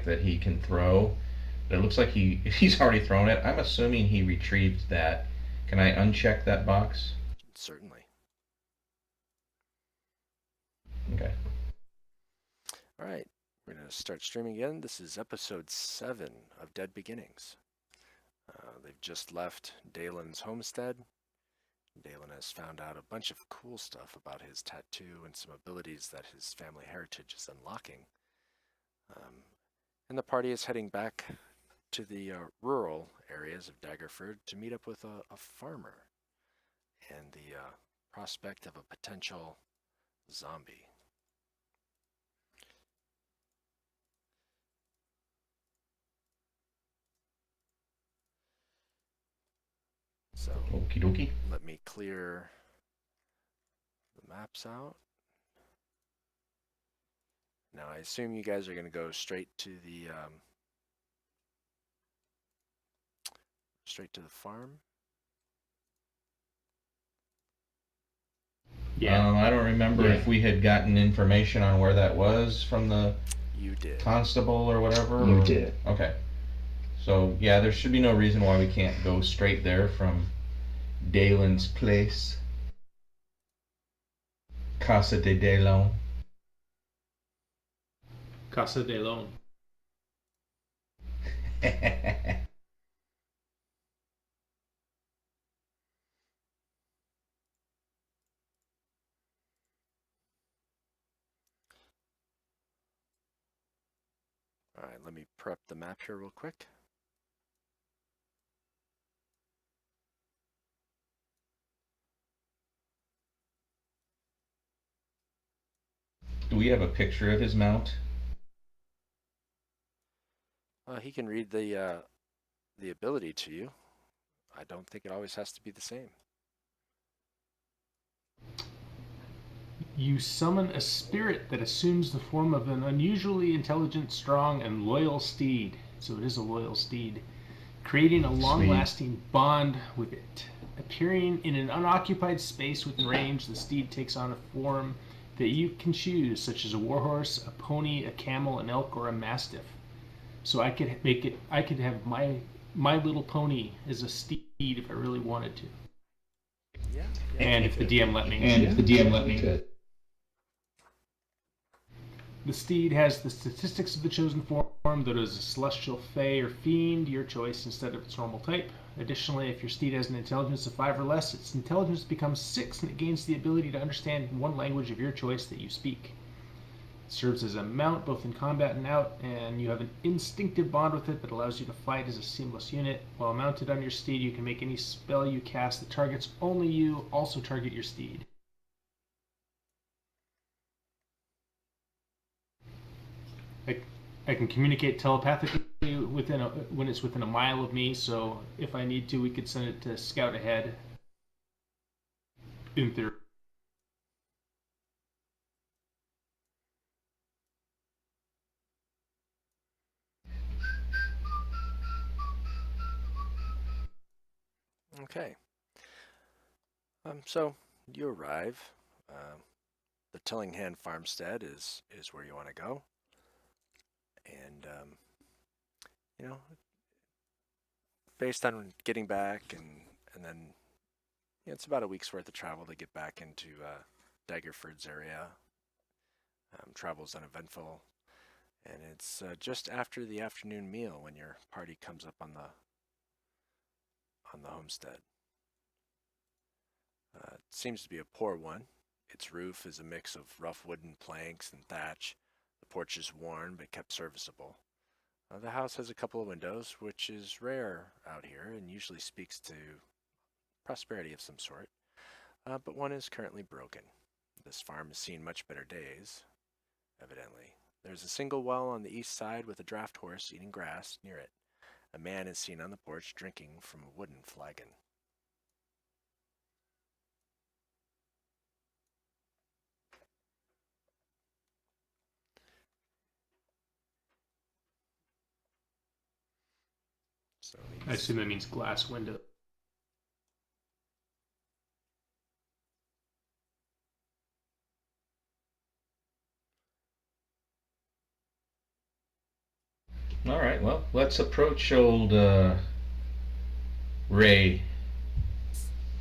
that he can throw. But it looks like he's already thrown it. I'm assuming he retrieved that. Can I uncheck that box? Certainly. Okay. All right, we're going to start streaming again. This is episode 7 of Dead Beginnings. They've just left Dalen's homestead. Dalen has found out a bunch of cool stuff about his tattoo and some abilities that his family heritage is unlocking. Um, and the party is heading back to the rural areas of Daggerford to meet up with a farmer and the prospect of a potential zombie. So Okie dokie. let me clear the maps out. Now I assume you guys are going to go straight to the farm. Yeah. I don't remember if we had gotten information on where that was from the You did. constable or whatever. You did. Okay. So yeah, there should be no reason why we can't go straight there from Dalen's place. Casa de Dalen. Casa de Lone. All right, let me prep the map here real quick. Do we have a picture of his mount? He can read the ability to you. I don't think it always has to be the same. You summon a spirit that assumes the form of an unusually intelligent, strong, and loyal steed. So it is a loyal steed. Creating a long-lasting bond with it. Appearing in an unoccupied space within range, the steed takes on a form that you can choose, such as a warhorse, a pony, a camel, an elk, or a mastiff. So I could make it. I could have My Little Pony as a steed if I really wanted to. Yeah. And if the DM let me. The steed has the statistics of the chosen form, that is a celestial, fey, or fiend, your choice, instead of its normal type. Additionally, if your steed has an intelligence of 5 or less, its intelligence becomes 6 and it gains the ability to understand one language of your choice that you speak. It serves as a mount both in combat and out, and you have an instinctive bond with it that allows you to fight as a seamless unit. While mounted on your steed, you can make any spell you cast that targets only you also target your steed. I can communicate telepathically when it's within a mile of me. So if I need to, we could send it to scout ahead. In theory. Okay. So you arrive. The Tillingham farmstead is where you want to go, and you know, based on getting back and then it's about a week's worth of travel to get back into Daggerford's area. Travel's uneventful, and it's just after the afternoon meal when your party comes up on the homestead. It seems to be a poor one. Its roof is a mix of rough wooden planks and thatch. The porch is worn but kept serviceable. The house has a couple of windows, which is rare out here and usually speaks to prosperity of some sort, but one is currently broken. This farm has seen much better days, evidently. There's a single well on the east side with a draft horse eating grass near it. A man is seen on the porch drinking from a wooden flagon. So I assume that means glass window. All right, well, let's approach old Ray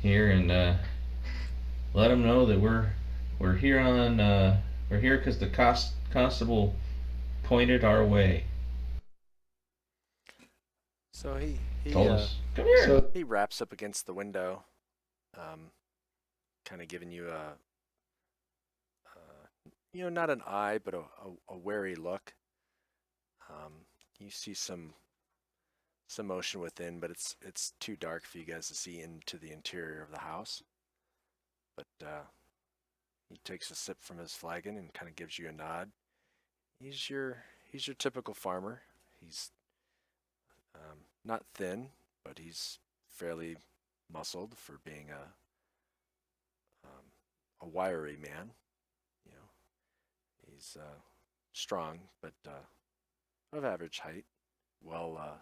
here and let him know that we're here on we're here because the constable pointed our way. So he Told us, come here. So he wraps up against the window, kind of giving you a not an eye but a wary look. You see some motion within, but it's too dark for you guys to see into the interior of the house. But he takes a sip from his flagon and kind of gives you a nod. He's your typical farmer. He's not thin, but he's fairly muscled for being a wiry man. You know, he's strong, but of average height. Well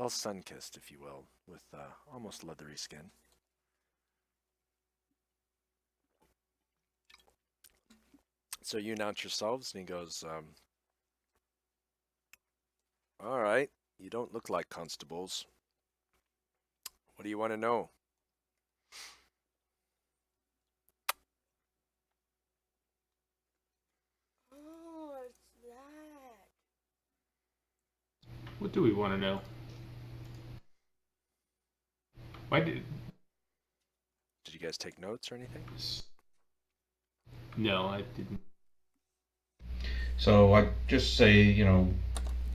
sun-kissed, if you will, with almost leathery skin. So you announce yourselves, and he goes, all right, you don't look like constables. What do you want to know? Oh, it's that. what do we want to know? Why did... Did you guys take notes or anything? No, I didn't. So I just say,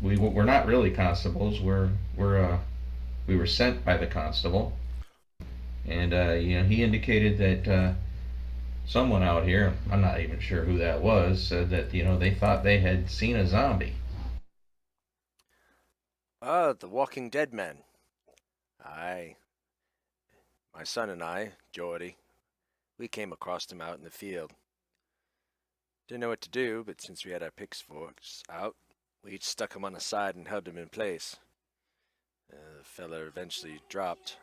we're not really constables. We were sent by the constable, and he indicated that someone out here, I'm not even sure who that was, said that they thought they had seen a zombie. Ah, the Walking Dead men. Aye. My son and I, Geordie, we came across him out in the field. Didn't know what to do, but since we had our pitchforks out, we each stuck him on the side and held him in place. The fella eventually dropped.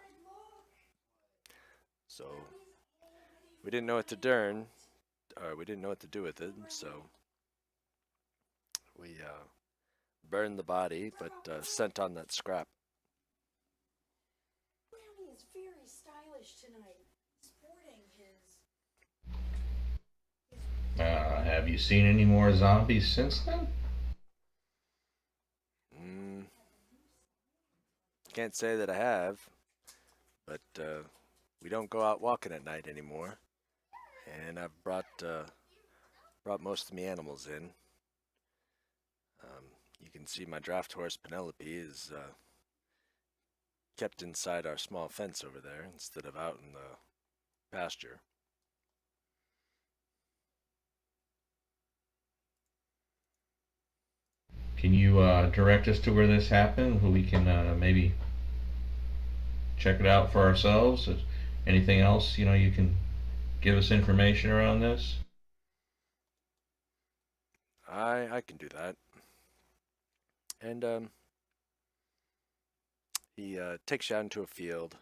So we didn't know what to do, we didn't know what to do with it, so we burned the body, but sent on that scrap. Brownie is very stylish tonight. Sporting his. Have you seen any more zombies since then? Can't say that I have, but we don't go out walking at night anymore. And I've brought most of my animals in. You can see my draft horse Penelope is kept inside our small fence over there instead of out in the pasture. Can you direct us to where this happened, where we can maybe check it out for ourselves? Anything else, you can give us information around this? I can do that. And he takes you out into a field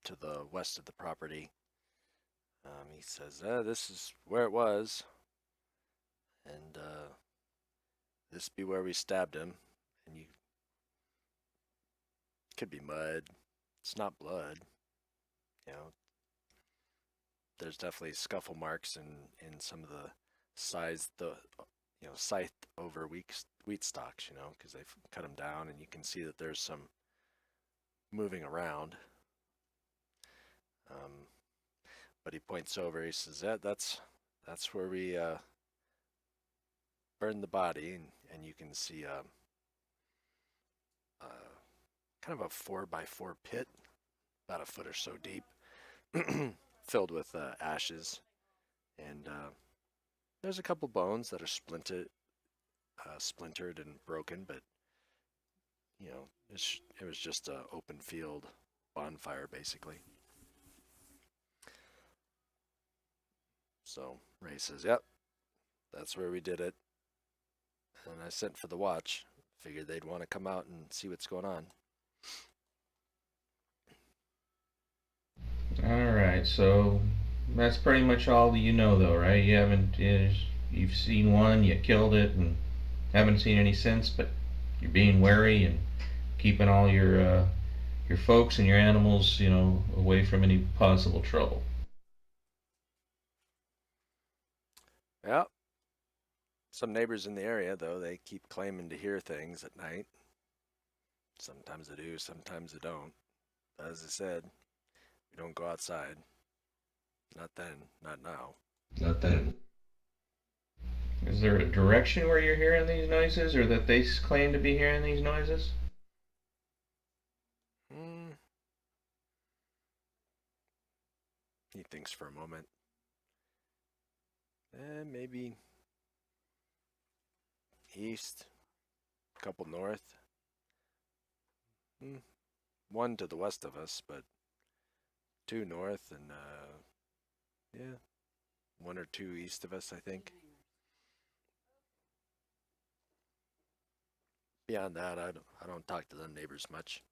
to the west of the property. He says, this is where it was. And this be where we stabbed him. And you could be mud. It's not blood. There's definitely scuffle marks in some of the scythed over wheat stalks, because they've cut them down, and you can see that there's some moving around. But he points over. He says, "Yeah, that's where we burned the body," and you can see kind of a 4x4 pit, about a foot or so deep, filled with ashes, and there's a couple bones that are splintered and broken, but it was just an open field bonfire basically. So Ray says, "Yep, that's where we did it." And I sent for the watch. Figured they'd want to come out and see what's going on. All right, so that's pretty much all you know, though, right? You've seen one, you killed it, and haven't seen any since. But you're being wary and keeping all your folks and your animals, away from any possible trouble. Yeah. Some neighbors in the area, though, they keep claiming to hear things at night. Sometimes they do, sometimes they don't. But as I said, we don't go outside. Not then, not now. Not that. Is there a direction where you're hearing these noises, or that they claim to be hearing these noises? He thinks for a moment. Maybe east, a couple north. One to the west of us, but two north and, yeah, one or two east of us, I think. Beyond that, I don't talk to the neighbors much.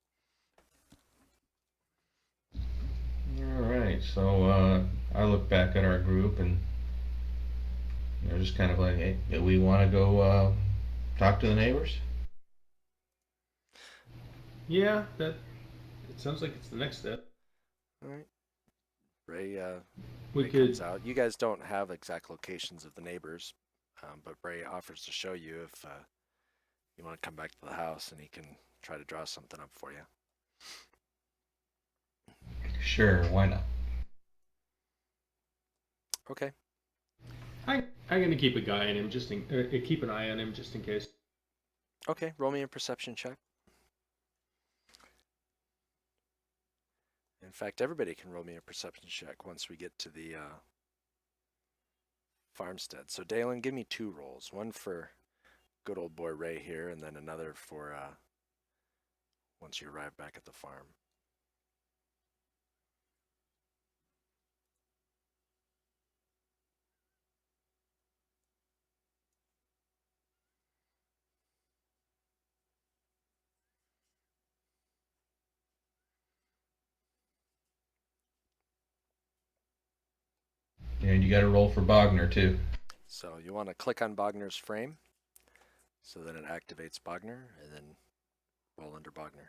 All right, so I look back at our group and just kind of like, hey, do we want to go talk to the neighbors? Yeah, it sounds like it's the next step. All right. Ray, We Ray could. comes out. You guys don't have exact locations of the neighbors, but Ray offers to show you if you want to come back to the house, and he can try to draw something up for you. Sure, why not? Okay. I'm gonna keep a guy on him keep an eye on him just in case. Okay, roll me a perception check. In fact, everybody can roll me a perception check once we get to the farmstead. So Dalen, give me 2 rolls. One for good old boy Ray here, and then another for once you arrive back at the farm. And you got to roll for Bogner too. So you want to click on Bogner's frame, so then it activates Bogner, and then roll under Bogner.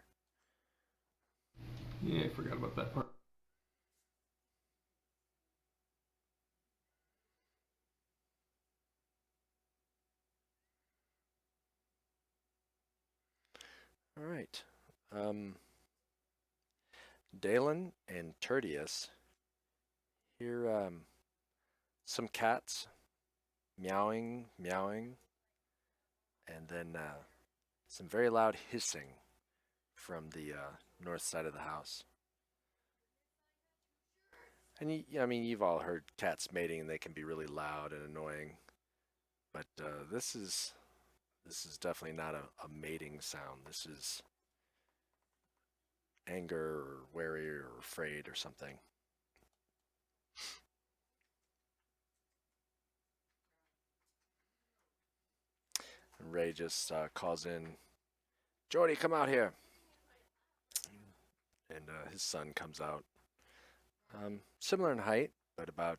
Yeah, I forgot about that part. All right. Dalen and Tertius hear some cats meowing, and then some very loud hissing from the north side of the house. And you've all heard cats mating, and they can be really loud and annoying. But this is definitely not a mating sound. This is anger or wary or afraid or something. And Ray just calls in, "Jordy, come out here." And his son comes out. Similar in height, but about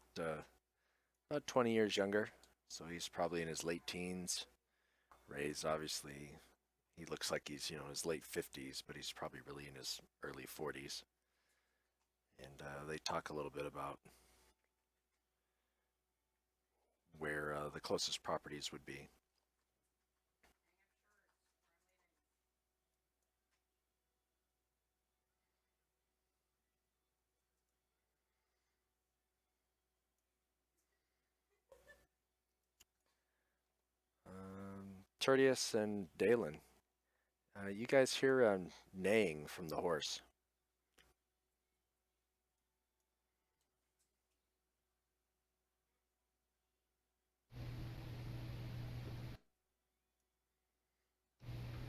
20 years younger. So he's probably in his late teens. Ray's obviously, he looks like he's, in his late 50s, but he's probably really in his early 40s. And they talk a little bit about where the closest properties would be. Tertius and Dalen, you guys hear neighing from the horse.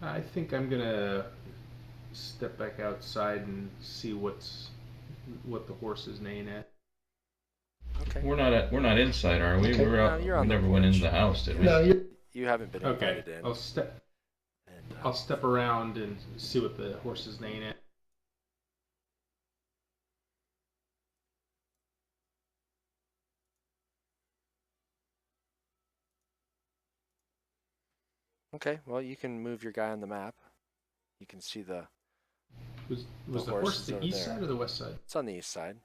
I think I'm gonna step back outside and see what the horse is neighing at. Okay. We're not inside, are we? Okay. We're out. No, you're on we the never went porch. into the house, did we? No, You haven't been okay. invited in. And, I'll step around and see what the horse is neighing at. Okay, well, you can move your guy on the map. You can see the Was The the horse horse is the over east there. side or the west side? It's on the east side.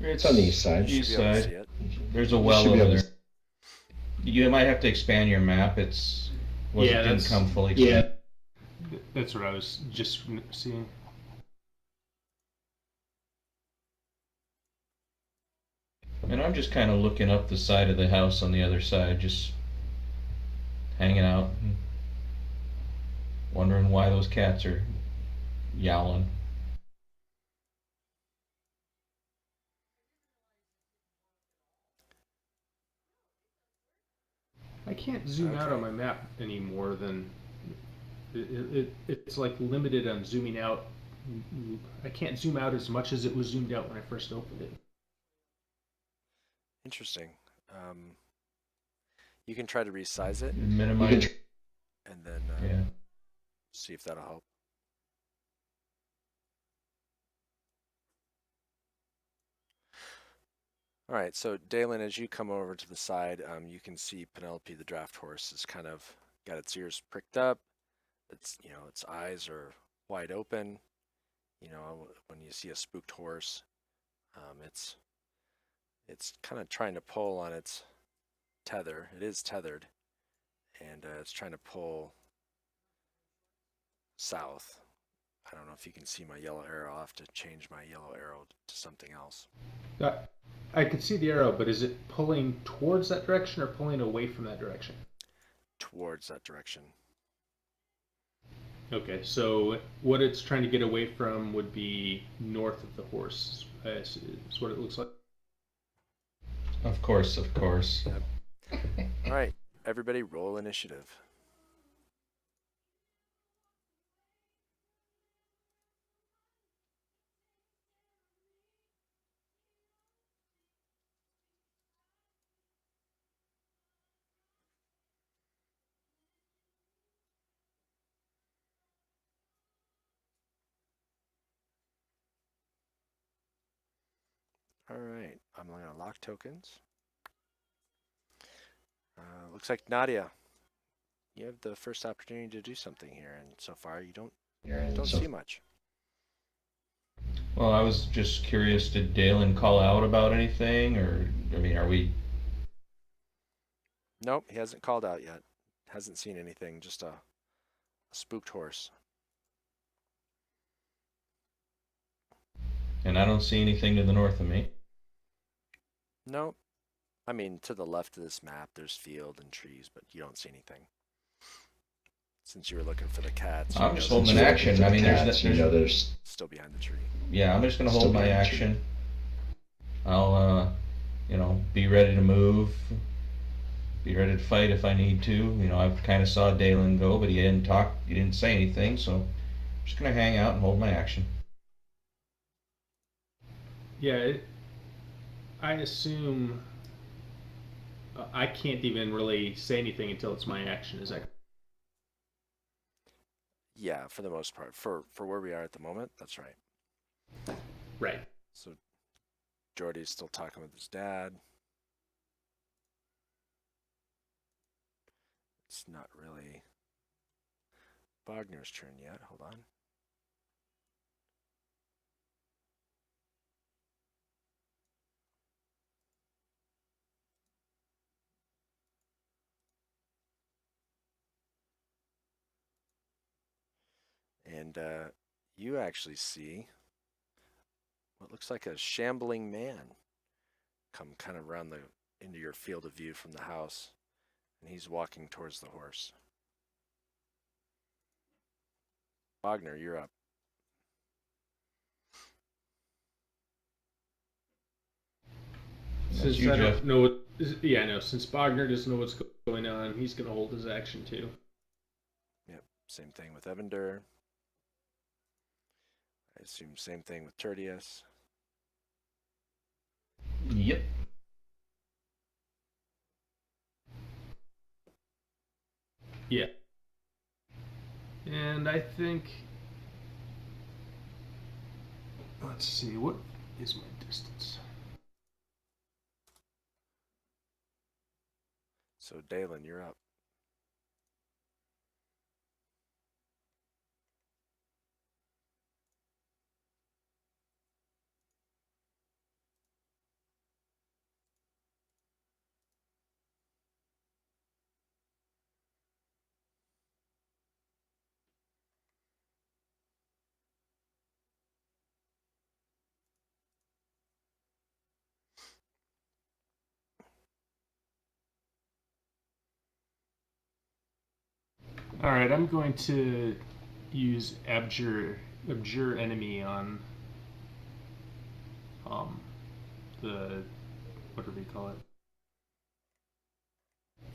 It's on the east side. You East should be able to see side. it. There's a You well should be over able there. to- You might have to expand your map. It didn't that's- come fully. Yeah. That's what I was just seeing. And I'm just kind of looking up the side of the house on the other side, just hanging out, wondering why those cats are yowling. I can't zoom out on my map any more than it's like limited on zooming out. I can't zoom out as much as it was zoomed out when I first opened it. Interesting. You can try to resize it Minimize. and then Yeah. see if that'll help. All right, so Dalen, as you come over to the side, you can see Penelope, the draft horse, is kind of got its ears pricked up. Its eyes are wide open. When you see a spooked horse, it's kind of trying to pull on its tether. It is tethered, and it's trying to pull south. I don't know if you can see my yellow arrow. I'll have to change my yellow arrow to something else. I could see the arrow, but is it pulling towards that direction or pulling away from that direction? Towards that direction. Okay, so what it's trying to get away from would be north of the horse, is what it looks like. Of course. All right, everybody roll initiative. All right, I'm going to lock tokens. Looks like Nadia, you have the first opportunity to do something here, and so far you don't see much. Well, I was just curious, did Dalen call out about anything, or, I mean, are we... Nope, he hasn't called out yet. Hasn't seen anything, just a spooked horse. And I don't see anything to the north of me. Nope. I mean, to the left of this map, there's field and trees, but you don't see anything. Since you were looking for the cats. I'm just holding an action. I mean, there's still behind the tree. Yeah, I'm just going to hold Still my behind the action. I'll, be ready to move. Be ready to fight if I need to. I kind of saw Dalen go, but he didn't talk. He didn't say anything, so I'm just going to hang out and hold my action. Yeah, I assume I can't even really say anything until it's my action. Is that? Yeah, for the most part. For where we are at the moment, that's right. Right. So Jordy's still talking with his dad. It's not really Wagner's turn yet. Hold on. And you actually see what looks like a shambling man come kind of around into your field of view from the house, and he's walking towards the horse. Wagner, you're up. Since you, I Jeff. don't know what, yeah, I know. Since Bogner doesn't know what's going on, he's going to hold his action too. Yep, same thing with Evander. I assume same thing with Tertius. Yep. Yeah. And I think, let's see, what is my distance? So Dalen, you're up. All right, I'm going to use abjure enemy on the what do we call it?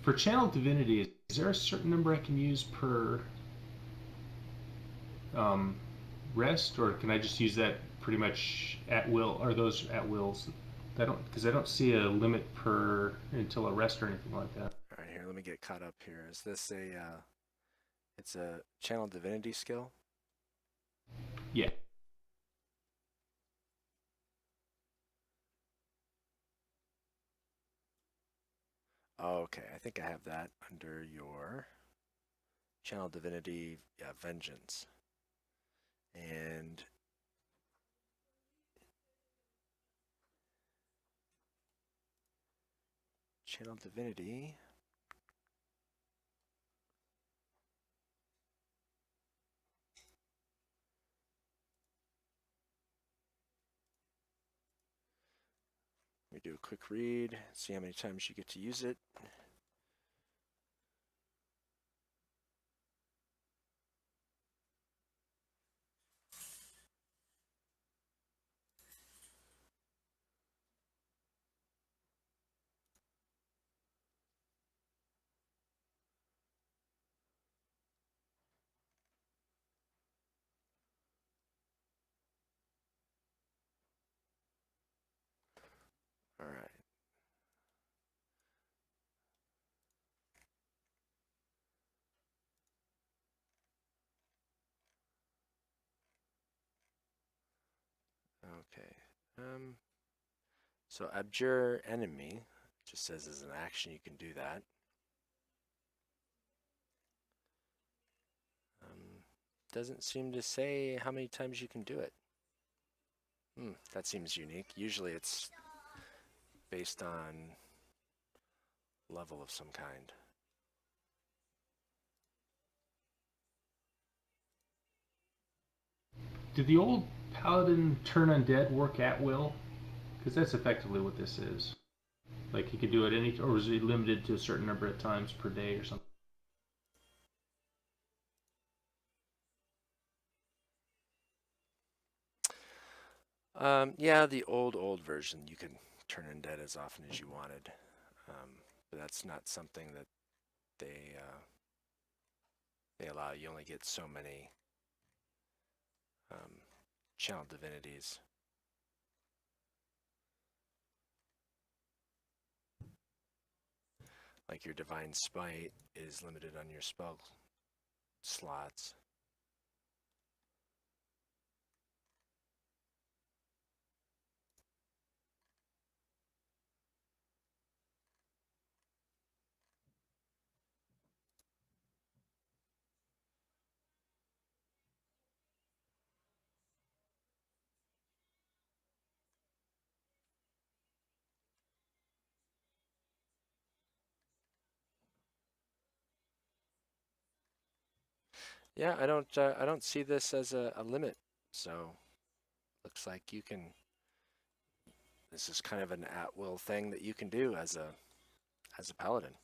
For channel divinity, is there a certain number I can use per um, rest, or can I just use that pretty much at will? Are those at wills? I don't see a limit per until a rest or anything like that. All right, here, let me get caught up here. Is this it's a channel divinity skill? Yeah. Okay, I think I have that under your channel divinity, yeah, vengeance. And channel divinity. Let me do a quick read, see how many times you get to use it. All right. Okay. So abjure enemy just says as an action you can do that. Doesn't seem to say how many times you can do it. That seems unique. Usually it's based on level of some kind. Did the old paladin turn undead work at will? Because that's effectively what this is. Like he could do it any, or was he limited to a certain number of times per day or something? Yeah, the old version, you could turn undead as often as you wanted, but that's not something that they allow. You only get so many channel divinities. Like your divine smite is limited on your spell slots. Yeah, I don't see this as a limit. So looks like you can. This is kind of an at-will thing that you can do as a paladin.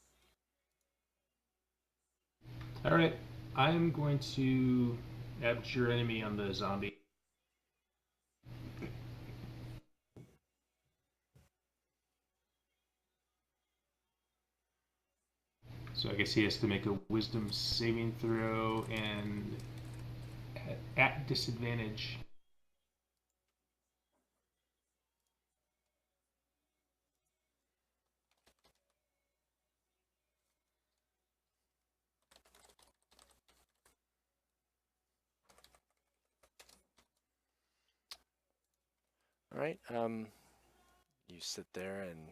All right, I'm going to abjure enemy on the zombie. So I guess he has to make a wisdom saving throw and at disadvantage. All right. You sit there and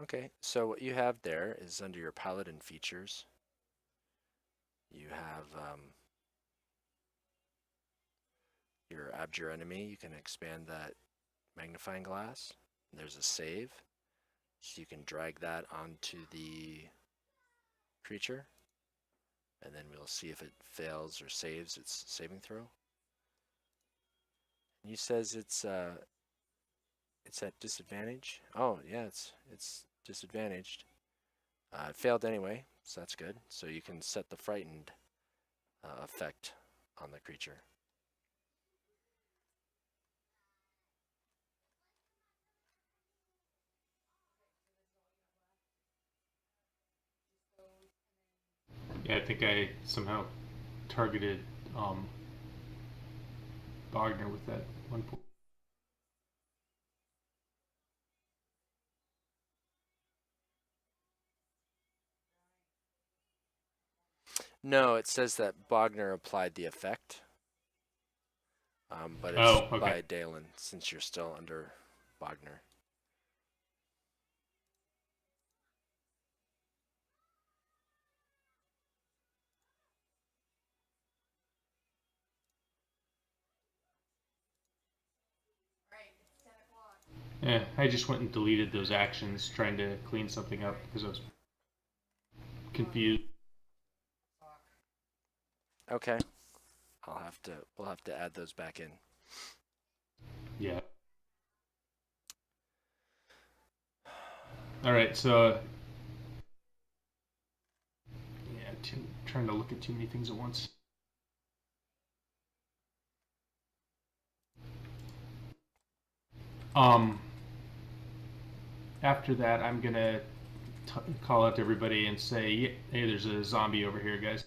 okay. So what you have there is under your paladin features. You have your abjure enemy. You can expand that magnifying glass. There's a save, so you can drag that onto the creature, and then we'll see if it fails or saves its saving throw. And you says it's at disadvantage. Oh yeah, it's disadvantaged. It failed anyway, so that's good. So you can set the frightened effect on the creature. Yeah, I think I somehow targeted Wagner with that one point. No, it says that Bogner applied the effect. But it's okay. by Dalen, since you're still under Bogner. Yeah, I just went and deleted those actions, trying to clean something up because I was confused. Okay. We'll have to add those back in. Yeah. All right, so yeah, trying to look at too many things at once. After that, I'm gonna call out to everybody and say, "Hey, there's a zombie over here, guys."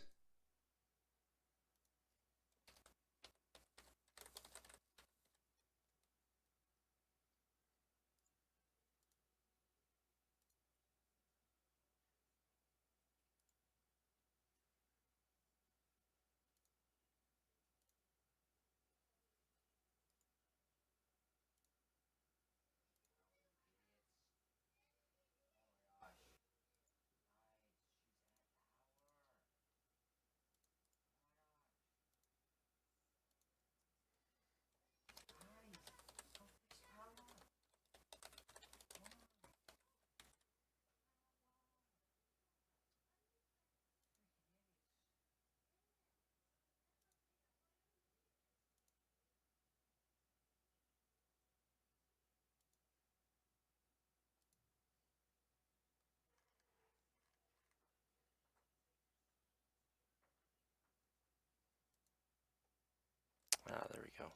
Ah, there we go.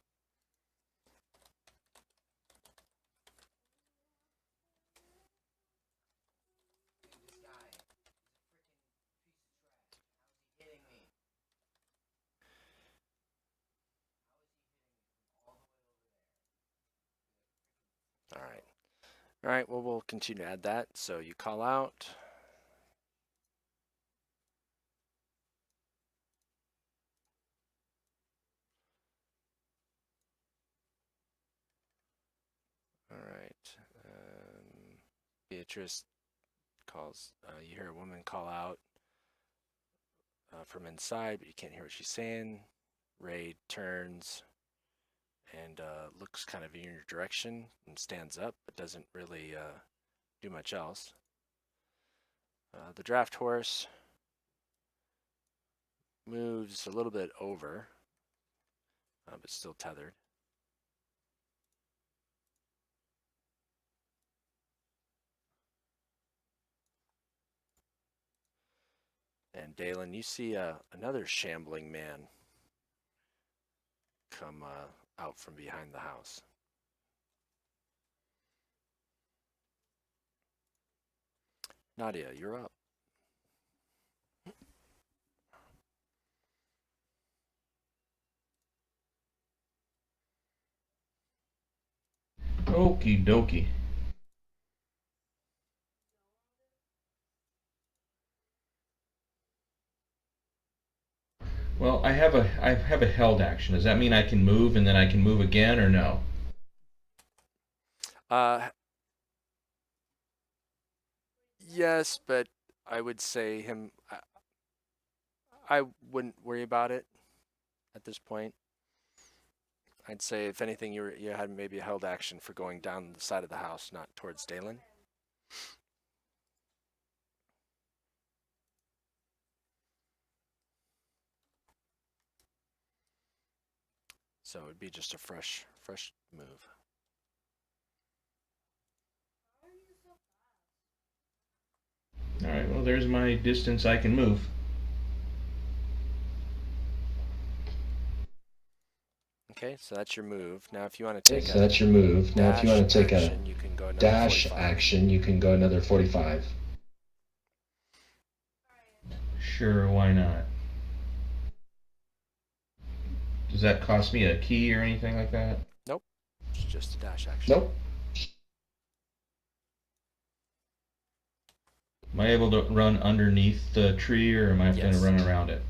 All right. All right, well, we'll continue to add that. So you call out. All right. Beatrice calls. You hear a woman call out from inside, but you can't hear what she's saying. Ray turns and looks kind of in your direction and stands up, but doesn't really do much else. The draft horse moves a little bit over, but still tethered. And Dalen, you see another shambling man come out from behind the house. Nadia, you're up. Okie dokie. Well, I have a held action. Does that mean I can move and then I can move again, or no? Yes, but I would say him. I wouldn't worry about it at this point. I'd say if anything, you had maybe a held action for going down the side of the house, not towards Dalen. So it'd be just a fresh move. All right. Well, there's my distance I can move. Okay, so that's your move. Now, if you want to Okay, take so a that's your move. Now, if you dash want to take action, a you can go another dash 45. action, you can go another 45. Sure, why not? Does that cost me a key or anything like that? Nope, it's just a dash action. Nope. Am I able to run underneath the tree, or am I going to Yes. run around it?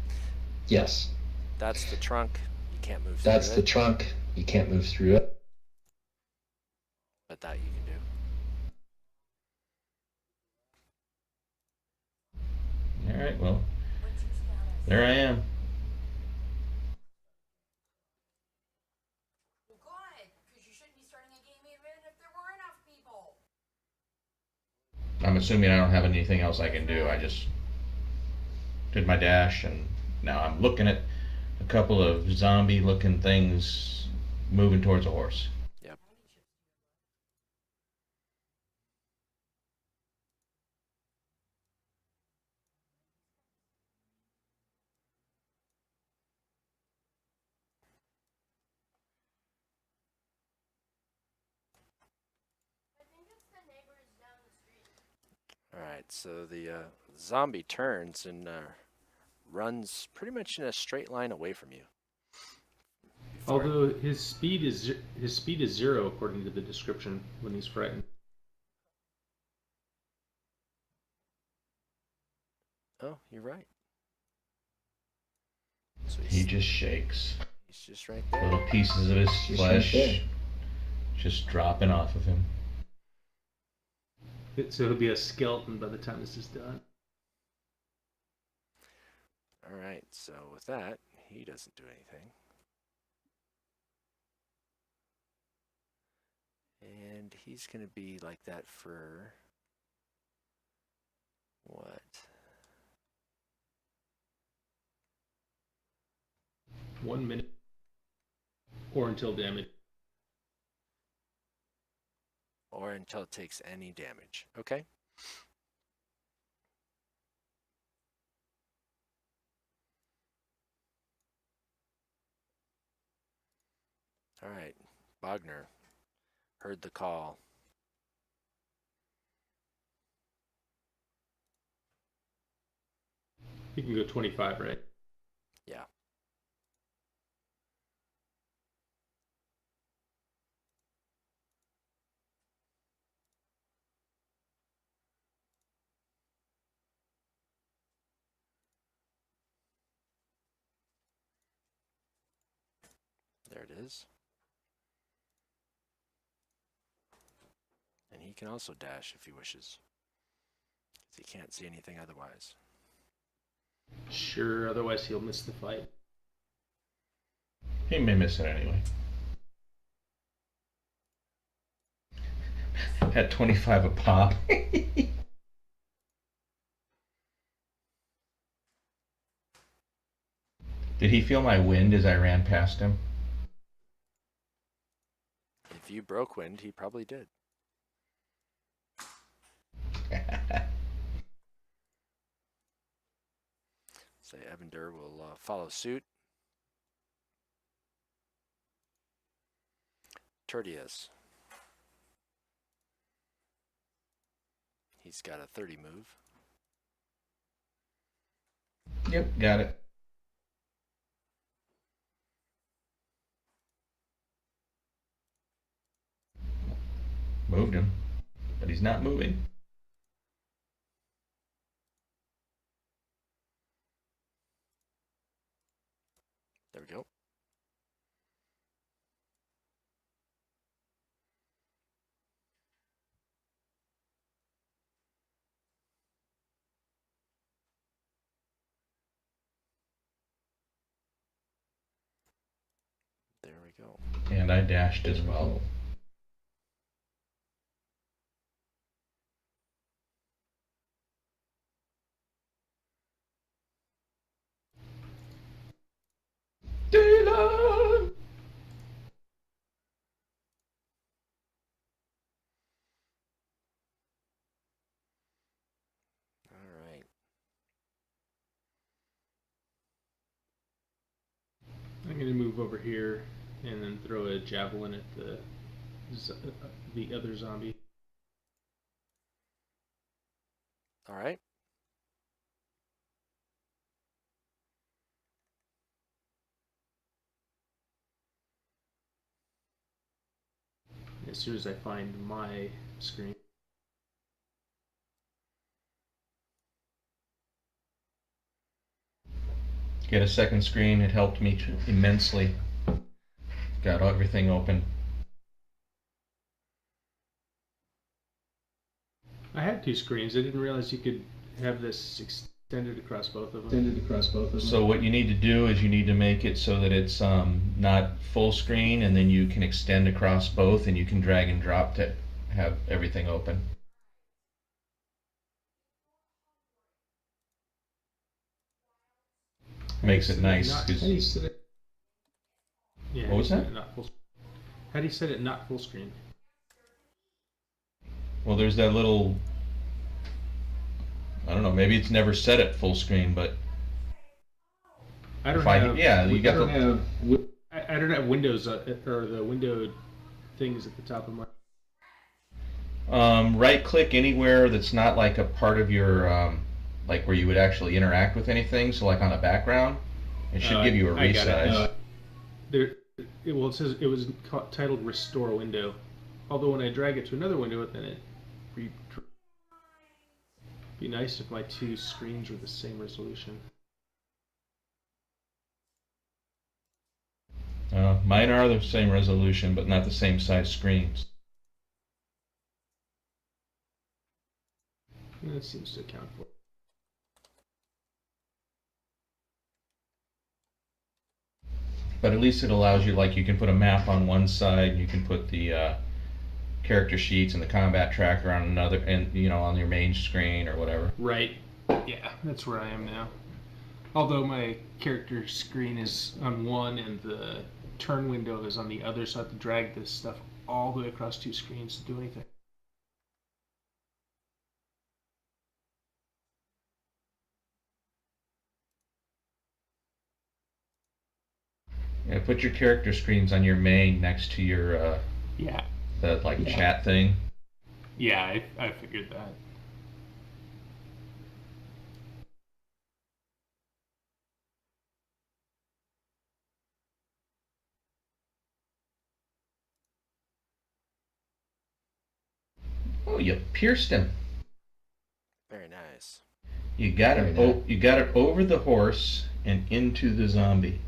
Yes. That's the trunk. You can't move through That's it, the trunk. You can't move through it. but that you can do. All right. Well, there I am. Well, good, because you shouldn't be starting a game even if there were enough people. I'm assuming I don't have anything else I can do. I just did my dash, and now I'm looking at a couple of zombie-looking things moving towards a horse. Yep. All right, so the zombie turns and runs pretty much in a straight line away from you. Although his speed is 0 according to the description when he's frightened. Oh, you're right. So He just shakes. he's just right there. Little pieces of his Just flesh right there. just dropping off of him. So he'll be a skeleton by the time this is done. All right, so with that, he doesn't do anything. And he's going to be like that for what? One minute. Or until damage. Or until it takes any damage. Okay. All right. Bogner heard the call. You can go 25, right? Yeah. There it is. And he can also dash if he wishes. 'Cause he can't see anything otherwise. Sure, otherwise he'll miss the fight. He may miss it anyway. At 25 a pop. Did he feel my wind as I ran past him? If you broke wind, he probably did. Say Evander will follow suit. Tertius. He's got a 30 move. Yep, got it. Moved him, but he's not moving. There we go. There we go. And I dashed as well. Dylan! I'm going to move over here and then throw a javelin at the other zombie. All right. As soon as I find my screen. Get a second screen. It helped me immensely. Got everything open. I had two screens. I didn't realize you could have this extended across both of them. So what you need to do is you need to make it so that it's not full screen, and then you can extend across both, and you can drag and drop to have everything open. Makes it nice. How 'Cause- do you set it? Yeah, What was how do you that? set it not full- How do you set it not full screen? well, there's that little. I don't know. Maybe it's never set at full screen, but I don't if I have. yeah, you got the. I don't have windows or the windowed things at the top of my. Right click anywhere that's not like a part of your like where you would actually interact with anything. So like on a background, it should give you a I got it. resize. It says it was titled Restore Window. Although when I drag it to another window, then it be nice if my two screens were the same resolution. Mine are the same resolution, but not the same size screens. That seems to account for it. But at least it allows you, like, you can put a map on one side, you can put the character sheets and the combat tracker on another, and on your main screen or whatever. Right. Yeah, that's where I am now. Although my character screen is on one and the turn window is on the other, so I have to drag this stuff all the way across two screens to do anything. Yeah, put your character screens on your main next to your Yeah. chat thing. Yeah, I figured that. Oh, you pierced him. Very nice. You got it. Very Oh, you got it over the horse and into the zombie.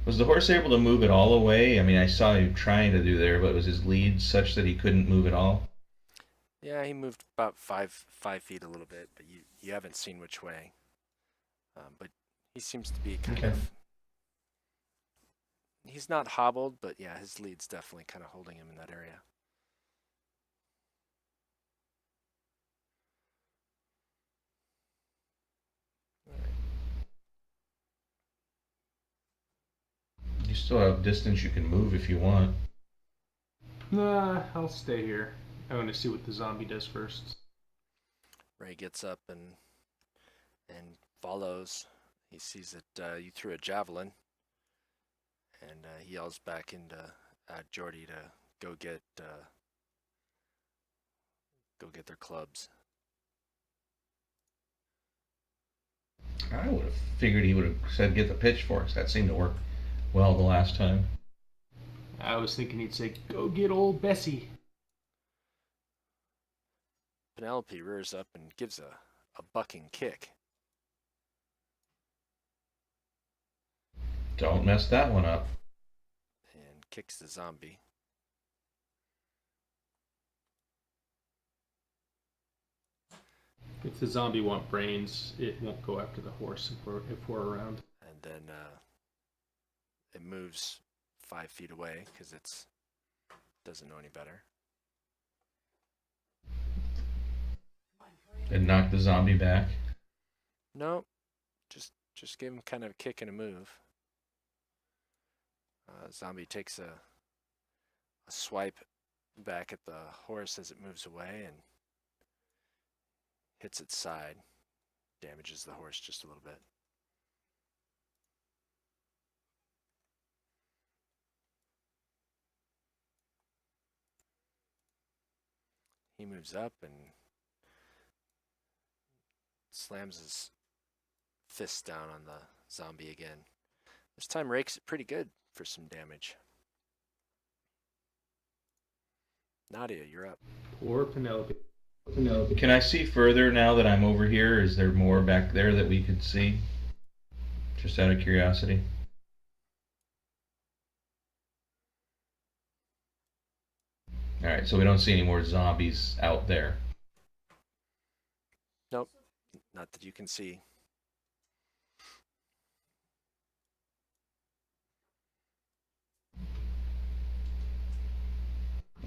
Was the horse able to move it all away? I mean, I saw you trying to do there, but was his lead such that he couldn't move it all? Yeah, he moved about five feet a little bit, but you haven't seen which way. But he seems to be kind Okay. of. He's not hobbled, but yeah, his lead's definitely kind of holding him in that area. You still have distance you can move if you want. Nah, I'll stay here. I want to see what the zombie does first. Ray gets up and follows. He sees that you threw a javelin, and he yells back into Jordy to go get their clubs. I would have figured he would have said get the pitchforks. That seemed to work well the last time. I was thinking he'd say, "Go get old Bessie." Penelope rears up and gives a bucking kick. Don't mess that one up. And kicks the zombie. If the zombie want brains, it won't go after the horse if we're around. And then it moves 5 feet away because it doesn't know any better. And knock the zombie back. No, just give him kind of a kick and a move. Zombie takes a swipe back at the horse as it moves away and hits its side, damages the horse just a little bit. He moves up and slams his fist down on the zombie again. This time rakes it pretty good for some damage. Nadia, you're up. Poor Penelope. Can I see further now that I'm over here? Is there more back there that we could see? Just out of curiosity. Alright, so we don't see any more zombies out there. Nope, not that you can see.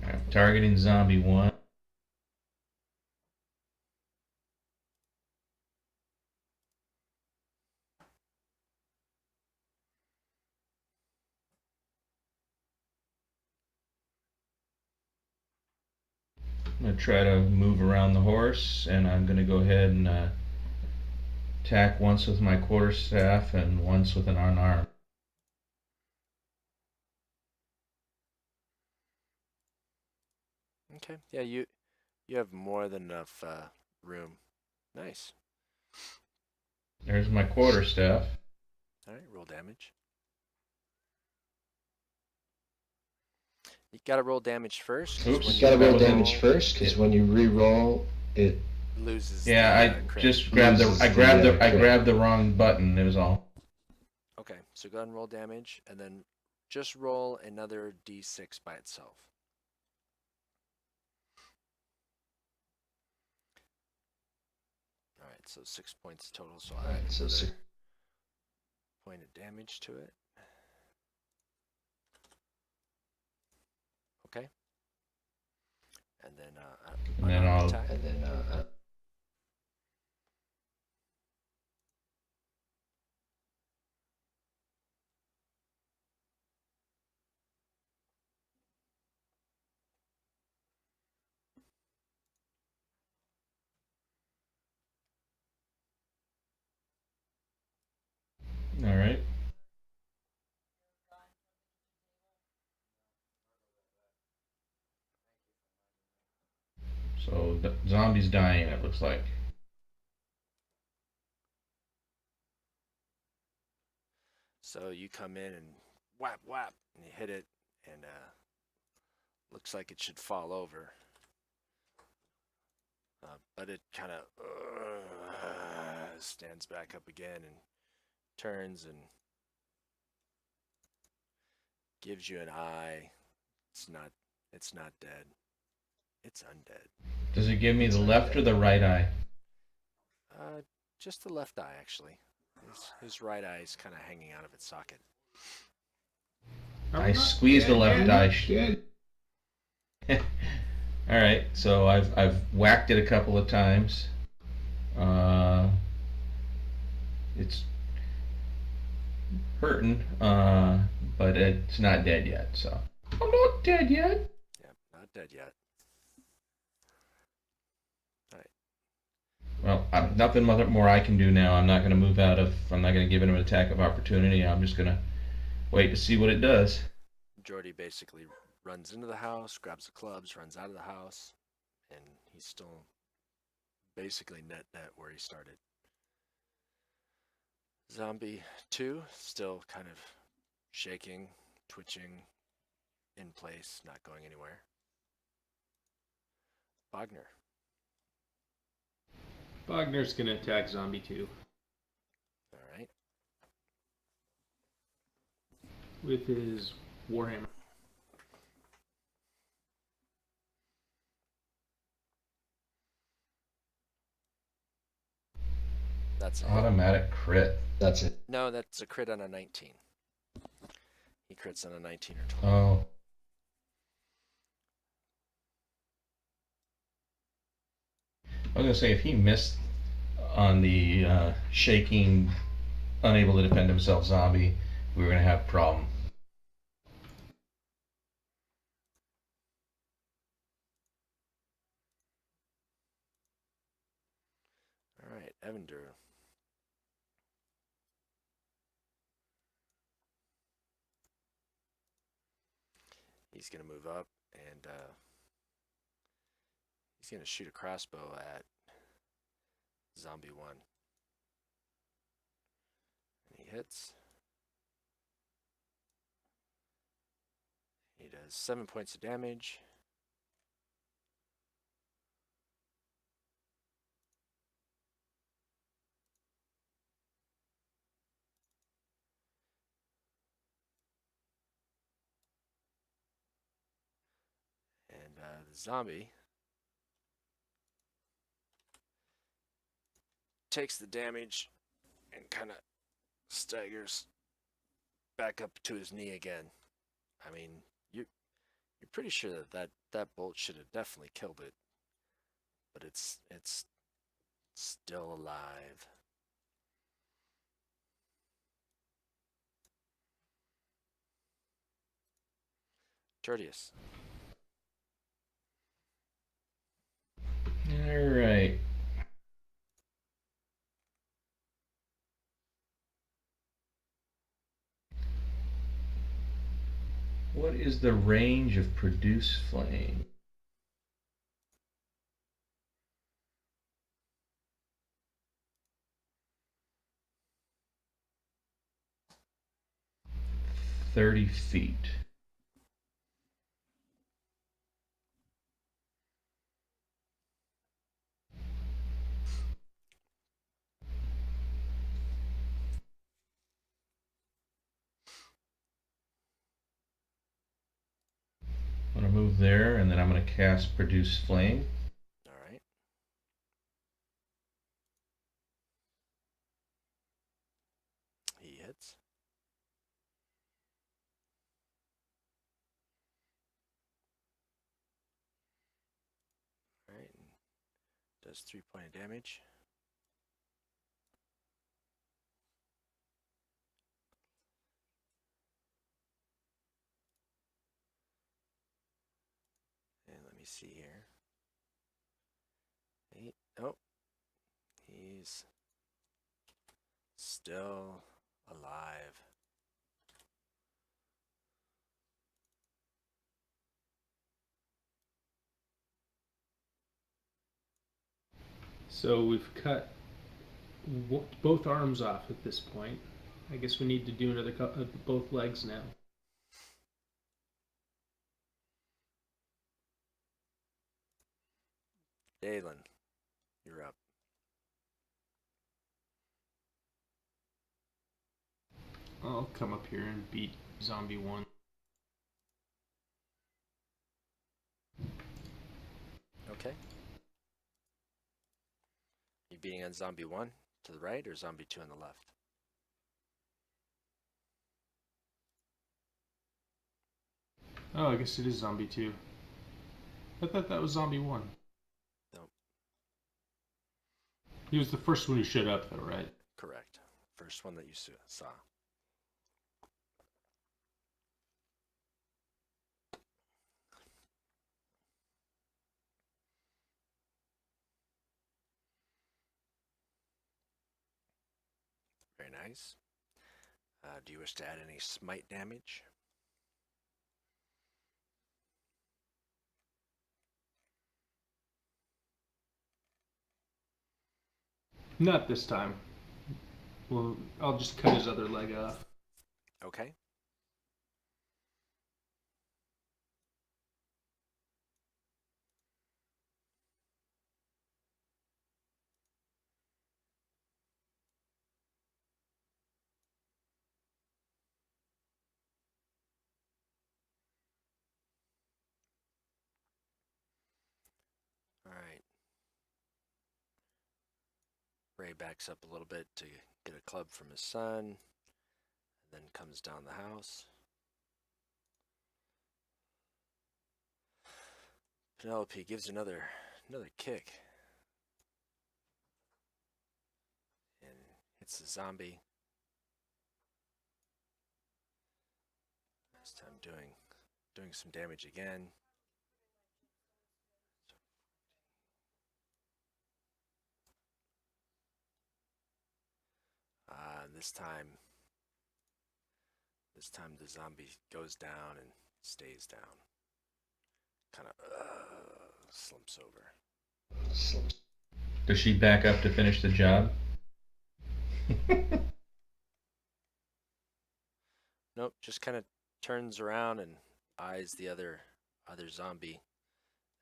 Alright, targeting zombie 1. I'm going to try to move around the horse, and I'm going to go ahead and attack once with my quarterstaff and once with an unarmed. Okay, yeah, you have more than enough room. Nice. There's my quarterstaff. All right, roll damage. You gotta roll damage first. 'Cause Oops. when You gotta roll Roll damage first, because when you re-roll, it loses. Yeah, the, I crit. just grabbed the Loses I grabbed the, the I crit. grabbed the wrong button. It was all. Okay, so go ahead and roll damage, and then just roll another d6 by itself. All right, so 6 points total. So I add so another 6. point of damage to it. Okay. And then And then unarmed I'll- attack. And then All right. So the zombie's dying. It looks like. So you come in and whap whap, and you hit it, and looks like it should fall over. But it kind of stands back up again and turns and gives you an eye. It's not dead. It's undead. Does it give me the left or the right eye? Just the left eye, actually. His right eye is kind of hanging out of its socket. I squeezed the left eye. All right, so I've whacked it a couple of times. It's hurting, but it's not dead yet. So I'm not dead yet. Yep, not dead yet. Well, nothing more I can do now. I'm not going to move out of. I'm not going to give it an attack of opportunity. I'm just going to wait to see what it does. Jordy basically runs into the house, grabs the clubs, runs out of the house, and he's still basically net where he started. Zombie 2, still kind of shaking, twitching, in place, not going anywhere. Wagner. Wagner's gonna attack zombie 2 All right. with his warhammer. That's a hit. Automatic crit. that's it. No, that's a crit on a 19. He crits on a 19 or 20. Oh. I was gonna say if he missed on the shaking, unable to defend himself zombie, we were gonna have a problem. All right, Evander. He's going to move up and He's going to shoot a crossbow at Zombie 1. And he hits. He does 7 points of damage. And the zombie takes the damage and kind of staggers back up to his knee again. I mean, you're pretty sure that bolt should have definitely killed it, but it's still alive. Tertius. All right. What is the range of produce flame? "30 feet. I'm going to move there, and then I'm going to cast Produce Flame. All right. He hits. All right. Does 3 points of damage. And let me see here. 8. Oh, he's still alive. So we've cut both arms off at this point. I guess we need to do another cut of both legs now. Dalen, you're up. I'll come up here and beat Zombie 1. Okay. You beating on Zombie 1 to the right or Zombie 2 on the left? Oh, I guess it is Zombie 2. I thought that was Zombie 1. Nope. He was the first one who showed up, though, right? Correct. First one that you saw. Very nice. Do you wish to add any smite damage? Not this time. Well, I'll just cut his other leg off. Okay. All right. Ray backs up a little bit to get a club from his son, and then comes down the house. Penelope gives another kick and hits the zombie. This time doing some damage again. This time the zombie goes down and stays down. Kind of slumps over. Does she back up to finish the job? Nope, just kind of turns around and eyes the other zombie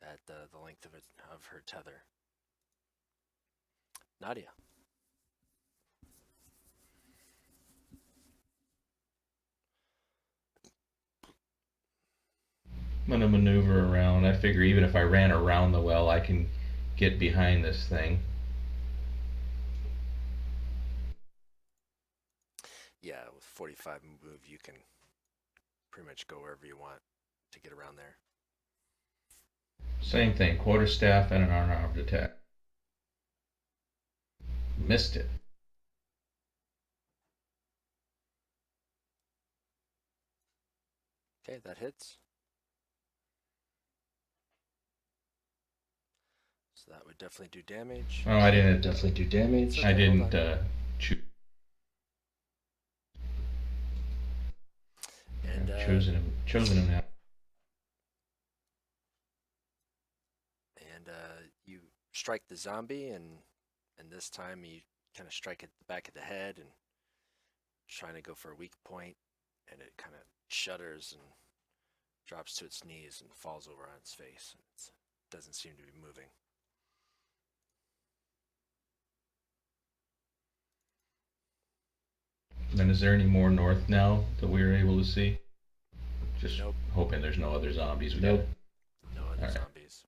at the length of her tether. Nadia. I'm gonna maneuver around. I figure even if I ran around the well, I can get behind this thing. Yeah, with 45 move, you can pretty much go wherever you want to get around there. Same thing, quarterstaff and an unarmed attack. Missed it. Okay, that hits. So that would definitely do damage. Oh, I didn't. Definitely do damage. Okay, I didn't hold on. choose. And Chosen him now. And you strike the zombie, and this time you kind of strike at the back of the head and trying to go for a weak point, and it kind of shudders and drops to its knees and falls over on its face. It doesn't seem to be moving. And is there any more north now that we were able to see? Just Nope. hoping there's no other zombies. Nope. No other Alright. zombies.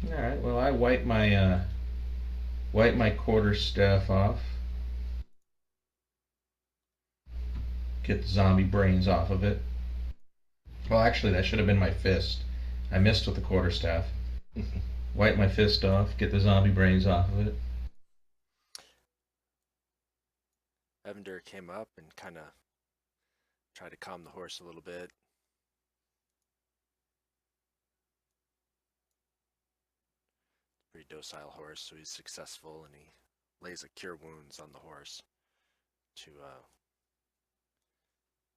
All right. Well, I wipe my quarterstaff off. Get the zombie brains off of it. Well, actually, that should have been my fist. I missed with the quarterstaff. Wipe my fist off. Get the zombie brains off of it. Evander came up and kind of tried to calm the horse a little bit. Pretty docile horse, so he's successful, and he lays a cure wounds on the horse to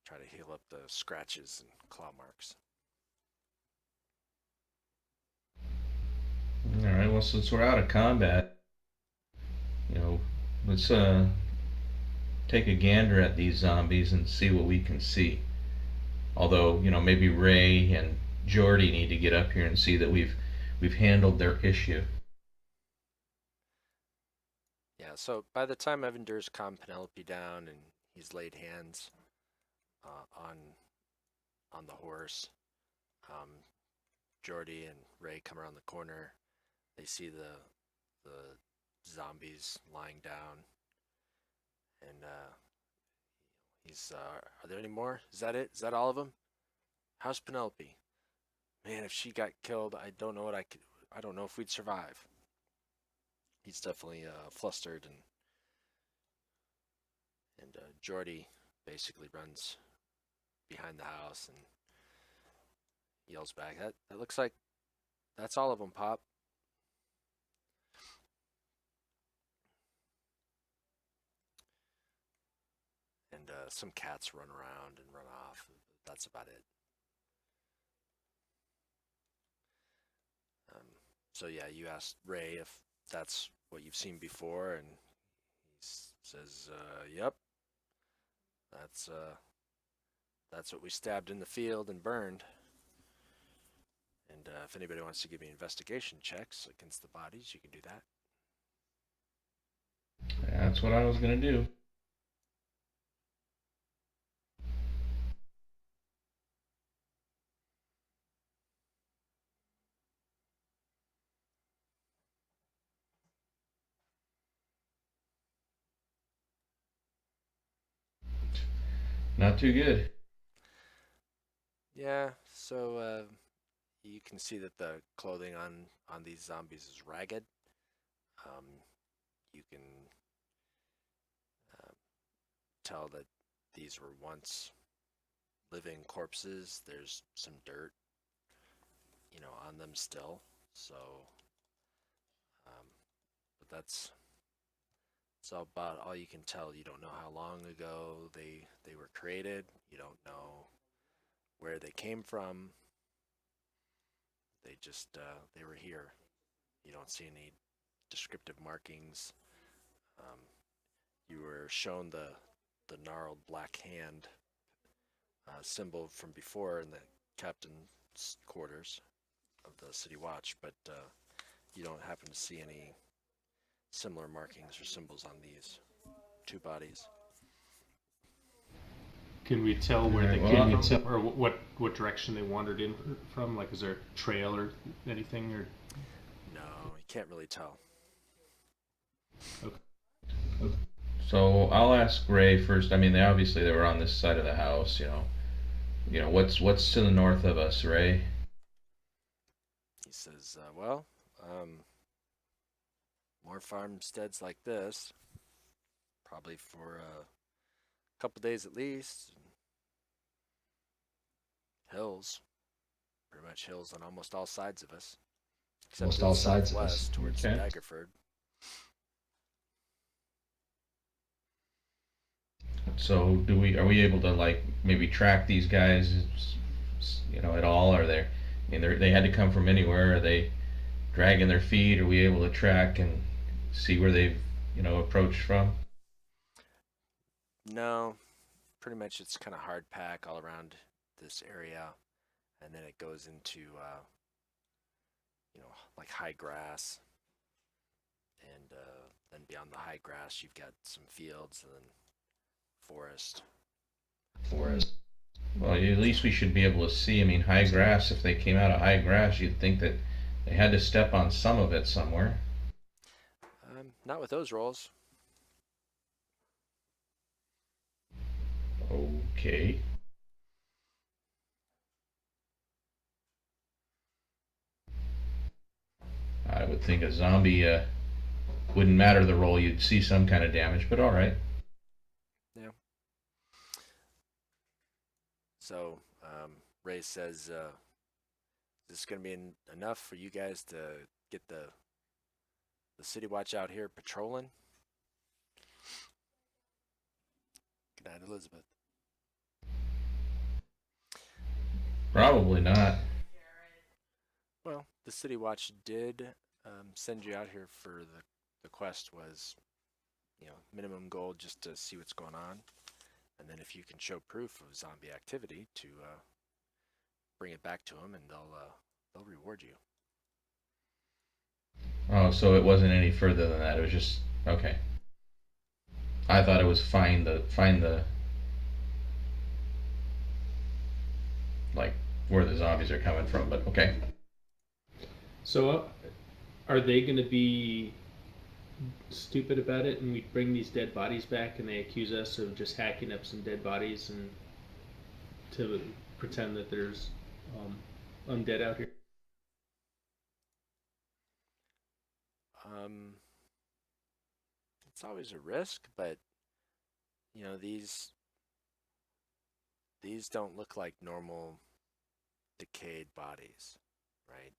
try to heal up the scratches and claw marks. All right. Well, since we're out of combat, let's take a gander at these zombies and see what we can see. Although, maybe Ray and Jordy need to get up here and see that we've handled their issue. Yeah, so by the time Evander's calmed Penelope down and he's laid hands on the horse, Jordy and Ray come around the corner. They see the zombies lying down, and he's are there any more? Is that it? Is that all of them? How's Penelope? Man, if she got killed, I don't know if we'd survive. He's definitely flustered, and Jordy basically runs behind the house and yells back, that looks like that's all of them, Pop. And some cats run around and run off. That's about it. So yeah, you asked Ray if that's what you've seen before, and he says, "Yep, that's what we stabbed in the field and burned." And if anybody wants to give me investigation checks against the bodies, you can do that. That's what I was gonna do. Not too good. Yeah, so you can see that the clothing on these zombies is ragged. You can tell that these were once living corpses. There's some dirt, on them still. So, but that's It's about all you can tell. You don't know how long ago they were created. You don't know where they came from. They just they were here. You don't see any descriptive markings. Um, you were shown the gnarled black hand symbol from before in the captain's quarters of the City Watch, but you don't happen to see any similar markings or symbols on these two bodies. Can we tell where they Alright, well, came I from, can or what direction they wandered in from? Like, is there a trail or anything? Or No, you can't really tell. So I'll ask Ray first. I mean, they were on this side of the house. What's to the north of us, Ray? He says, well, more farmsteads like this, probably for a couple days at least. Hills, pretty much hills on almost all sides of us, except Almost to the all sides of us. southwest towards Okay. Daggerford. So are we able to like maybe track these guys, at all? Are they? I mean, they had to come from anywhere. Are they dragging their feet? Are we able to track and see where they've approached from? No, pretty much it's kind of hard pack all around this area, and then it goes into like high grass, and then beyond the high grass you've got some fields and then forest. Well, at least we should be able to see. I mean, high grass. If they came out of high grass, you'd think that they had to step on some of it somewhere. Not with those rolls. Okay. I would think a zombie wouldn't matter the roll. You'd see some kind of damage, but all right. Yeah. So Ray says, is this going to be enough for you guys to get the City Watch out here patrolling? Good night, Elizabeth. Probably not. Well, the City Watch did send you out here for the quest was, minimum goal just to see what's going on, and then if you can show proof of zombie activity to bring it back to them, and they'll reward you. Oh, so it wasn't any further than that. It was just okay. I thought it was find the like where the zombies are coming from, but okay. so, are they going to be stupid about it, and we bring these dead bodies back, and they accuse us of just hacking up some dead bodies and to pretend that there's undead out here? It's always a risk, but these don't look like normal decayed bodies, right?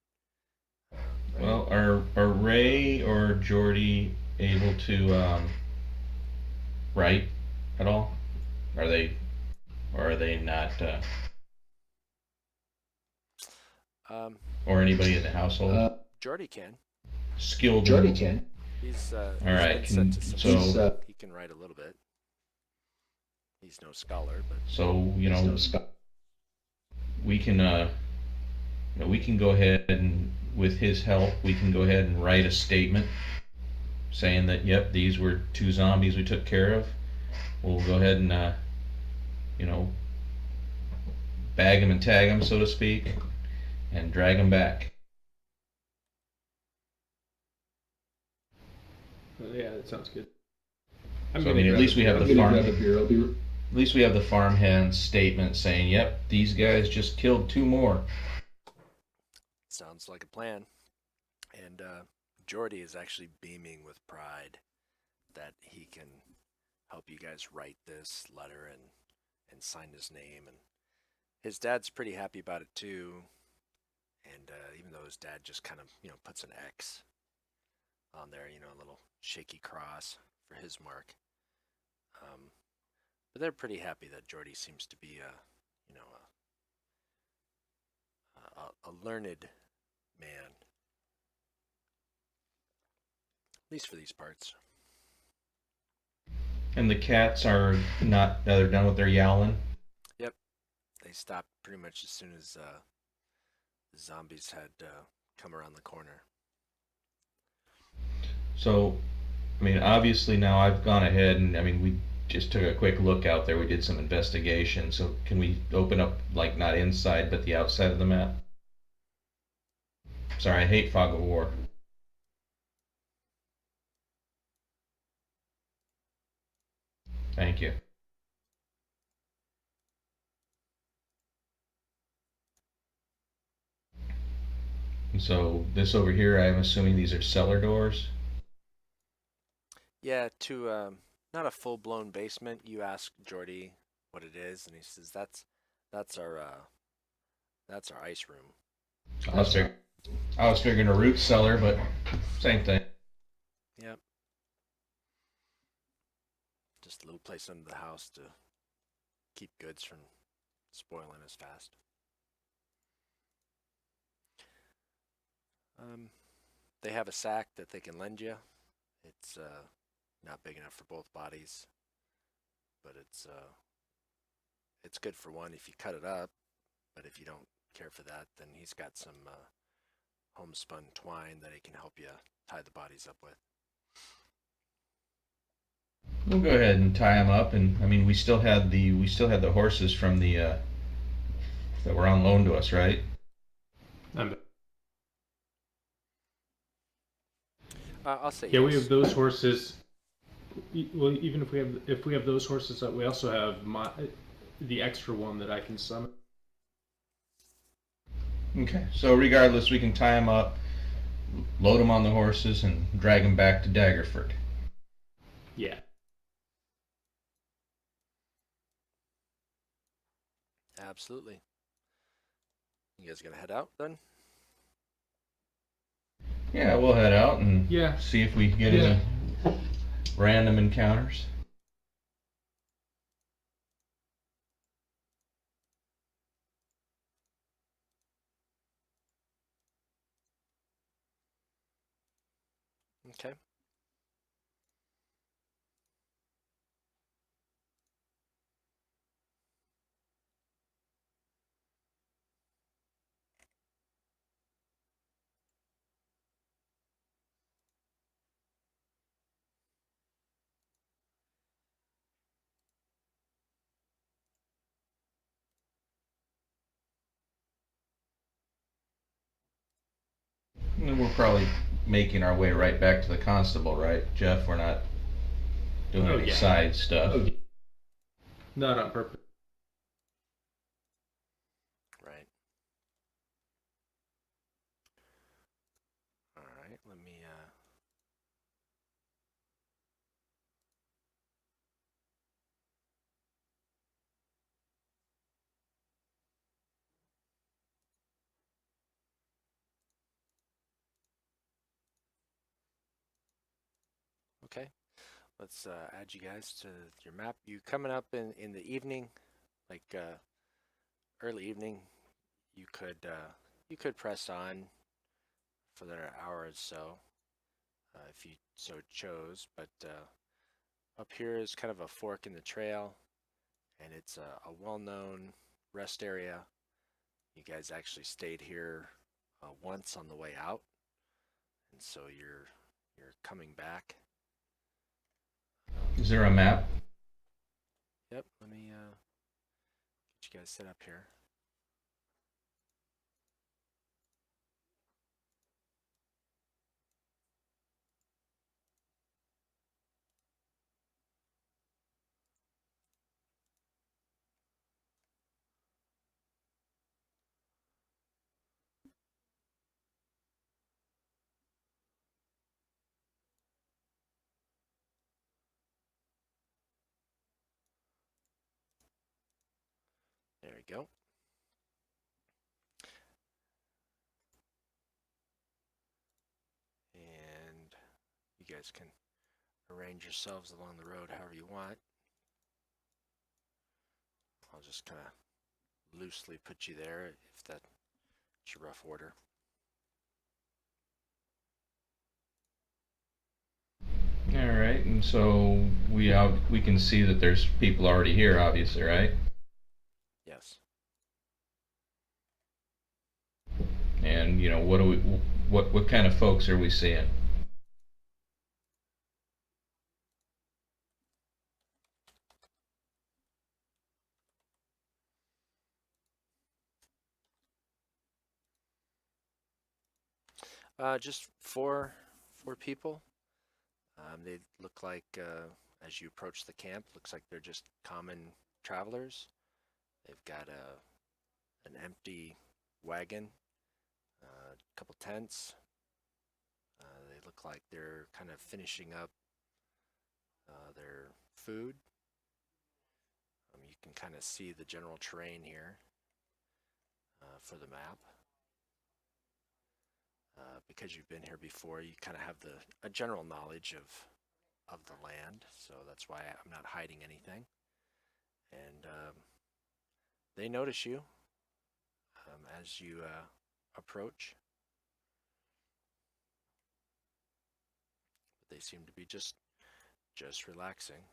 Well, are Ray or Jordy able to write at all? Are they, or are they not? Or anybody in the household Jordy can. skilled? Jordy can. He's All he's right, been sent to so- some he can write a little bit. He's no scholar, but So No Scott. we can we can go ahead and with his help we can go ahead and write a statement saying that yep, these were two zombies we took care of. We'll go ahead and bag them and tag them, so to speak, and drag them back. Yeah, that sounds good. So, I mean, at least we have the farm. Grab a beer. I'll be At least we have the farmhand statement saying, yep, these guys just killed two more. sounds like a plan. And Jordy is actually beaming with pride that he can help you guys write this letter and sign his name. And his dad's pretty happy about it too. And even though his dad just kind of, puts an X on there, a little shaky cross for for his mark. But they're pretty happy that Jordy seems to be a learned man, at least for these parts. And the cats are not, they're done with their yowling. Yep, they stopped pretty much as soon as the zombies had come around the corner. So, I mean, obviously now I've gone ahead and, I mean, we just took a quick look out there. We did some investigation. So can we open up, like, not inside, but the outside of the map? Sorry, I hate Fog of War. Thank you. And so this over here, I'm assuming these are cellar doors. Yeah, to not a full-blown basement. You ask Jordy what it is, and he says that's our ice room. I was figuring a root cellar, but same thing. Yep. Just a little place under the house to keep goods from spoiling as fast. They have a sack that they can lend you. It's not big enough for both bodies, but it's good for one if you cut it up. But if you don't care for that, then he's got some homespun twine that he can help you tie the bodies up with. We'll go ahead and tie them up, and I mean we still had the horses from the that were on loan to us, right? I'll say Yeah, yes. we have those horses. Well, even if we have those horses, we also have the extra one that I can summon. Okay. So regardless, we can tie them up, load them on the horses, and drag them back to Daggerford. Yeah. Absolutely. You guys gonna head out then? Yeah, we'll head out and see if we can get any random encounters. Okay. And we're probably making our way right back to the constable, right, Jeff? We're not doing any side stuff. Not on purpose. Right. All right. Let me. Okay. Let's add you guys to your map. You coming up in the evening, like early evening. You could press on for another hour or so, if you so chose. But up here is kind of a fork in the trail, and it's a well-known rest area. You guys actually stayed here once on the way out, and so you're coming back. Is there a map? Yep. Let me get you guys set up here. There we go. And you guys can arrange yourselves along the road however you want. I'll just kind of loosely put you there if that's your rough order. All right, and so we can see that there's people already here, obviously, right? Yes. And what kind of folks are we seeing? Just four people. They look like, as you approach the camp, looks like they're just common travelers. They've got an empty wagon, a couple tents. They look like they're kind of finishing up their food. You can kind of see the general terrain here for the map. Because you've been here before, you kind of have a general knowledge of the land, so that's why I'm not hiding anything. And they notice you as you approach. But they seem to be just relaxing.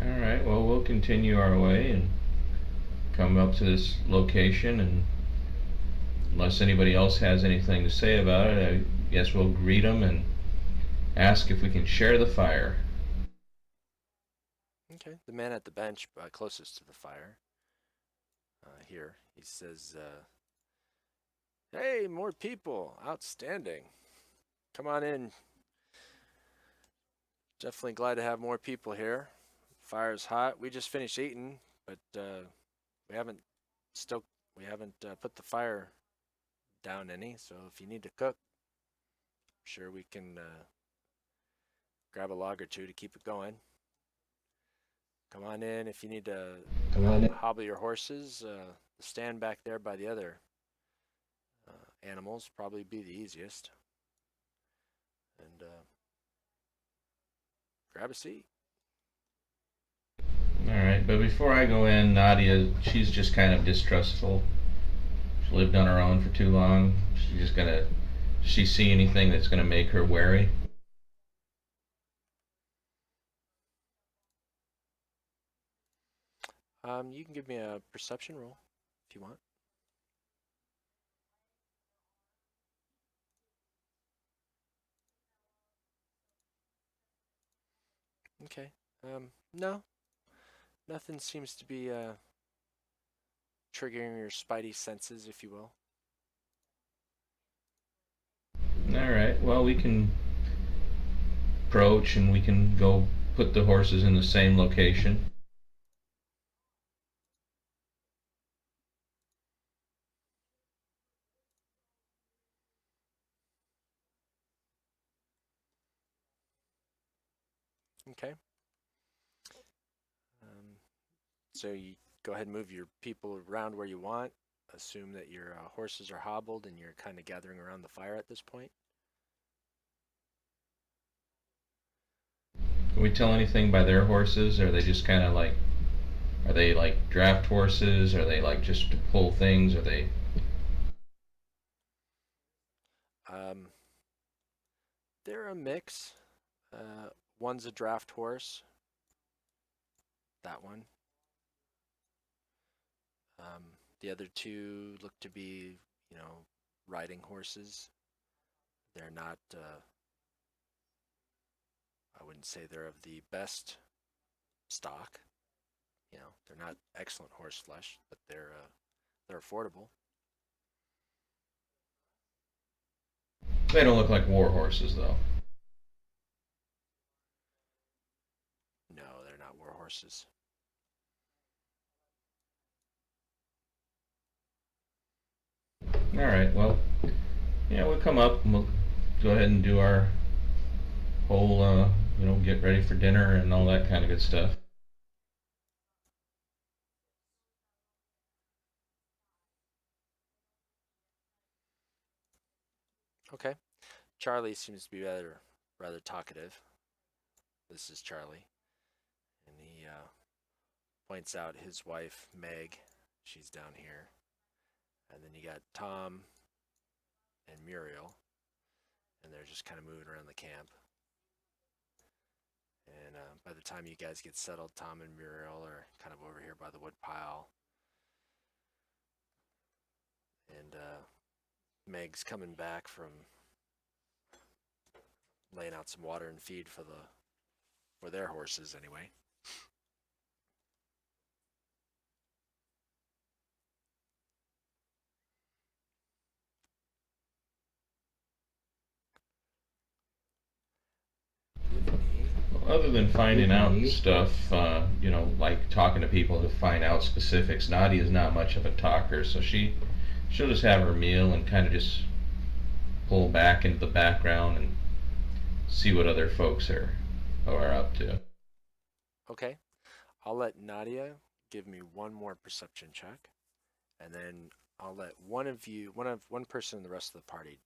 All right, well, we'll continue our way and come up to this location, and unless anybody else has anything to say about it, I guess we'll greet them and ask if we can share the fire. Okay, the man at the bench closest to the fire here, he says, hey, more people, outstanding. Come on in. Definitely glad to have more people here. Fire's hot. We just finished eating, but we haven't put the fire down any, so if you need to cook, I'm sure we can grab a log or two to keep it going. Come on in if you need to hobble your horses. The stand back there by the other animals probably be the easiest. And grab a seat. All right, but before I go in, Nadia, she's just kind of distrustful. She lived on her own for too long. Does she see anything that's gonna make her wary? You can give me a perception roll if you want. Okay. No. Nothing seems to be triggering your spidey senses, if you will. All right, well, we can approach and we can go put the horses in the same location. Okay. So you go ahead and move your people around where you want. Assume that your horses are hobbled and you're kind of gathering around the fire at this point. Can we tell anything by their horses? Are they just kind of like, are they like draft horses? Are they like just to pull things? Are they? They're a mix. One's a draft horse. That one. The other two look to be, riding horses. They're not, I wouldn't say they're of the best stock. They're not excellent horse flesh, but they're affordable. They don't look like war horses, though. No, they're not war horses. All right, well, yeah, we'll come up and we'll go ahead and do our whole, get ready for dinner and all that kind of good stuff. Okay. Charlie seems to be rather talkative. This is Charlie, and he points out his wife Meg. She's down here, and then you got Tom and Muriel, and they're just kind of moving around the camp. And by the time you guys get settled, Tom and Muriel are kind of over here by the wood pile. And Meg's coming back from laying out some water and feed for their horses anyway. Other than finding out stuff, like talking to people to find out specifics, Nadia's not much of a talker, so she'll just have her meal and kind of just pull back into the background and see what other folks are up to. Okay, I'll let Nadia give me one more perception check, and then I'll let one person in the rest of the party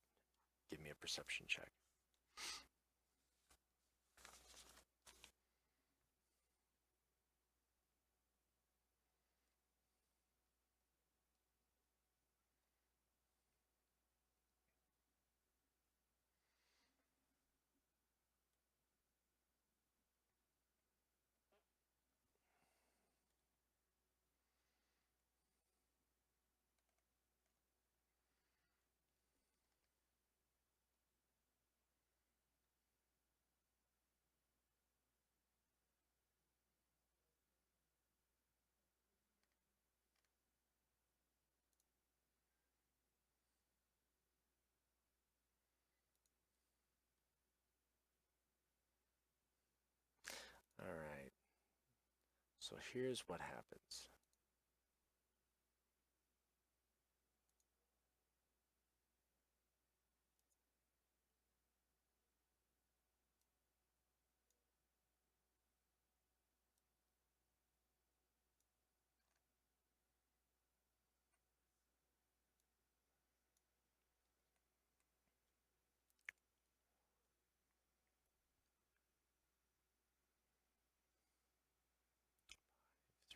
give me a perception check. All right. So here's what happens.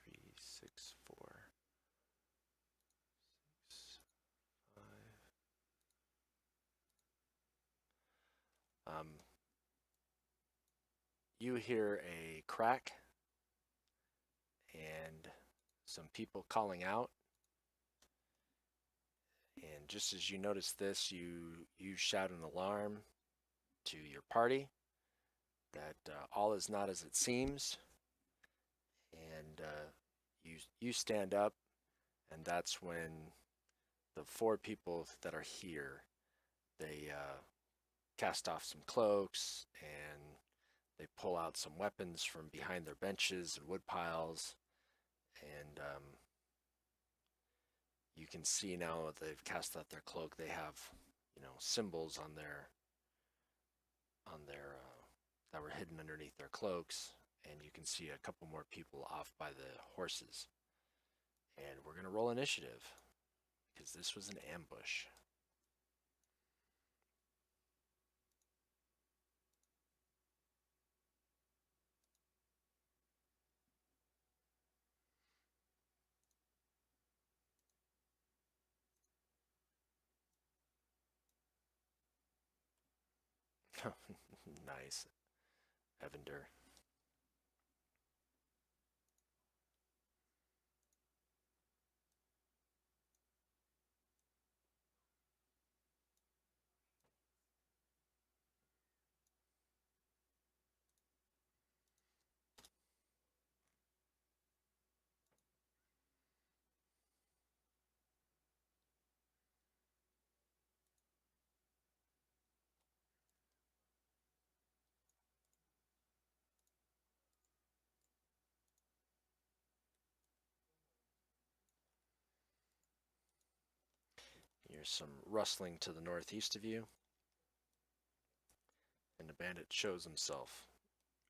Three, six, four, six, five. You hear a crack and some people calling out. And just as you notice this, you shout an alarm to your party that all is not as it seems. And you stand up, and that's when the four people that are here, they cast off some cloaks and they pull out some weapons from behind their benches and wood piles, and you can see now that they've cast out their cloak. They have, symbols on their that were hidden underneath their cloaks, and you can see a couple more people off by the horses. And we're gonna roll initiative because this was an ambush. Nice, Evander. Here's some rustling to the northeast of you, and the bandit shows himself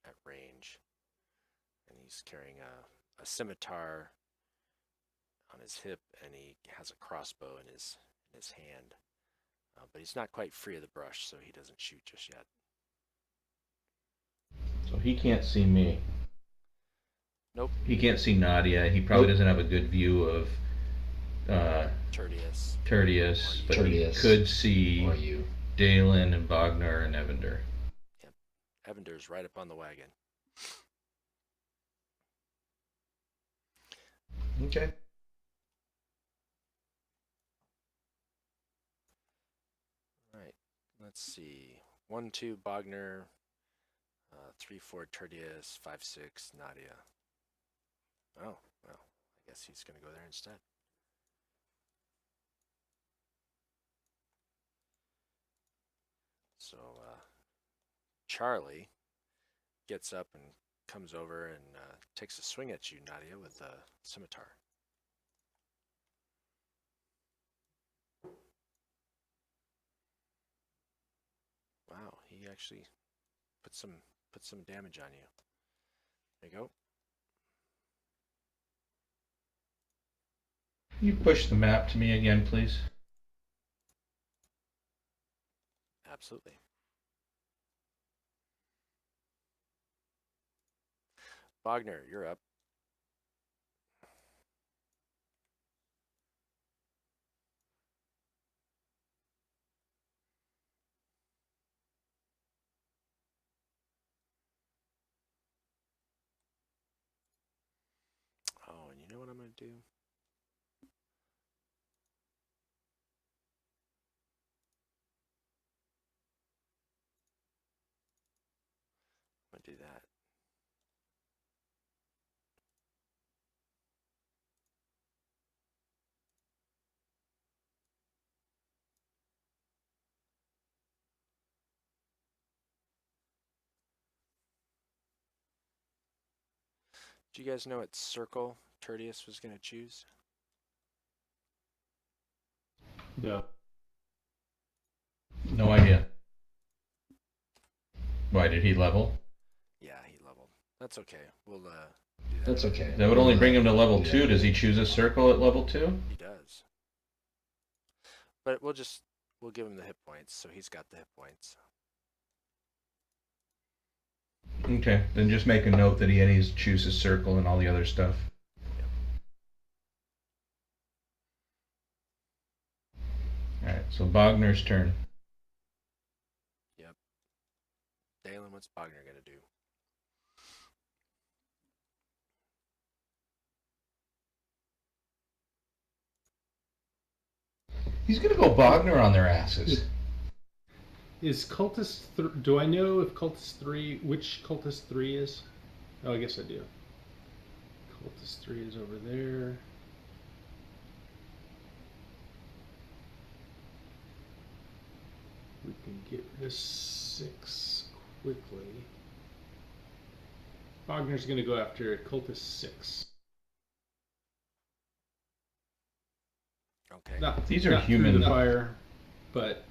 at range, and he's carrying a scimitar on his hip, and he has a crossbow in his hand. But he's not quite free of the brush, so he doesn't shoot just yet. So he can't see me. Nope. He can't see Nadia. He probably doesn't have a good view of Tertius. Tertius, but Tertius. he could see Or you. Dalen and Bogner and Evander. Yep. Evander's right up on the wagon. Okay. All right. Let's see. 1-2 Bogner. 3-4 Tertius. 5-6 Nadia. Oh, well, I guess he's going to go there instead. So Charlie gets up and comes over and takes a swing at you, Nadia, with a scimitar. Wow, he actually put some damage on you. There you go. Can you push the map to me again, please? Absolutely. Bogner, you're up. Oh, and you know what I'm going to do? I'm going to do that. Do you guys know what circle Tertius was going to choose? No. No idea. Why did he level? Yeah, he leveled. That's okay. We'll do that. That's okay. That would only bring him to level Yeah. 2. Does he choose a circle at level 2? He does. But we'll give him the hit points, so he's got the hit points. Okay, then just make a note that he needs to choose a circle and all the other stuff. Alright, so Bogner's turn. Yep. Dalen, what's Bogner going to do? He's gonna go Bogner on their asses. Is Cultist... do I know if Cultist 3... which Cultist 3 is? Oh, I guess I do. Cultist 3 is over there. We can get rid of 6 quickly. Wagner's going to go after Cultist 6. Okay. These are not through human. the fire, but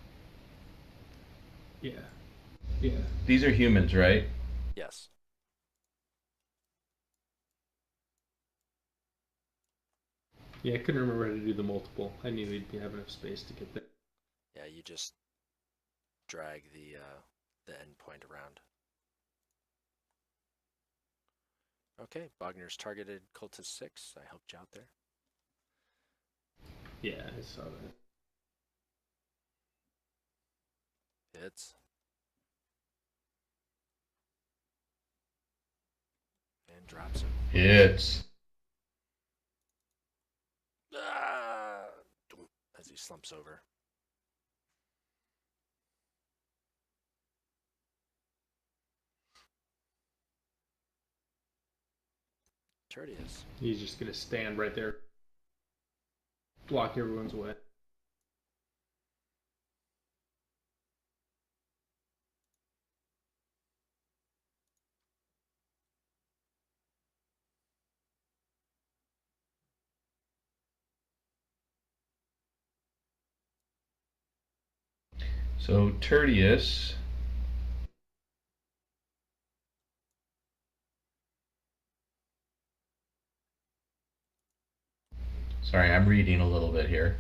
yeah. These are humans, right? Yes. Yeah, I couldn't remember how to do the multiple. I knew he'd have enough space to get there. Yeah, you just drag the endpoint around. Okay, Bogner's targeted Cultist 6. I helped you out there. Yeah, I saw that. Hits. And drops him. Hits. Ah! As he slumps over. Tertius. He's just going to stand right there. Block everyone's way. So Tertius. Sorry, I'm reading a little bit here.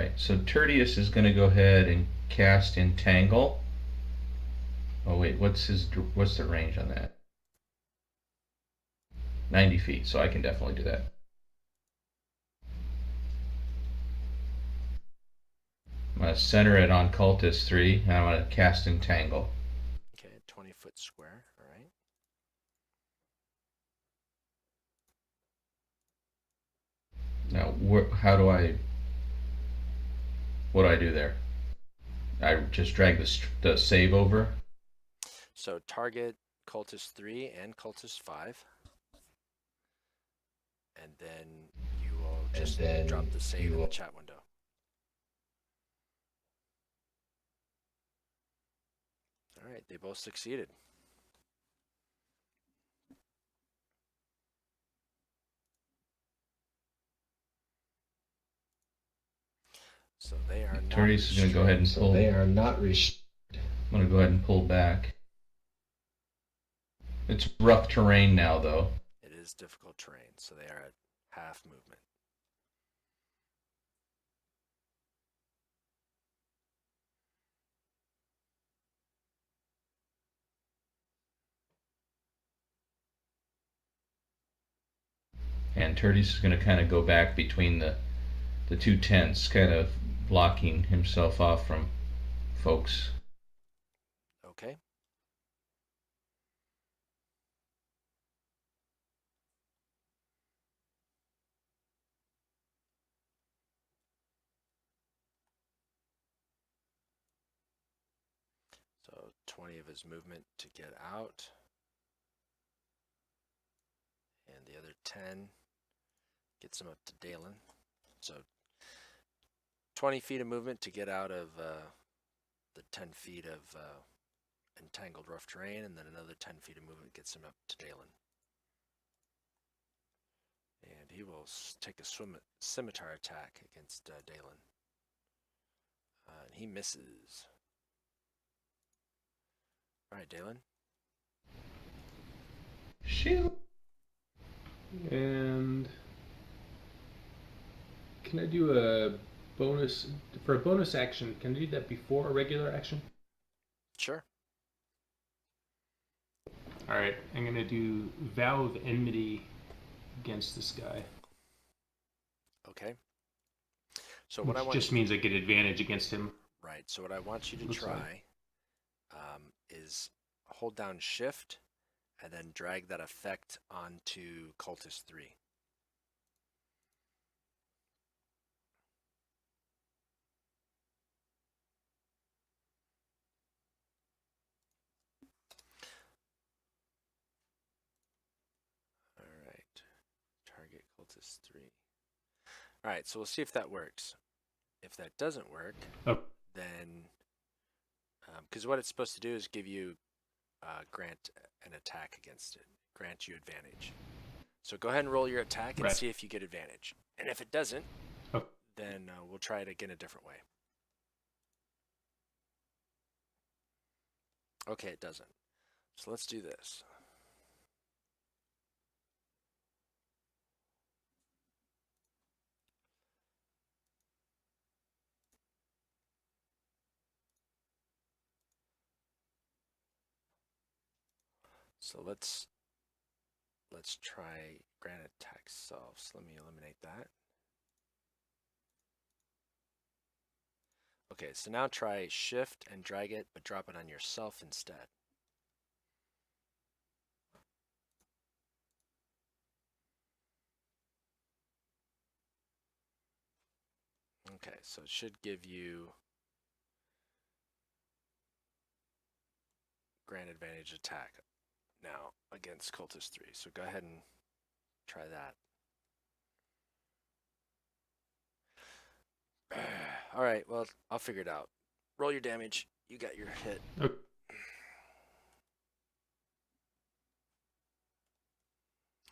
Alright, so Tertius is going to go ahead and cast Entangle. Oh wait, what's the range on that? 90 feet, so I can definitely do that. I'm going to center it on Cultist 3, and I'm going to cast Entangle. Okay, 20-foot square. All right. Now, what do I do there? I just drag the save over. So target Cultist 3 and Cultist 5. And then you will just drop the save in the chat window. All right, they both succeeded. So they are not Tertius is going to go ahead and pull. So they are not restricted. I'm going to go ahead and pull back. It's rough terrain now, though. It is difficult terrain, so they are at half movement. And Tertius is going to kind of go back between the two tents, kind of blocking himself off from folks. Okay. So 20 of his movement to get out. And the other 10 gets him up to Dalen. So 20 feet of movement to get out of the 10 feet of entangled rough terrain, and then another 10 feet of movement gets him up to Dalen. And he will take a scimitar attack against Dalen. And he misses. All right, Dalen. Shoot. And can I do a bonus for a bonus action? Can I do that before a regular action? Sure. All right, I'm gonna do Vow of Enmity against this guy. Okay. So what I want just means I get advantage against him. Right. So what I want you to Looks try like. is hold down Shift and then drag that effect onto Cultist 3. All right. Target Cultist 3. All right. So we'll see if that works. If that doesn't work, then because what it's supposed to do is give you grant an attack against it, grant you advantage. So go ahead and roll your attack and see if you get advantage. And if it doesn't, then we'll try it again a different way. Okay, it doesn't. So let's do this. So let's try grant attack self. So let me eliminate that. Okay, so now try Shift and drag it, but drop it on yourself instead. Okay, so it should give you grant advantage attack now against Cultist 3. So go ahead and try that. All right, well, I'll figure it out. Roll your damage. You got your hit. Okay.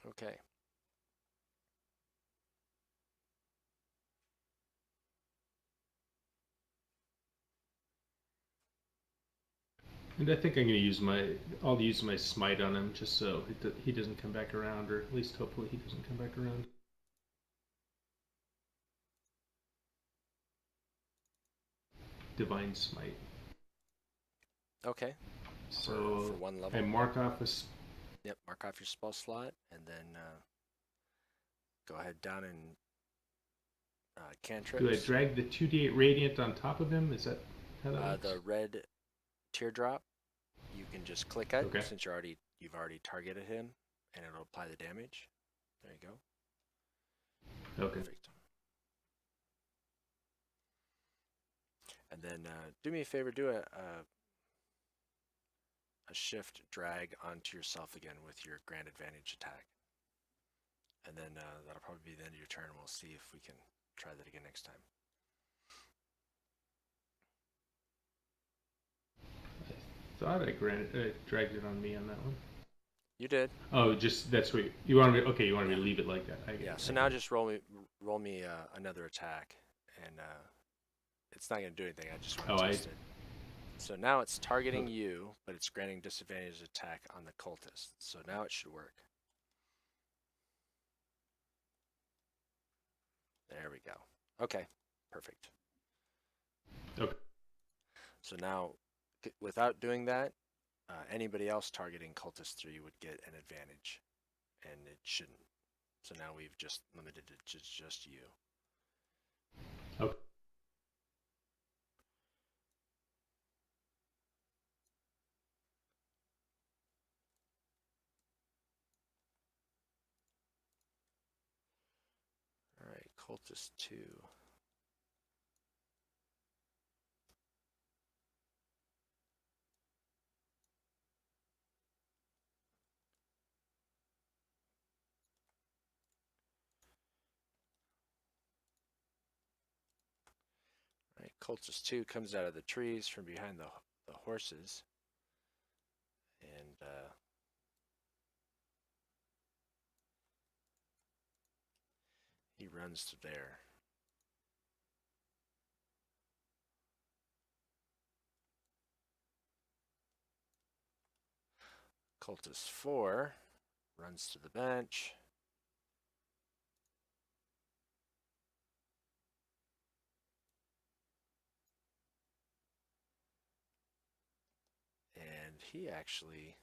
Okay. And I think I'm going to use I'll use my smite on him just so he doesn't come back around, or at least hopefully he doesn't come back around. Divine Smite. Okay. So for one level. I mark off a Yep. Mark off your spell slot, and then go ahead down and cantrips. Do I drag the 2d8 radiant on top of him? Is that how that works? The red teardrop, you can just click it Okay. since you've already targeted him, and it'll apply the damage. There you go. Okay. Perfect. And then do me a favor, do a shift drag onto yourself again with your grand advantage attack. And then that'll probably be the end of your turn. We'll see if we can try that again next time. I thought I dragged it on me on that one. You did. Oh, just that's what you want me. Okay, you want me to leave it like that. Yeah. So now just roll me another attack, and it's not going to do anything. I just want to test it. So now it's targeting you, but it's granting disadvantage attack on the cultist. So now it should work. There we go. Okay, perfect. Okay. So now, without doing that, anybody else targeting cultist 3 would get an advantage, and it shouldn't. So now we've just limited it to just you. Okay. All right, cultist 2. Right, cultist 2 comes out of the trees from behind the horses, and he runs to there. Cultist 4 runs to the bench. And he actually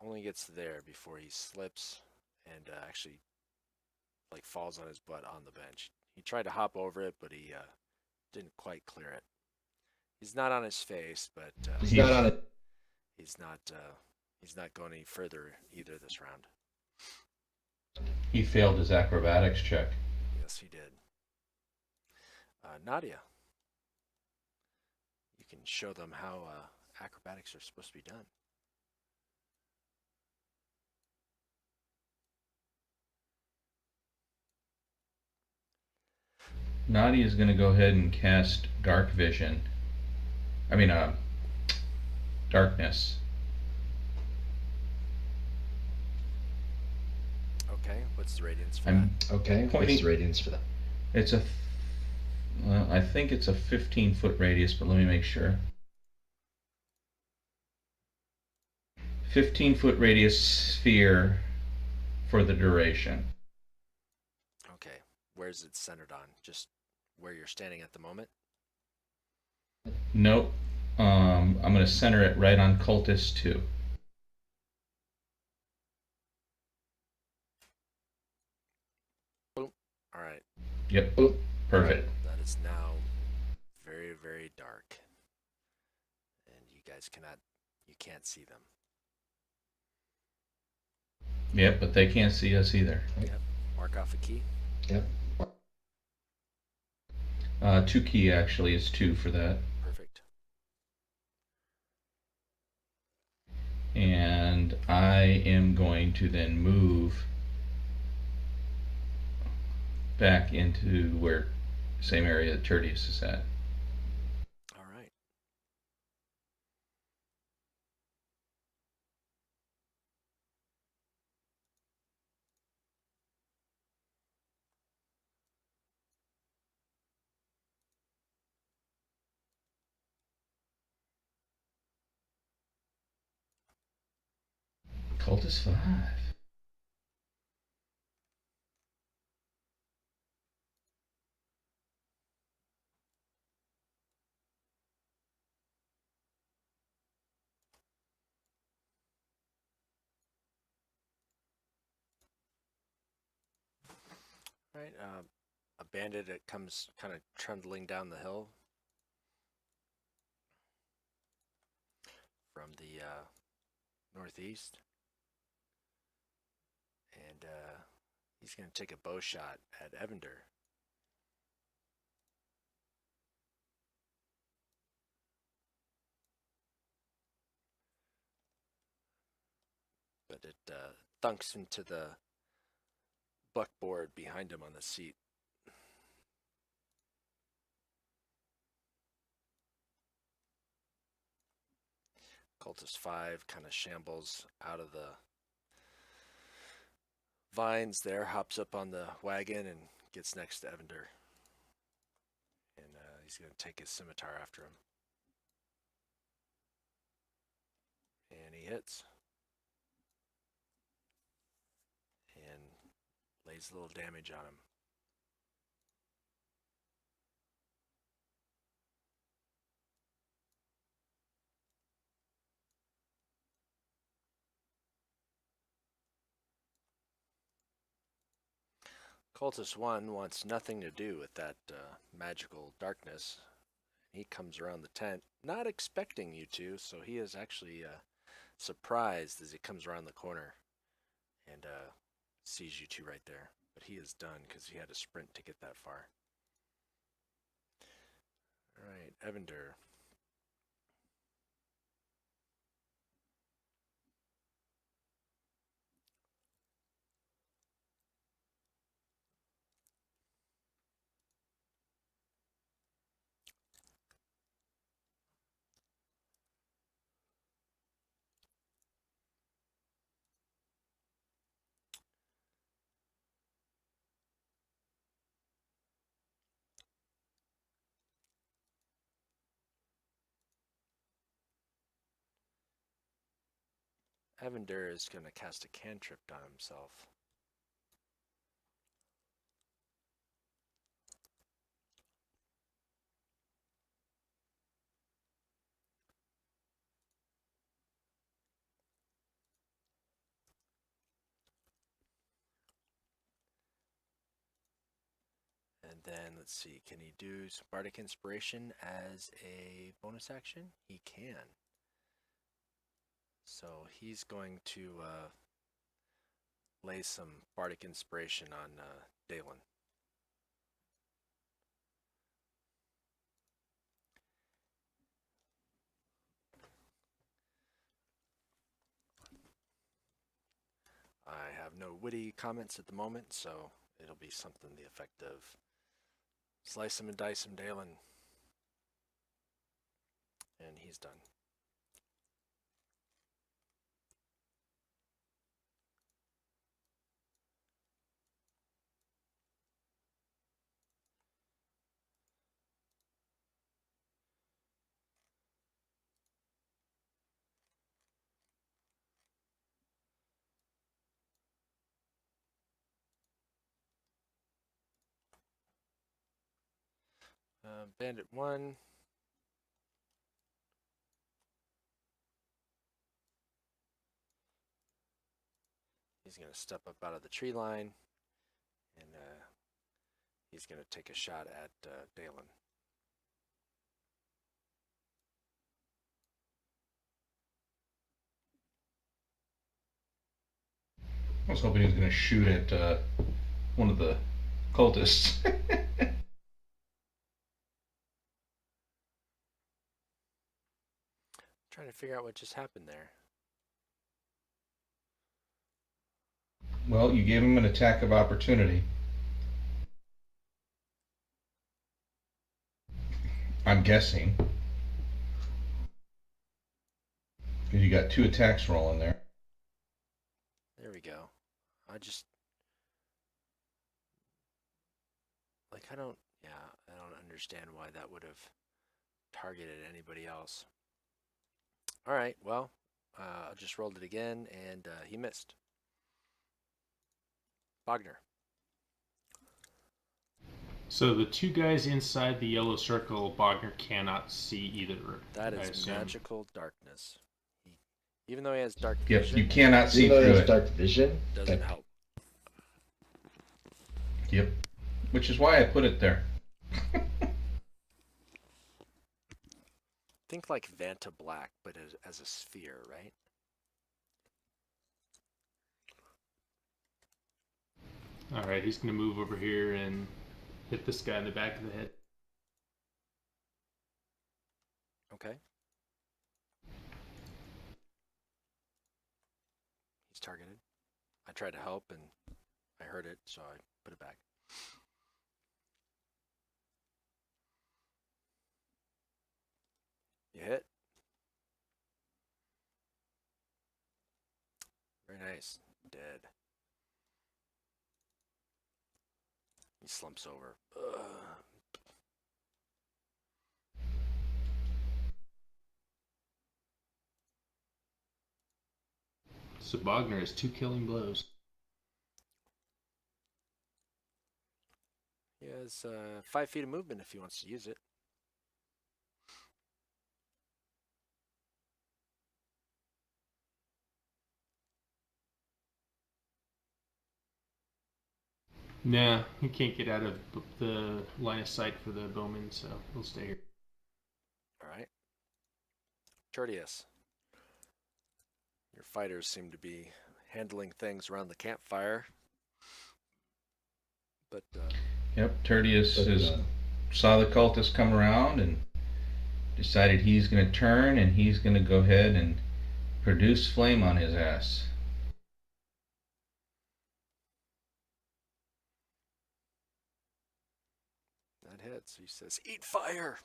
only gets there before he slips and actually like falls on his butt on the bench. He tried to hop over it, but he didn't quite clear it. He's not on his face, but He's not on it. he's not going any further either this round. He failed his acrobatics check. Yes, he did. Nadia, you can show them how acrobatics are supposed to be done. Nadia is going to go ahead and cast Dark Vision. Darkness. Okay, what's the radiance for that? Okay, what's the radiance for that? It's I think it's a 15-foot radius, but let me make sure. 15-foot radius sphere for the duration. Okay, where's it centered on? Just where you're standing at the moment? Nope. I'm going to center it right on Cultist 2. Boom. All right. Yep. Perfect. That is now very, very dark. And you guys can't see them. Yep, but they can't see us either. Yep. Mark off a key. Yep. 2 key actually is 2 for that. Perfect. And I am going to then move back into where same area that Tertius is at. All right. Cultist 5. All right. A bandit that comes kind of trundling down the hill from the northeast. And he's going to take a bow shot at Evander. But it thunks into the buckboard behind him on the seat. Cultist 5 kind of shambles out of the vines there, hops up on the wagon and gets next to Evander. And he's going to take his scimitar after him. And he hits. And lays a little damage on him. Cultist 1 wants nothing to do with that magical darkness. He comes around the tent, not expecting you to, so he is actually surprised as he comes around the corner and sees you two right there. But he is done because he had to sprint to get that far. All right, Evander. Evander is going to cast a cantrip on himself. And then, let's see, can he do Bardic Inspiration as a bonus action? He can. So he's going to lay some Bardic Inspiration on Dalen. I have no witty comments at the moment, so it'll be something to the effect of slice him and dice him, Dalen. And he's done. Bandit 1. He's going to step up out of the tree line, and he's going to take a shot at Dalen. I was hoping he was going to shoot at one of the cultists. Trying to figure out what just happened there. Well, you gave him an attack of opportunity. I'm guessing. Because you got 2 attacks rolling there. There we go. I don't understand why that would have targeted anybody else. All right, well, I just rolled it again, and he missed. Bogner. So the 2 guys inside the yellow circle, Bogner cannot see either. That is magical darkness. Even though he has dark vision, Yep, you cannot see Even though through there's it. dark vision, doesn't help. Yep. which is why I put it there. Think like Vanta Black, but as a sphere, right? All right, he's going to move over here and hit this guy in the back of the head. Okay. He's targeted. I tried to help and I heard it, so I put it back. You hit. Very nice. Dead. He slumps over. Ugh. So Bogner has 2 killing blows. He has 5 feet of movement if he wants to use it. Nah, he can't get out of the line of sight for the bowman, so he'll stay here. All right. Tertius. Your fighters seem to be handling things around the campfire. But Yep, Tertius saw the cultist come around and decided he's going to turn and he's going to go ahead and produce flame on his ass. that hits. He says, "Eat fire!"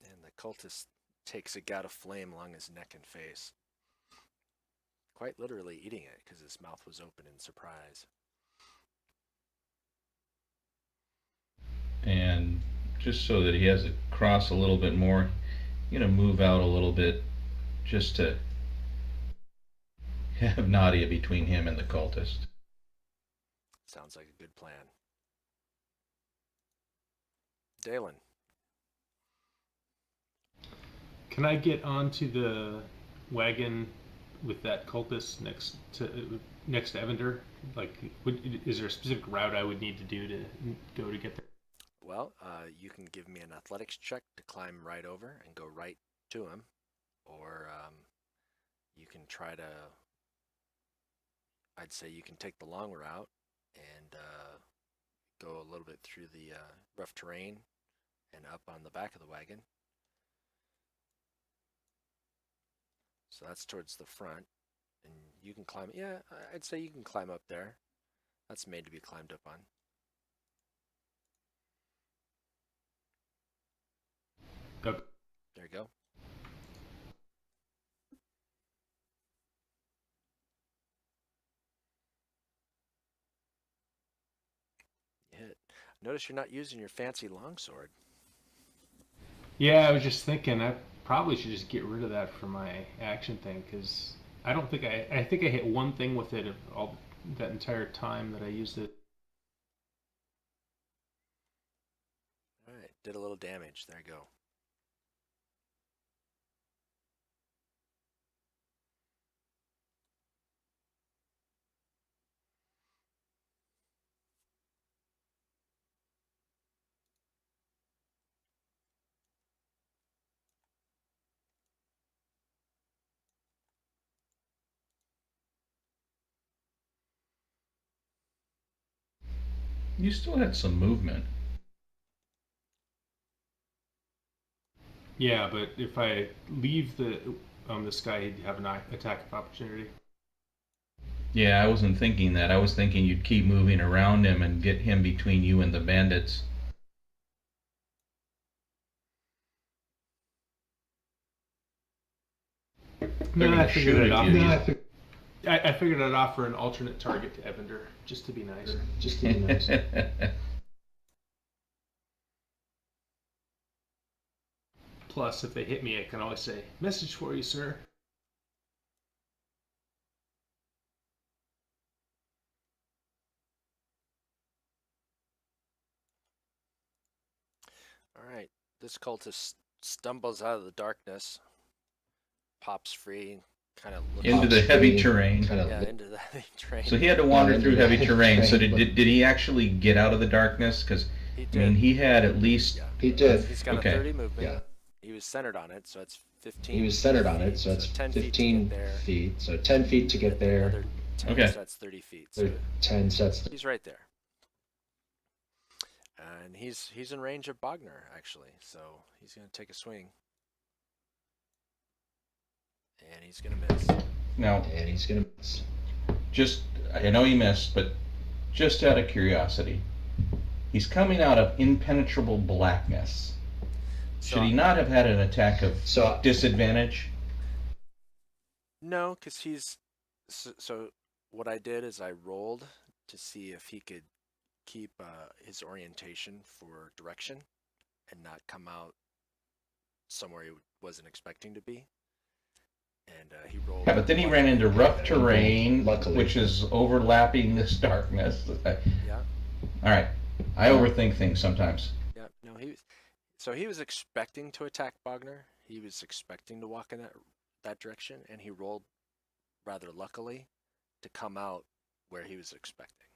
And the cultist takes a gout of flame along his neck and face. Quite literally eating it because his mouth was open in surprise. And just so that he has to cross a little bit more, I'm going to move out a little bit just to have Nadia between him and the cultist. Sounds like a good plan. Dalen. Can I get onto the wagon with that cultist next to Evander? Like, is there a specific route I would need to do to go to get there? Well, you can give me an athletics check to climb right over and go right to him. Or you can try to, I'd say you can take the long route and go a little bit through the rough terrain and up on the back of the wagon. So that's towards the front. And you can climb, yeah, I'd say you can climb up there. That's made to be climbed up on. Okay. There you go. You hit. Notice you're not using your fancy longsword. Yeah, I was just thinking I probably should just get rid of that for my action thing because I don't think I think I hit one thing with it all that entire time that I used it. All right, did a little damage. There you go. You still had some movement. Yeah, but if I leave this guy, he'd have an attack of opportunity. Yeah, I wasn't thinking that. I was thinking you'd keep moving around him and get him between you and the bandits. They're No, gonna I figured shoot it off. at you. I figured I'd offer an alternate target to Evander just to be nice. Just to be nice. Plus, if they hit me, I can always say, "Message for you, sir." All right, this cultist stumbles out of the darkness, pops free, kind of look Into the heavy terrain. Kind of yeah, into the heavy terrain. So he had to wander into through the heavy heavy terrain. So terrain, did he actually get out of the darkness? Because He I did. mean, he had at least Yeah. He did. He's got Okay. a 30 movement. Yeah. He was centered on it, so that's 15. He was centered on it, so feet, that's 10 15 feet to get there. feet. So 10 feet to get there. Another 10, Okay. so that's 30 feet. So There- 10 sets. he's right there. And he's in range of Bogner, actually. So he's going to take a swing. And he's going to miss. now. And he's going to miss. Just I know he missed, but just out of curiosity, he's coming out of impenetrable blackness. So, Should he not have had an attack of So disadvantage? No, because he's... So what I did is I rolled to see if he could keep his orientation for direction and not come out somewhere he wasn't expecting to be. And he rolled... Yeah, but then he ran into rough terrain, Luckily. which is overlapping this darkness. Yeah. All right, I overthink things sometimes. Yeah, no, he was expecting to attack Bogner. He was expecting to walk in that direction, and he rolled rather luckily to come out where he was expecting.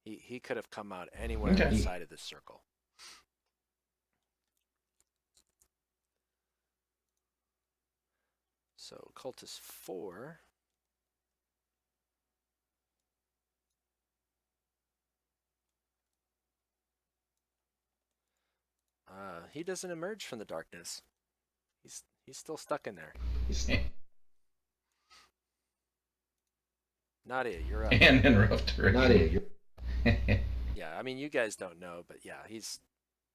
He could have come out anywhere Okay. outside of this circle. So Cultist 4. He doesn't emerge from the darkness. He's still stuck in there. Nadia, you're up. And in rough terrain. not it. Yeah, I mean you guys don't know, but yeah,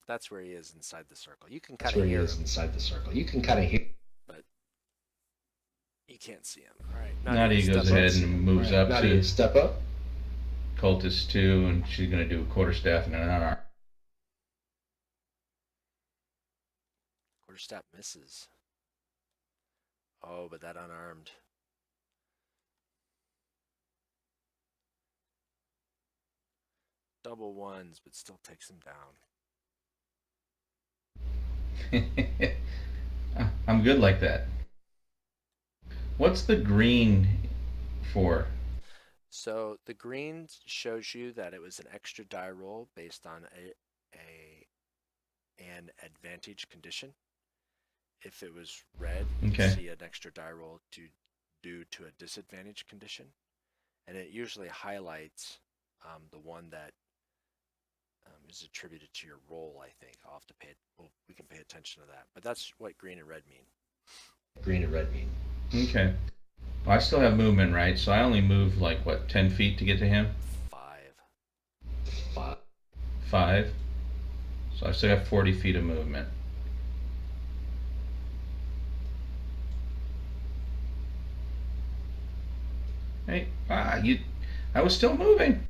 that's where he is inside the circle. You can That's kind where of he hear is him, inside the circle. You can kind of hear. you can't see him. All right, Nadia step goes up. ahead and moves up Nadia, to step up. Cultist 2, and she's going to do a quarterstaff and an unarmed. Quarterstaff misses. Oh, but that unarmed. Double ones, but still takes him down. I'm good like that. What's the green for? So the green shows you that it was an extra die roll based on an advantage condition. If it was red, Okay. you'd see an extra die roll due to a disadvantage condition, and it usually highlights the one that is attributed to your roll. I think I'll have to we can pay attention to that, but that's what green and red mean. Green and red mean. Okay. Well, I still have movement, right? So I only move like, what, 10 feet to get to him? 5. 5. So I still have 40 feet of movement. Hey, I was still moving.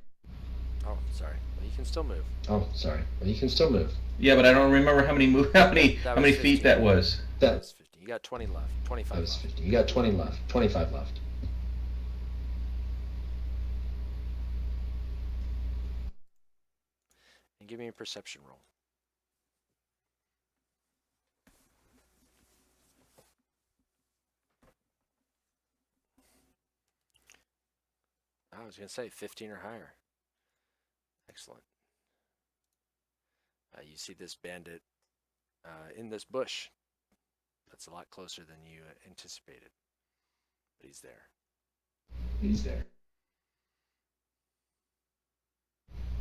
Oh, sorry. Well, you can still move. Oh, sorry. Well, you can still move. Yeah, but I don't remember how many That how was many feet 15. that was. That That, was 50. You got 20 left. 25 that was left. 50. You got 20 left. 25 left. And give me a perception roll. I was going to say 15 or higher. Excellent. You see this bandit in this bush. That's a lot closer than you anticipated. But he's there. He's there.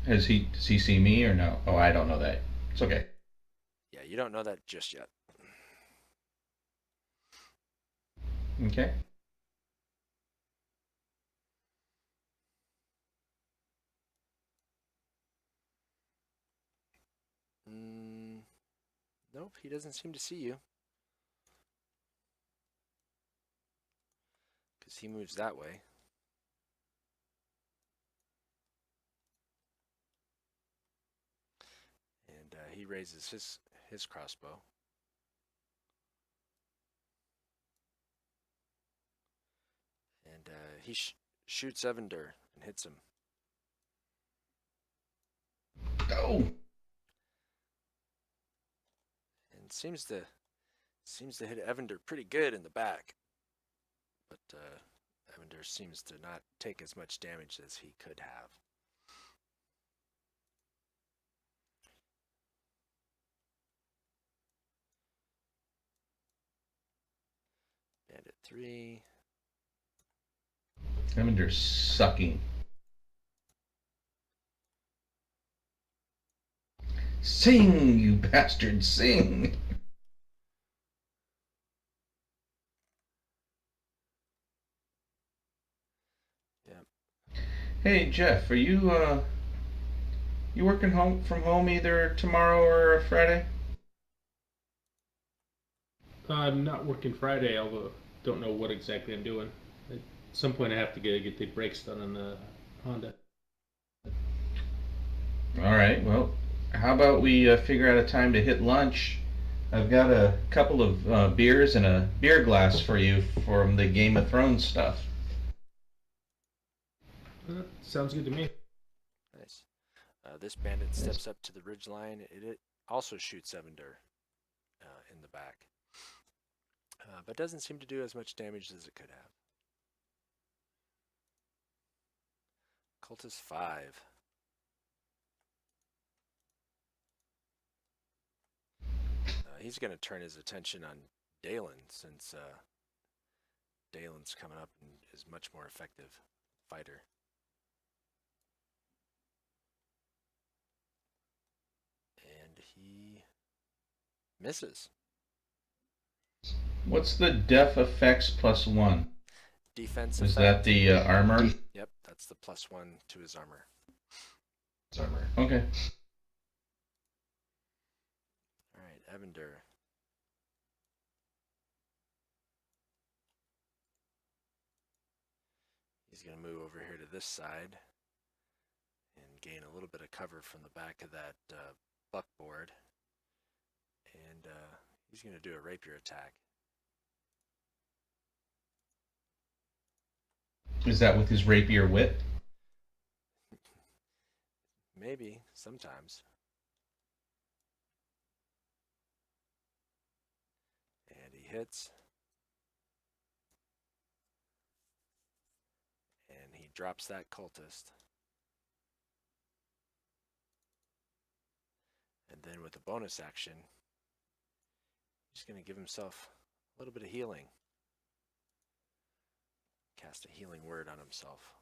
Does he see me or no? Oh, I don't know that. It's okay. Yeah, you don't know that just yet. Okay. Nope, he doesn't seem to see you. Because he moves that way. And he raises his crossbow. And he shoots Evander and hits him. Go. And seems to hit Evander pretty good in the back. but Evander seems to not take as much damage as he could have. Bandit 3. Evander's sucking. Sing, you bastard, sing! Yep. Hey, Jeff, are you working from home either tomorrow or Friday? I'm not working Friday, although don't know what exactly I'm doing. At some point, I have to get the brakes done on the Honda. All right, well, how about we figure out a time to hit lunch? I've got a couple of beers and a beer glass for you from the Game of Thrones stuff. Sounds good to me. Nice. This bandit steps up to the ridgeline. It also shoots Evander in the back, but doesn't seem to do as much damage as it could have. Cultist 5. He's going to turn his attention on Dalen, since Dalen's coming up and is much more effective fighter. And he misses. What's the def effects +1? Defense Is effect. that the armor? Yep, that's the +1 to his armor. It's armor. Okay. All right, Evander. He's going to move over here to this side and gain a little bit of cover from the back of that buckboard. And he's going to do a rapier attack. Is that with his rapier wit? Maybe, sometimes. And he hits. And he drops that cultist. And then with a bonus action, he's going to give himself a little bit of healing. Cast a healing word on himself.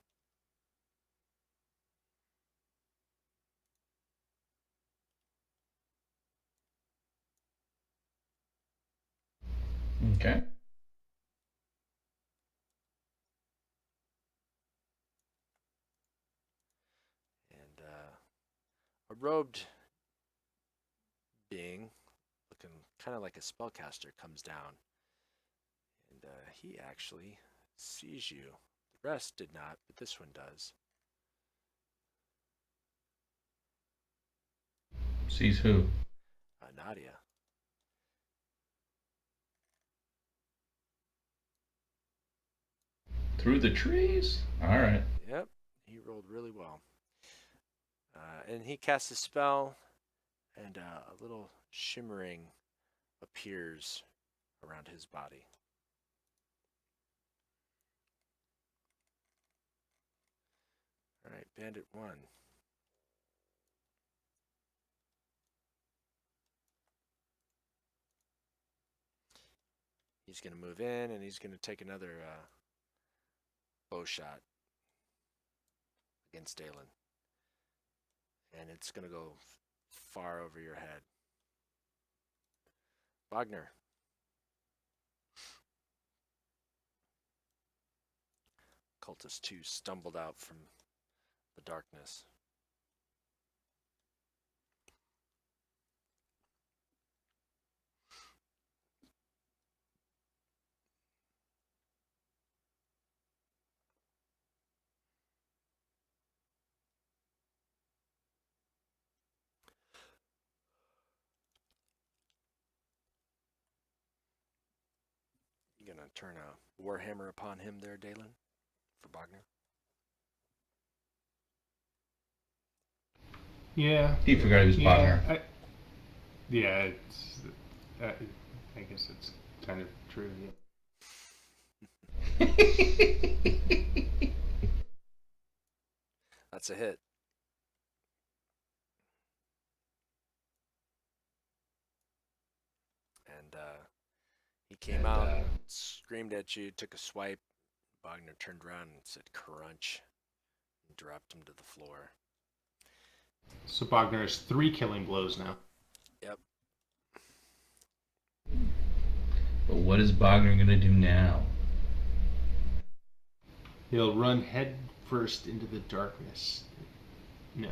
Okay. And a robed being, looking kind of like a spellcaster, comes down. And he actually sees you. The rest did not, but this one does. Sees who? Nadia. Through the trees? Alright. Yep, he rolled really well. And he casts a spell, and a little shimmering appears around his body. All right, Bandit 1. He's going to move in, and he's going to take another bow shot against Dalen. And it's going to go far over your head. Wagner. Cultist 2 stumbled out from the darkness. You gonna turn a warhammer upon him there, Dalen, for Wagner? Yeah. He forgot he was Wagner. I guess it's kind of true. Yeah. That's a hit. And he came out, screamed at you, took a swipe. Wagner turned around and said crunch and dropped him to the floor. So Bogner has 3 killing blows now. Yep. But what is Bogner going to do now? He'll run head first into the darkness. No.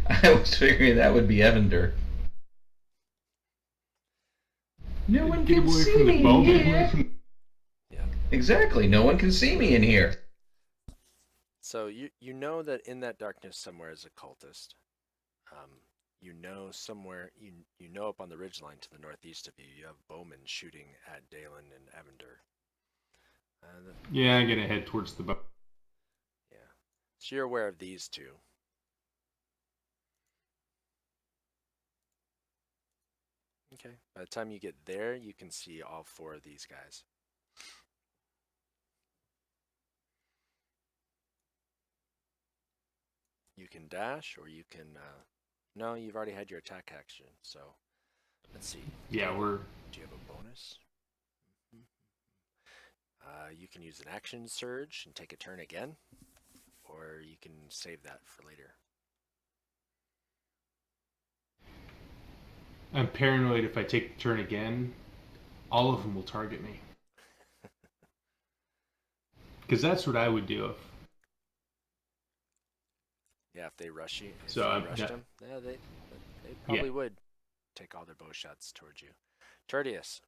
I was figuring that would be Evander. No one Get can away see from the me bow. in Get away here. from... Exactly. No one can see me in here. So you know that in that darkness somewhere is a cultist. You know somewhere you know up on the ridgeline to the northeast of you, you have bowmen shooting at Dalen and Evander. Yeah, I'm gonna head towards the bow. Yeah. So you're aware of these two. Okay. By the time you get there, you can see all 4 of these guys. You can dash, or you can. No, you've already had your attack action. So, let's see. Yeah, we're... Do you have a bonus? You can use an action surge and take a turn again, or you can save that for later. I'm paranoid if I take the turn again, all of them will target me. Because that's what I would do if... Yeah, if they rush you, if So, you rushed them, yeah, they probably would take all their bow shots towards you. Tertius.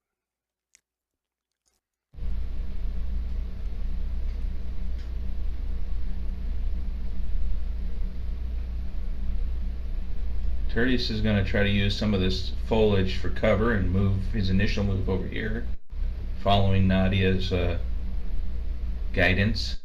Tertius is going to try to use some of this foliage for cover and move his initial move over here, following Nadia's guidance.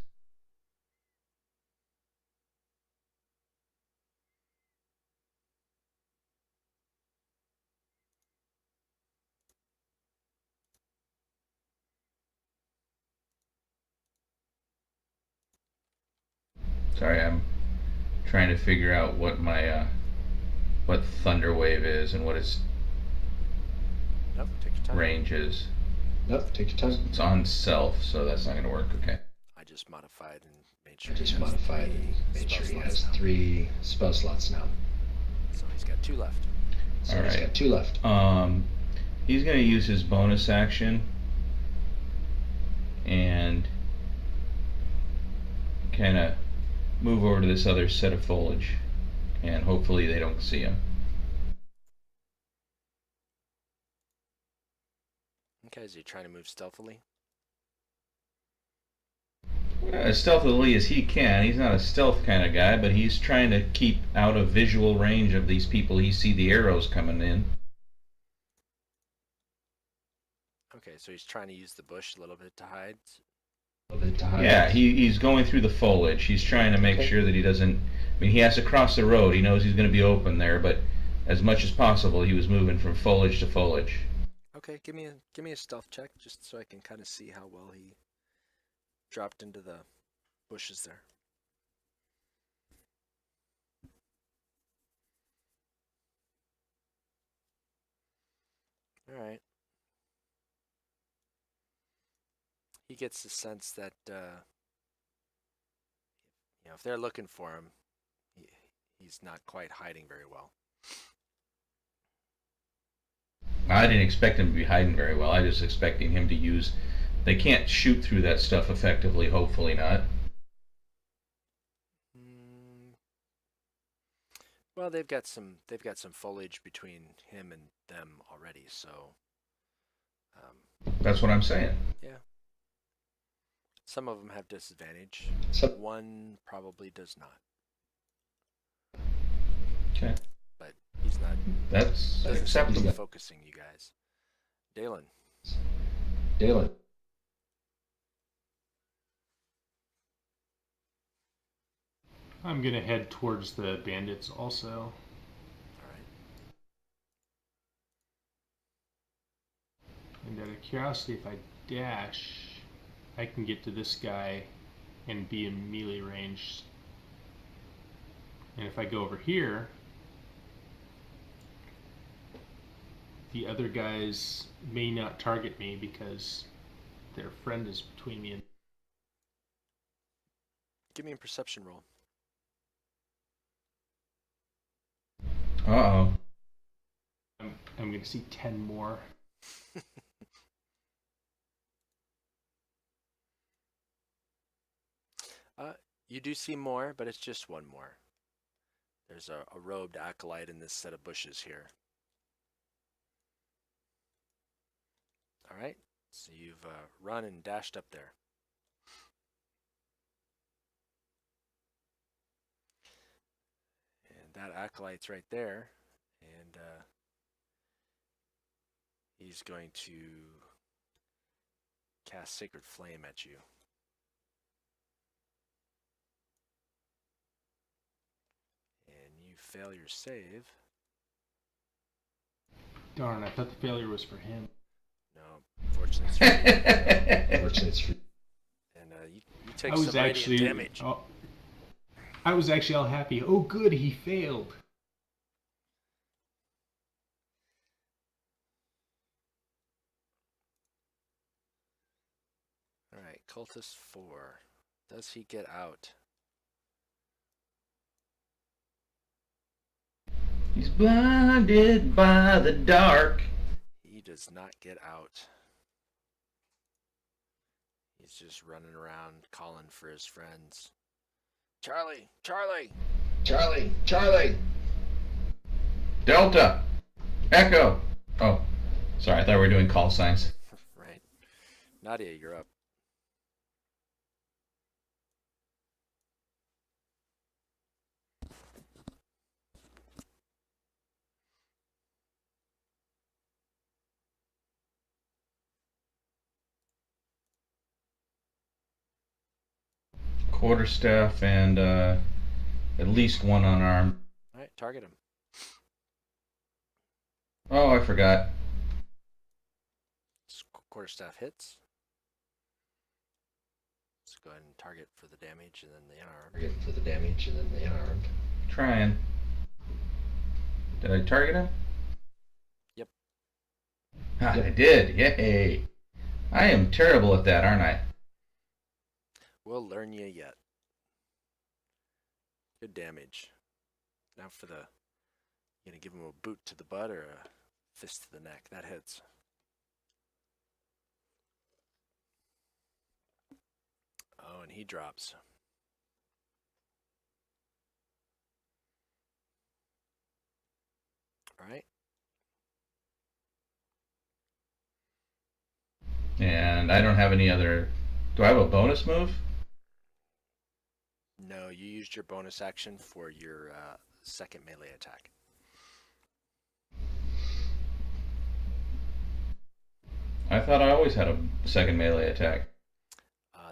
Sorry, I'm trying to figure out what my what Thunder Wave is and what its Nope, take your time. range is. Nope, take your time. It's on self, so that's not going to work. Okay. I just modified and made I sure. just he has modified 3 and made spell sure he slots has now. 3 spell slots now. So he's got 2 left. So All he's right. got 2 left. He's going to use his bonus action and kind of move over to this other set of foliage, and hopefully they don't see him. Okay, is he trying to move stealthily? As stealthily as he can. He's not a stealth kind of guy, but he's trying to keep out of visual range of these people. He see the arrows coming in. Okay, so he's trying to use the bush a little bit to hide. A little bit to hide. Yeah, he's going through the foliage. He's trying to make Okay. sure that he doesn't... I mean, he has to cross the road. He knows he's going to be open there, but as much as possible, he was moving from foliage to foliage. Okay, give me a stealth check just so I can kind of see how well he dropped into the bushes there. All right. He gets the sense that if they're looking for him, he's not quite hiding very well. I didn't expect him to be hiding very well. I just expecting him to use... They can't shoot through that stuff effectively, hopefully not. Well, they've got some foliage between him and them already, so That's what I'm saying. yeah. Some of them have disadvantage. So, One probably does not, Okay. but he's not That's doesn't seem to be acceptable. focusing you guys. Dalen. Dalen. I'm gonna head towards the bandits also. All right. And out of curiosity, if I dash, I can get to this guy and be in melee range. And if I go over here, the other guys may not target me because their friend is between me and. Give me a perception roll. Uh-oh. I'm going to see 10 more. You do see more, but it's just one more. There's a robed acolyte in this set of bushes here. All right, so you've run and dashed up there. And that acolyte's right there, and he's going to cast Sacred Flame at you. And you fail your save. Darn, I thought the failure was for him. No, fortunately it's for you. Fortunately, it's free. And you take some radiant damage. I was actually all happy. Oh, good, he failed. All right, Cultist 4. Does he get out? He's blinded by the dark. He does not get out. He's just running around calling for his friends. Charlie! Charlie! Charlie! Charlie! Delta! Echo! Oh, sorry, I thought we were doing call signs. Right. Nadia, you're up. Quarterstaff and at least one unarmed. All right, target him. Oh, I forgot. Quarterstaff hits. Let's go ahead and target for the damage and then the unarmed. Target for the damage and then the unarmed. Trying. Did I target him? Yep. Ah, I did. Yay. I am terrible at that, aren't I? We'll learn you yet. Good damage. Now for the... You gonna give him a boot to the butt or a fist to the neck? That hits. Oh, and he drops. All right. And I don't have any other... Do I have a bonus move? No, you used your bonus action for your second melee attack. I thought I always had a second melee attack.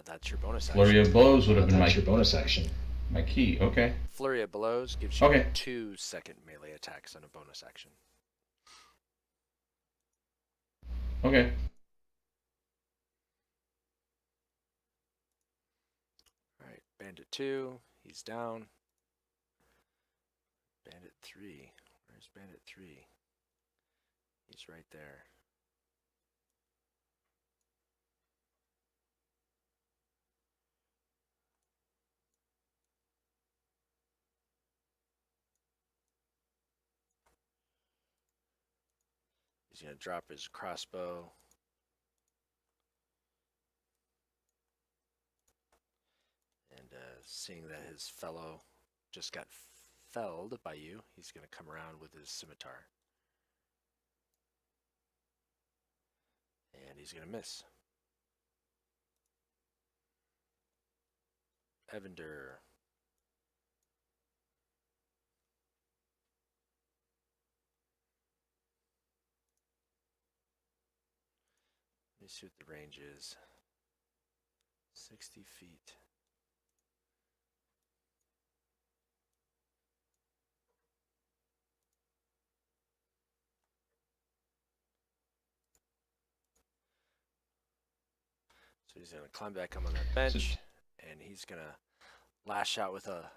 That's your bonus action. Flurry of blows would have been That's your bonus action. my key. Okay. Flurry of blows gives you Okay. 2 second melee attacks on a bonus action. Okay. All right, Bandit 2, he's down. Bandit 3, where's Bandit 3? He's right there. He's going to drop his crossbow. And seeing that his fellow just got felled by you, he's going to come around with his scimitar. And he's going to miss. Evander. Let me see what the range is. 60 feet. So he's going to climb back up on that bench, and he's going to lash out with a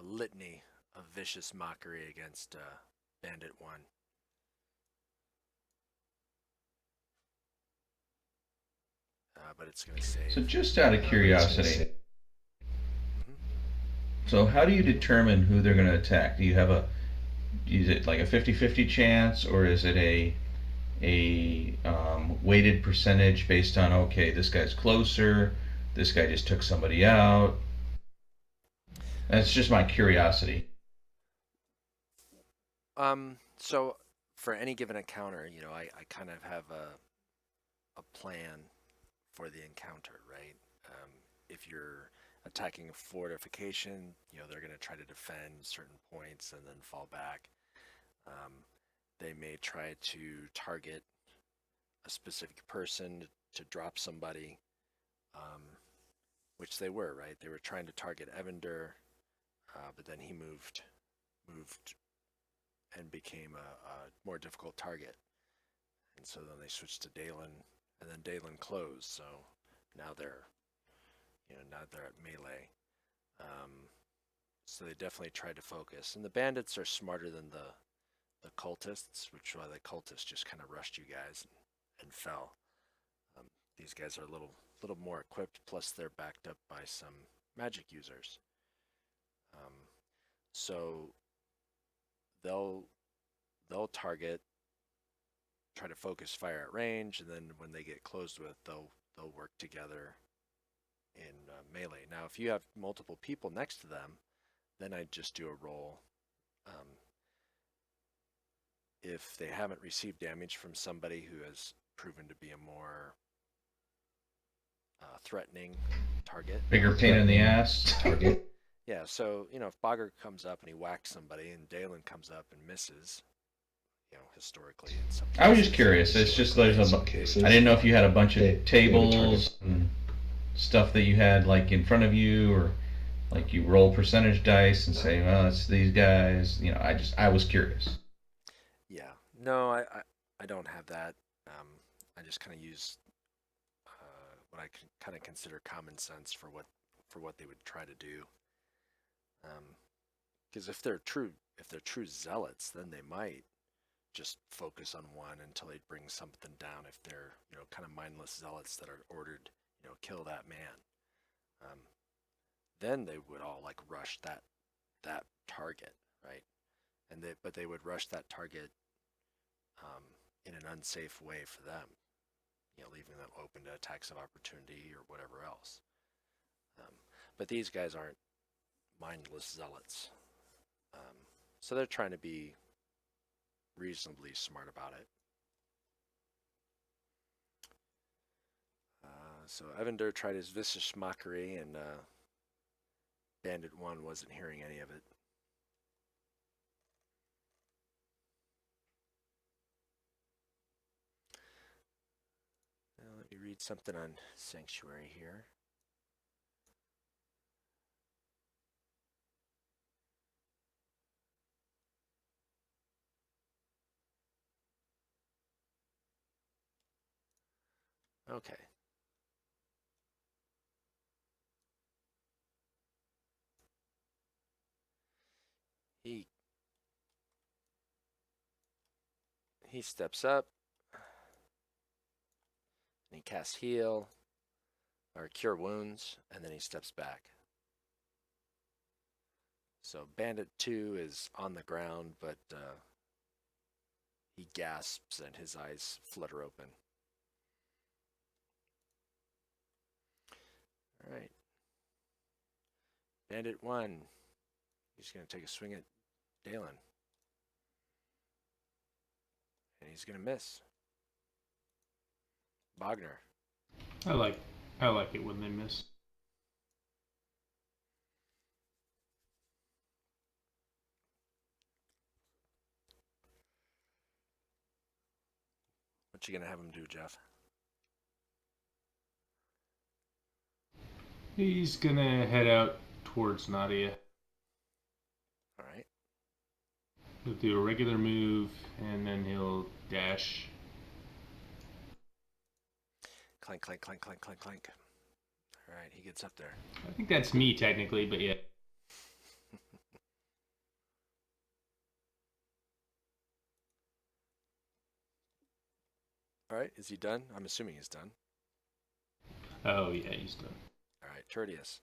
litany of vicious mockery against Bandit 1. But it's going to save. So just out of curiosity, Mhm. so how do you determine who they're going to attack? Do you have is it like a 50-50 chance, or is it a weighted percentage based on, okay, this guy's closer, this guy just took somebody out? That's just my curiosity. So for any given encounter, I kind of have a plan for the encounter, right? If you're attacking a fortification, they're going to try to defend certain points and then fall back. They may try to target a specific person to drop somebody, which they were, right? They were trying to target Evander, but then he moved and became a more difficult target. And so then they switched to Dalen, and then Dalen closed. So now they're at melee. So they definitely tried to focus. And the bandits are smarter than the cultists, which why the cultists just kind of rushed you guys and fell. These guys are a little more equipped, plus they're backed up by some magic users. So they'll target, try to focus fire at range, and then when they get closed with, they'll work together in melee. Now, if you have multiple people next to them, then I'd just do a roll. If they haven't received damage from somebody who has proven to be a more threatening target. Bigger pain in the ass. Target. Yeah, so, if Bogger comes up and he whacks somebody and Dalen comes up and misses, historically in some I was just cases, curious. It's just there's In a. some cases. I didn't know if you had a bunch of They would tables target. and stuff that you had like in front of you, or like you roll percentage dice and say, well, it's these guys. I was curious. Yeah, no, I don't have that. I just kind of use what I can kind of consider common sense for what they would try to do. Because if they're true zealots, then they might just focus on one until they bring something down. If they're kind of mindless zealots that are ordered, kill that man, then they would all like rush that target, right? But they would rush that target in an unsafe way for them, leaving them open to attacks of opportunity or whatever else. But these guys aren't mindless zealots, so they're trying to be reasonably smart about it. So Evander tried his vicious mockery, and Bandit 1 wasn't hearing any of it. Now, let me read something on Sanctuary here. Okay. He steps up and he casts heal or cure wounds, and then he steps back. So Bandit 2 is on the ground, but he gasps and his eyes flutter open. All right. Bandit 1, he's going to take a swing at Dalen. And he's going to miss. Bogner. I like it when they miss. What you going to have him do, Jeff? He's gonna head out towards Nadia. All right. He'll do a regular move, and then he'll dash. Clank, clank, clank, clank, clank, clank. Alright, he gets up there. I think that's me technically, but yeah. Alright, is he done? I'm assuming he's done. Oh yeah, he's done. Alright, Tertius.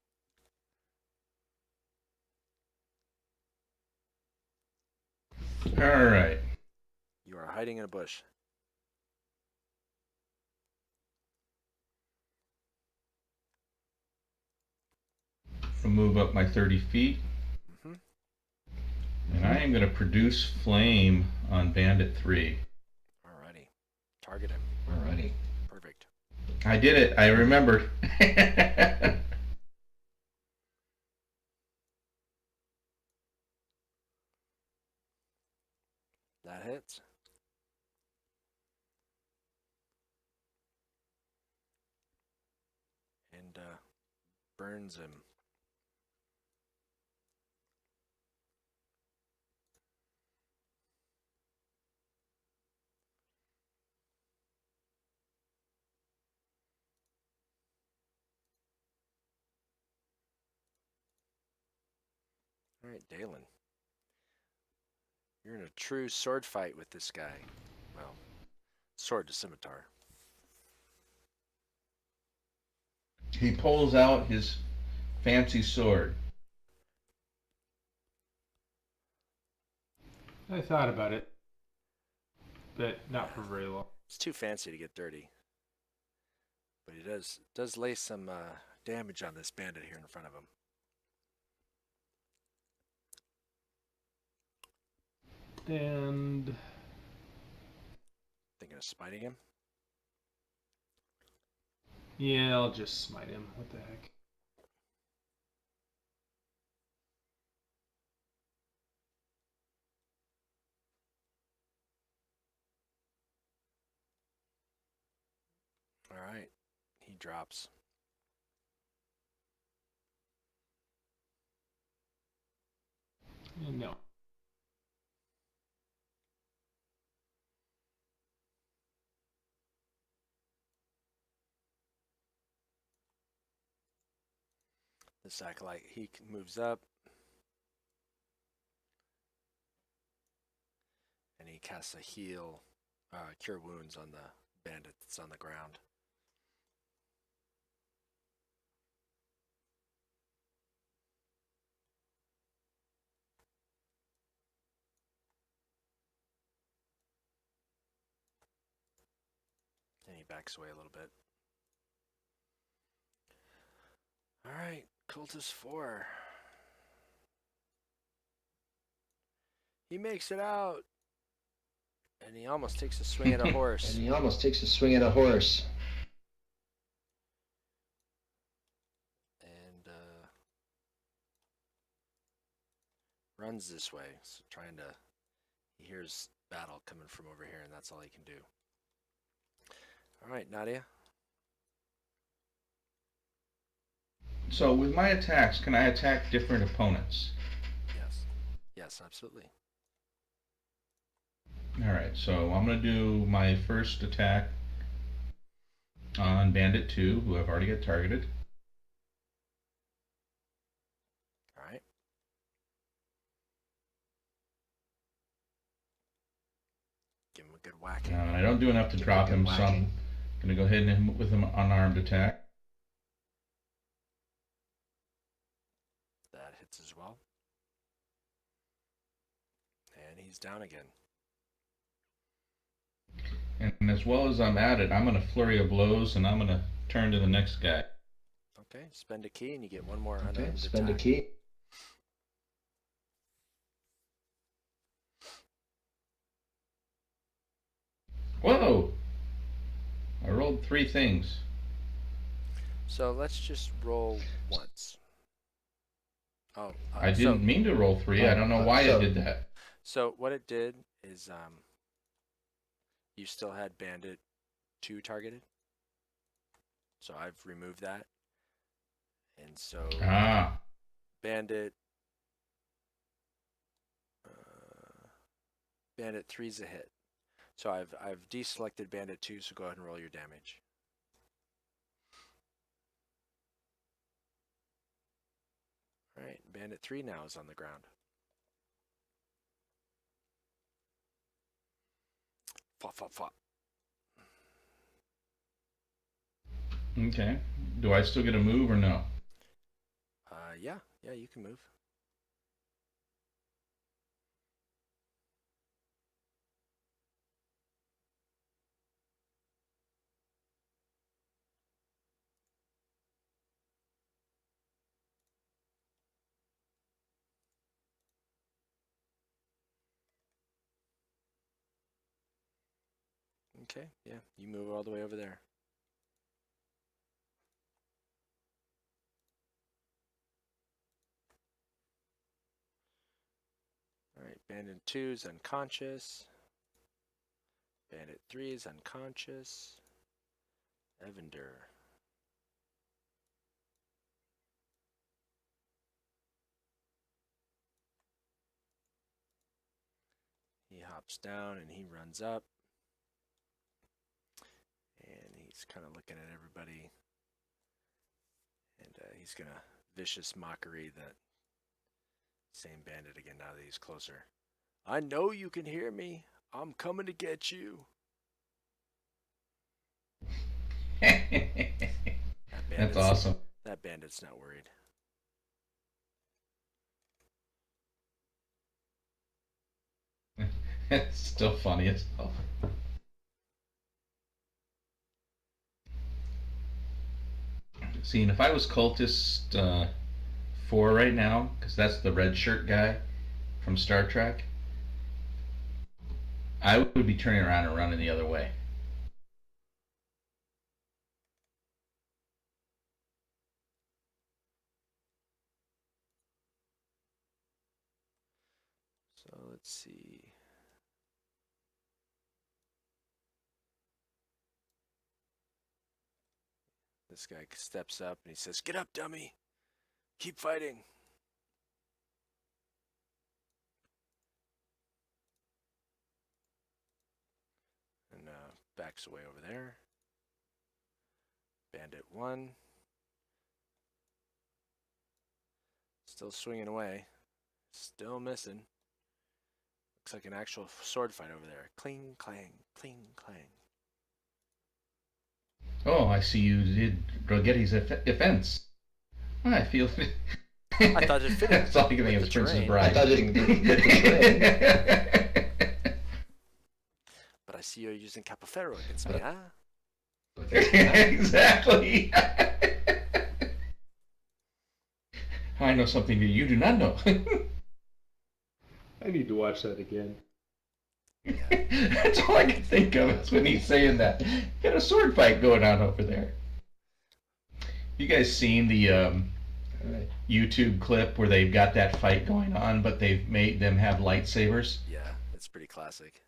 All right. You are hiding in a bush. I'll move up my 30 feet. Mm-hmm. And I am going to produce flame on Bandit 3. Alrighty. Target him. Alrighty. Perfect. I did it. I remembered. That hits. And burns him. Alright, Dalen. You're in a true sword fight with this guy. Well, sword to scimitar. He pulls out his fancy sword. I thought about it, but not for very long. It's too fancy to get dirty. But he does lay some damage on this bandit here in front of him. And Thinking of smiting him? yeah, I'll just smite him. What the heck? Alright. He drops. No. This acolyte, he moves up. And he casts a heal, cure wounds on the bandit that's on the ground. And he backs away a little bit. Alright, Cultist 4. He makes it out. And he almost takes a swing at a horse. And he almost takes a swing at a horse. And runs this way. So trying to, he hears battle coming from over here, and that's all he can do. All right, Nadia. So with my attacks, can I attack different opponents? Yes. Yes, absolutely. All right, so I'm going to do my first attack on Bandit 2, who I've already got targeted. All right. Give him a good whacking. And I don't do enough to drop him, so I'm going to go ahead and hit him with an unarmed attack. That hits as well. And he's down again. And as well as I'm at it, I'm going to flurry of blows, and I'm going to turn to the next guy. Okay, spend a key and you get one more Okay, unarmed spend a attack. key. Whoa! I rolled 3 things. So let's just roll once. Oh, I didn't mean to roll 3. I don't know why I did that. So what it did is you still had Bandit 2 targeted. So I've removed that. And so Bandit Bandit 3's a hit. So I've deselected Bandit 2, so go ahead and roll your damage. All right, Bandit 3 now is on the ground. Flop, flop, flop. Okay. Do I still get a move or no? Yeah, you can move. Okay, yeah, you move all the way over there. All right, Bandit 2 is unconscious. Bandit 3 is unconscious. Evander. He hops down and he runs up. And he's kind of looking at everybody. And he's going to vicious mockery that same bandit again now that he's closer. I know you can hear me. I'm coming to get you. That's awesome. That bandit's not worried. It's still funny as hell. See, and if I was cultist 4 right now, because that's the red shirt guy from Star Trek, I would be turning around and running the other way. So let's see. This guy steps up and he says, "Get up, dummy. Keep fighting." And backs away over there. Bandit 1. Still swinging away. Still missing. Looks like an actual sword fight over there. Cling, clang, cling, clang. Oh, I see you did Droghetti's offense. I feel it. I thought it fitted. That's all I can think of with is the Princess terrain. Bride. I thought it did. But I see you're using Capofero against me, huh? Exactly. I know something that you do not know. I need to watch that again. That's all I can think of is when he's saying that. Got a sword fight going on over there. You guys seen the YouTube clip where they've got that fight going on, but they've made them have lightsabers? Yeah, it's pretty classic.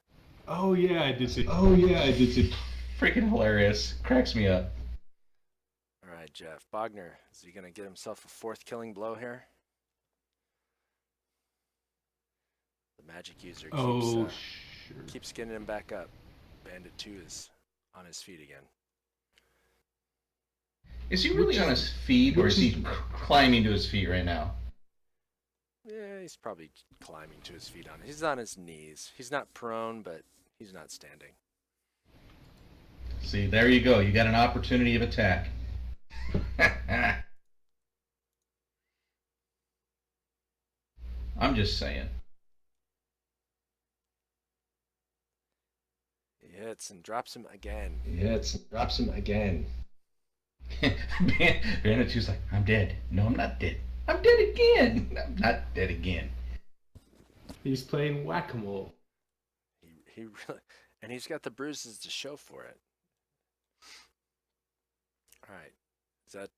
Oh yeah, I did see. Freaking hilarious. Cracks me up. All right, Jeff. Bogner, is he going to get himself a 4th killing blow here? The magic user keeps getting him back up. Bandit 2 is on his feet again. Is he really on his feet, or is he climbing to his feet right now? Yeah, he's probably climbing to his feet. He's on his knees. He's not prone, but he's not standing. See, there you go. You got an opportunity of attack. I'm just saying. He hits and drops him again. Drops him again. Bandit 2's like, I'm dead. No, I'm not dead. I'm dead again. I'm not dead again. He's playing whack-a-mole. He really, and he's got the bruises to show for it. All right, is that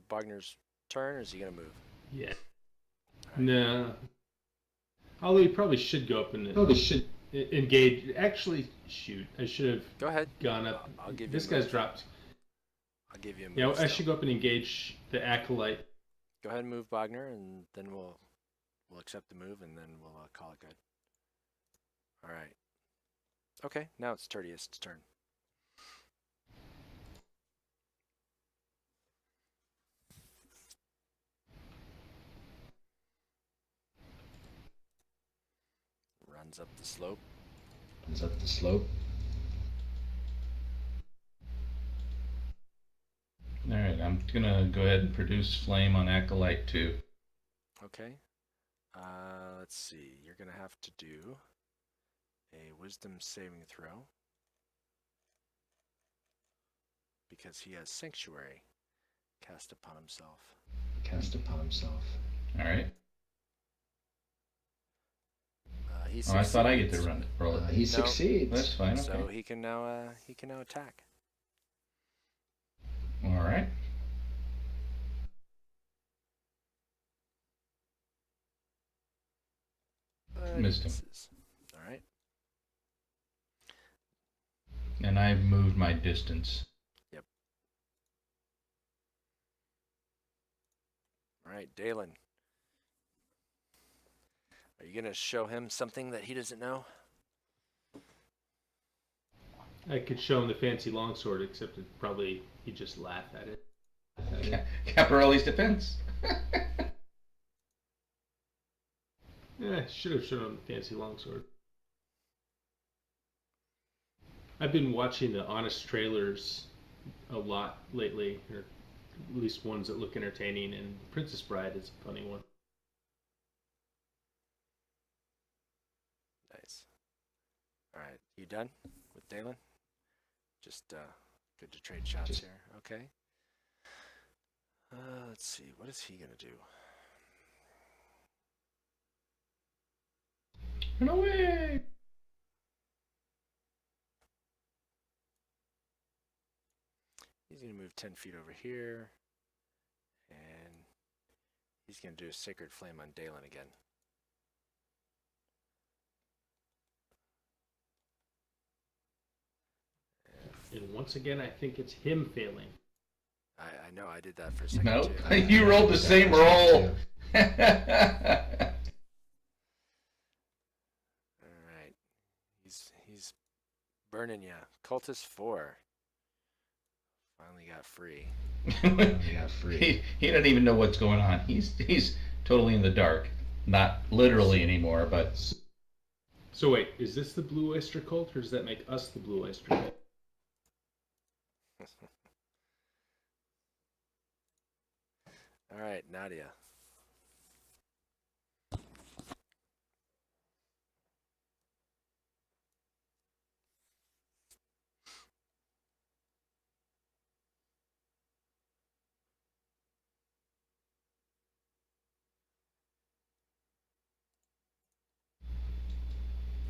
Bogner's turn, or is he gonna move? Yeah. Right. No. Although he probably should go up and engage. Actually, shoot. I should have Go ahead. gone up. I'll give you This a guy's move. dropped. I'll give you a move. Yeah, I still. should go up and engage the acolyte. Go ahead and move Bogner, and then we'll accept the move, and then we'll call it good. All right. Okay, now it's Tertius's turn. Runs up the slope. Runs up the slope. All right, I'm gonna go ahead and produce flame on Acolyte 2. Okay. Let's see. You're gonna have to do a wisdom saving throw because he has sanctuary cast upon himself. Cast upon himself. All right. He Oh, I thought I get to succeeds. run roll it. He No. succeeds. That's fine. So Okay. he can now attack. All right. But he Missed him. misses. All right. And I've moved my distance. All right, Dalen. Are you gonna show him something that he doesn't know? I could show him the fancy longsword, except it probably he'd just laugh at it. Caparelli's defense. Yeah, should have shown him the fancy longsword. I've been watching the Honest trailers a lot lately, or at least ones that look entertaining, and Princess Bride is a funny one. Nice. All right, you done with Dalen? Just good to trade shots here. Okay. Let's see. What is he gonna do? Run away! He's gonna move 10 feet over here, and he's gonna do a Sacred Flame on Dalen again. And once again, I think it's him failing. I know I did that for a second Nope. too. You rolled the same roll. All right, he's burning ya. Cultist 4 finally got free. Yeah, free. He doesn't even know what's going on. He's totally in the dark. Not literally anymore, but So wait, is this the Blue Oyster Cult, or does that make us the Blue Oyster Cult? All right, Nadia.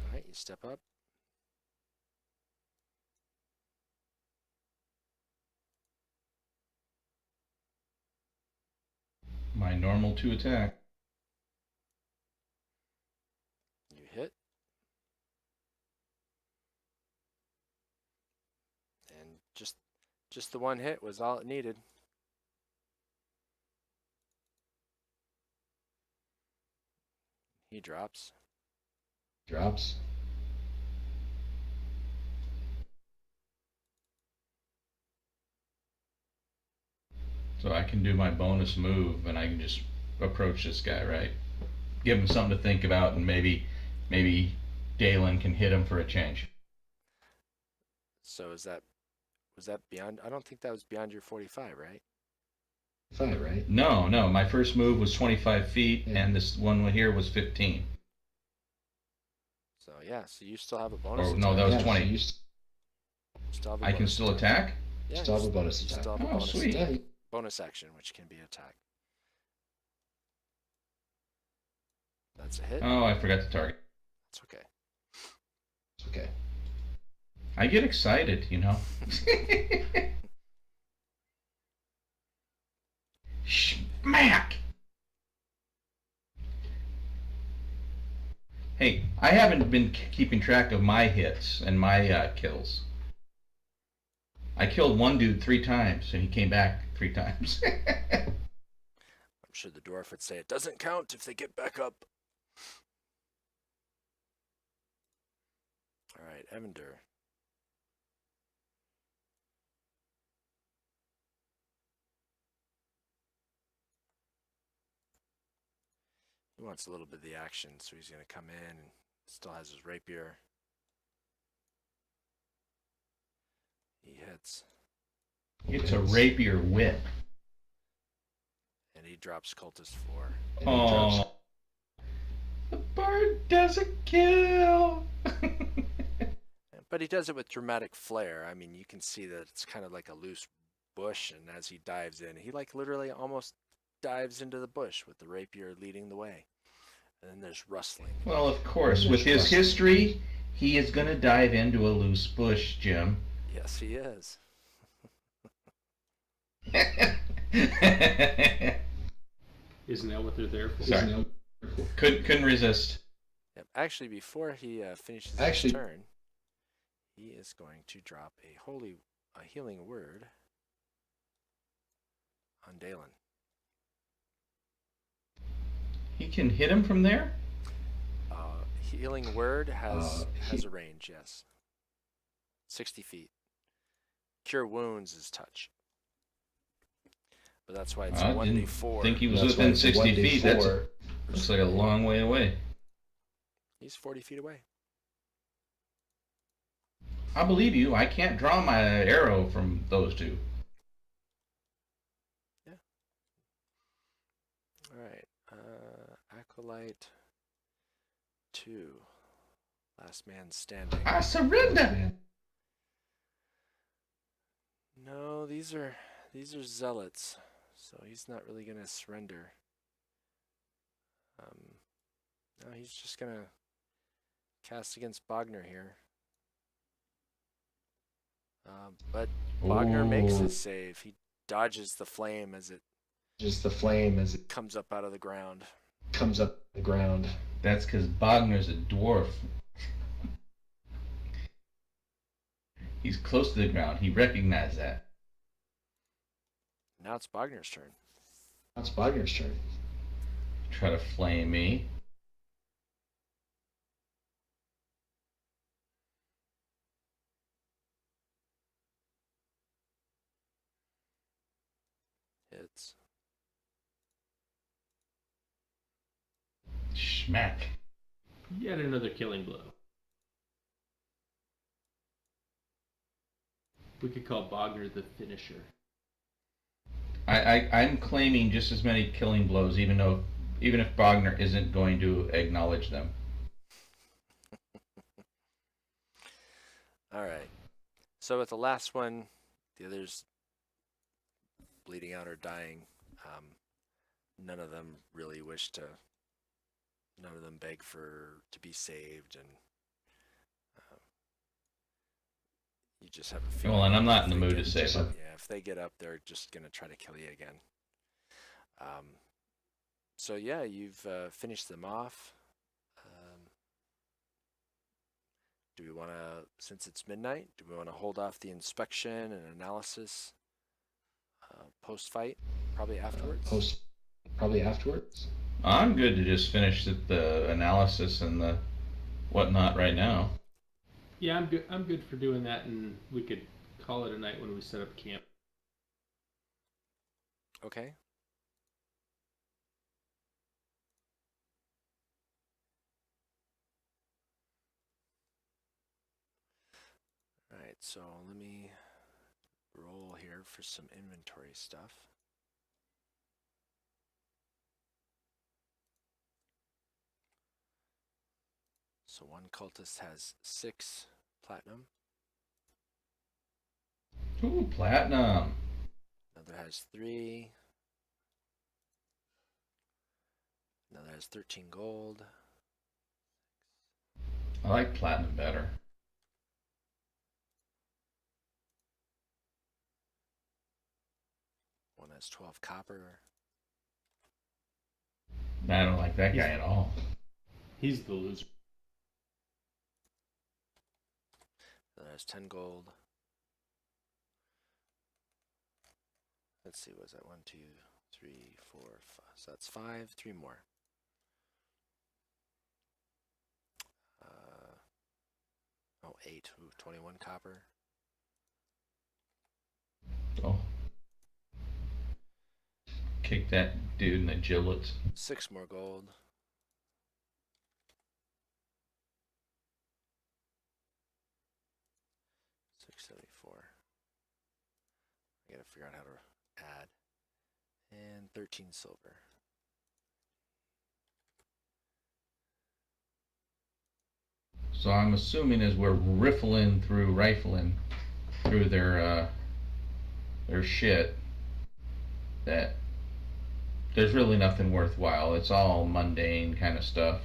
All right, you step up. my normal 2 attack. You hit. And just the one hit was all it needed. He drops. Drops. So I can do my bonus move and I can just approach this guy, right? Give him something to think about, and maybe Dalen can hit him for a change. So was that beyond? I don't think that was beyond your 45, right? 5, right? No, my first move was 25 feet, Yeah. and this one here was 15. So yeah, so you still have a bonus. Or no, attack. that was Yeah, so 20. you Still have a I can bonus still attack. attack? Yeah, still have you a bonus you attack. still have a Oh, bonus sweet. attack. Yeah, Bonus action, which can be attack. That's a hit. Oh, I forgot to target. That's okay. it's okay. I get excited, you know. Smack! Hey, I haven't been keeping track of my hits and my kills. I killed one dude 3 times, and he came back 3 times. I'm sure the dwarf would say it doesn't count if they get back up. All right, Evander. He wants a little bit of the action, so he's going to come in and Still has his rapier. He hits. It's a rapier whip. And he drops Cultist 4. And he drops- Oh, the bird doesn't kill. But he does it with dramatic flair. I mean, you can see that it's kind of like a loose bush, and as he dives in, he like literally almost dives into the bush with the rapier leading the way. And then there's rustling. Well, of course, with his history, he is going to dive into a loose bush, Jim. Yes, he is. Isn't that what they're there for? Sorry. Isn't Couldn't resist. Yep. Actually, before he finishes Actually- his turn, he is going to drop a healing word on Dalen. He can hit him from there? Healing word has he- a range, yes. 60 feet. Cure wounds is touch. But that's why it's I a didn't 1d4. think he was That's why within it's a 60 feet. That's 1d4. looks like a long way away. He's 40 feet away. I believe you. I can't draw my arrow from those two. All right. Acolyte 2. Last man standing. I surrender. No, these are zealots, so he's not really gonna surrender. No, he's just gonna cast against Bogner here. But Bogner makes Ooh. his save. He dodges the flame as it Just the flame as it comes up out of the ground. comes up the ground. That's because Bogner's a dwarf. He's close to the ground. He recognized that. Now it's Bogner's turn. That's Wagner's turn. Try to flame me. Hits. Schmack. Yet another killing blow. We could call Bogner the finisher. I'm claiming just as many killing blows, even if Bogner isn't going to acknowledge them. All right. So with the last one, the others bleeding out or dying. None of them really wish to. None of them beg to be saved, and you just have a feeling. Well, and I'm not in the if they mood to get- save her. Yeah, if they get up, they're just gonna try to kill you again. So yeah, you've finished them off. Do we want to, since it's midnight, do we want to hold off the inspection and analysis post-fight, probably afterwards? Probably afterwards. I'm good to just finish the analysis and the whatnot right now. Yeah, I'm good. I'm good for doing that, and we could call it a night when we set up camp. Okay. All right, so let me roll here for some inventory stuff. So one cultist has 6 platinum, Ooh, platinum. another has 3, another has 13 gold, I like platinum better. one has 12 copper, I don't like that guy at all. He's the loser. another has 10 gold. Let's see, was that 1, 2, 3, 4, 5? So that's 5, 3 more. Oh, 8. Ooh, 21 copper. Oh. Kick that dude in the giblets. 6 more gold. 274. I gotta figure out how to add. And 13 silver. So I'm assuming as we're rifling through their shit, that there's really nothing worthwhile. It's all mundane kind of stuff.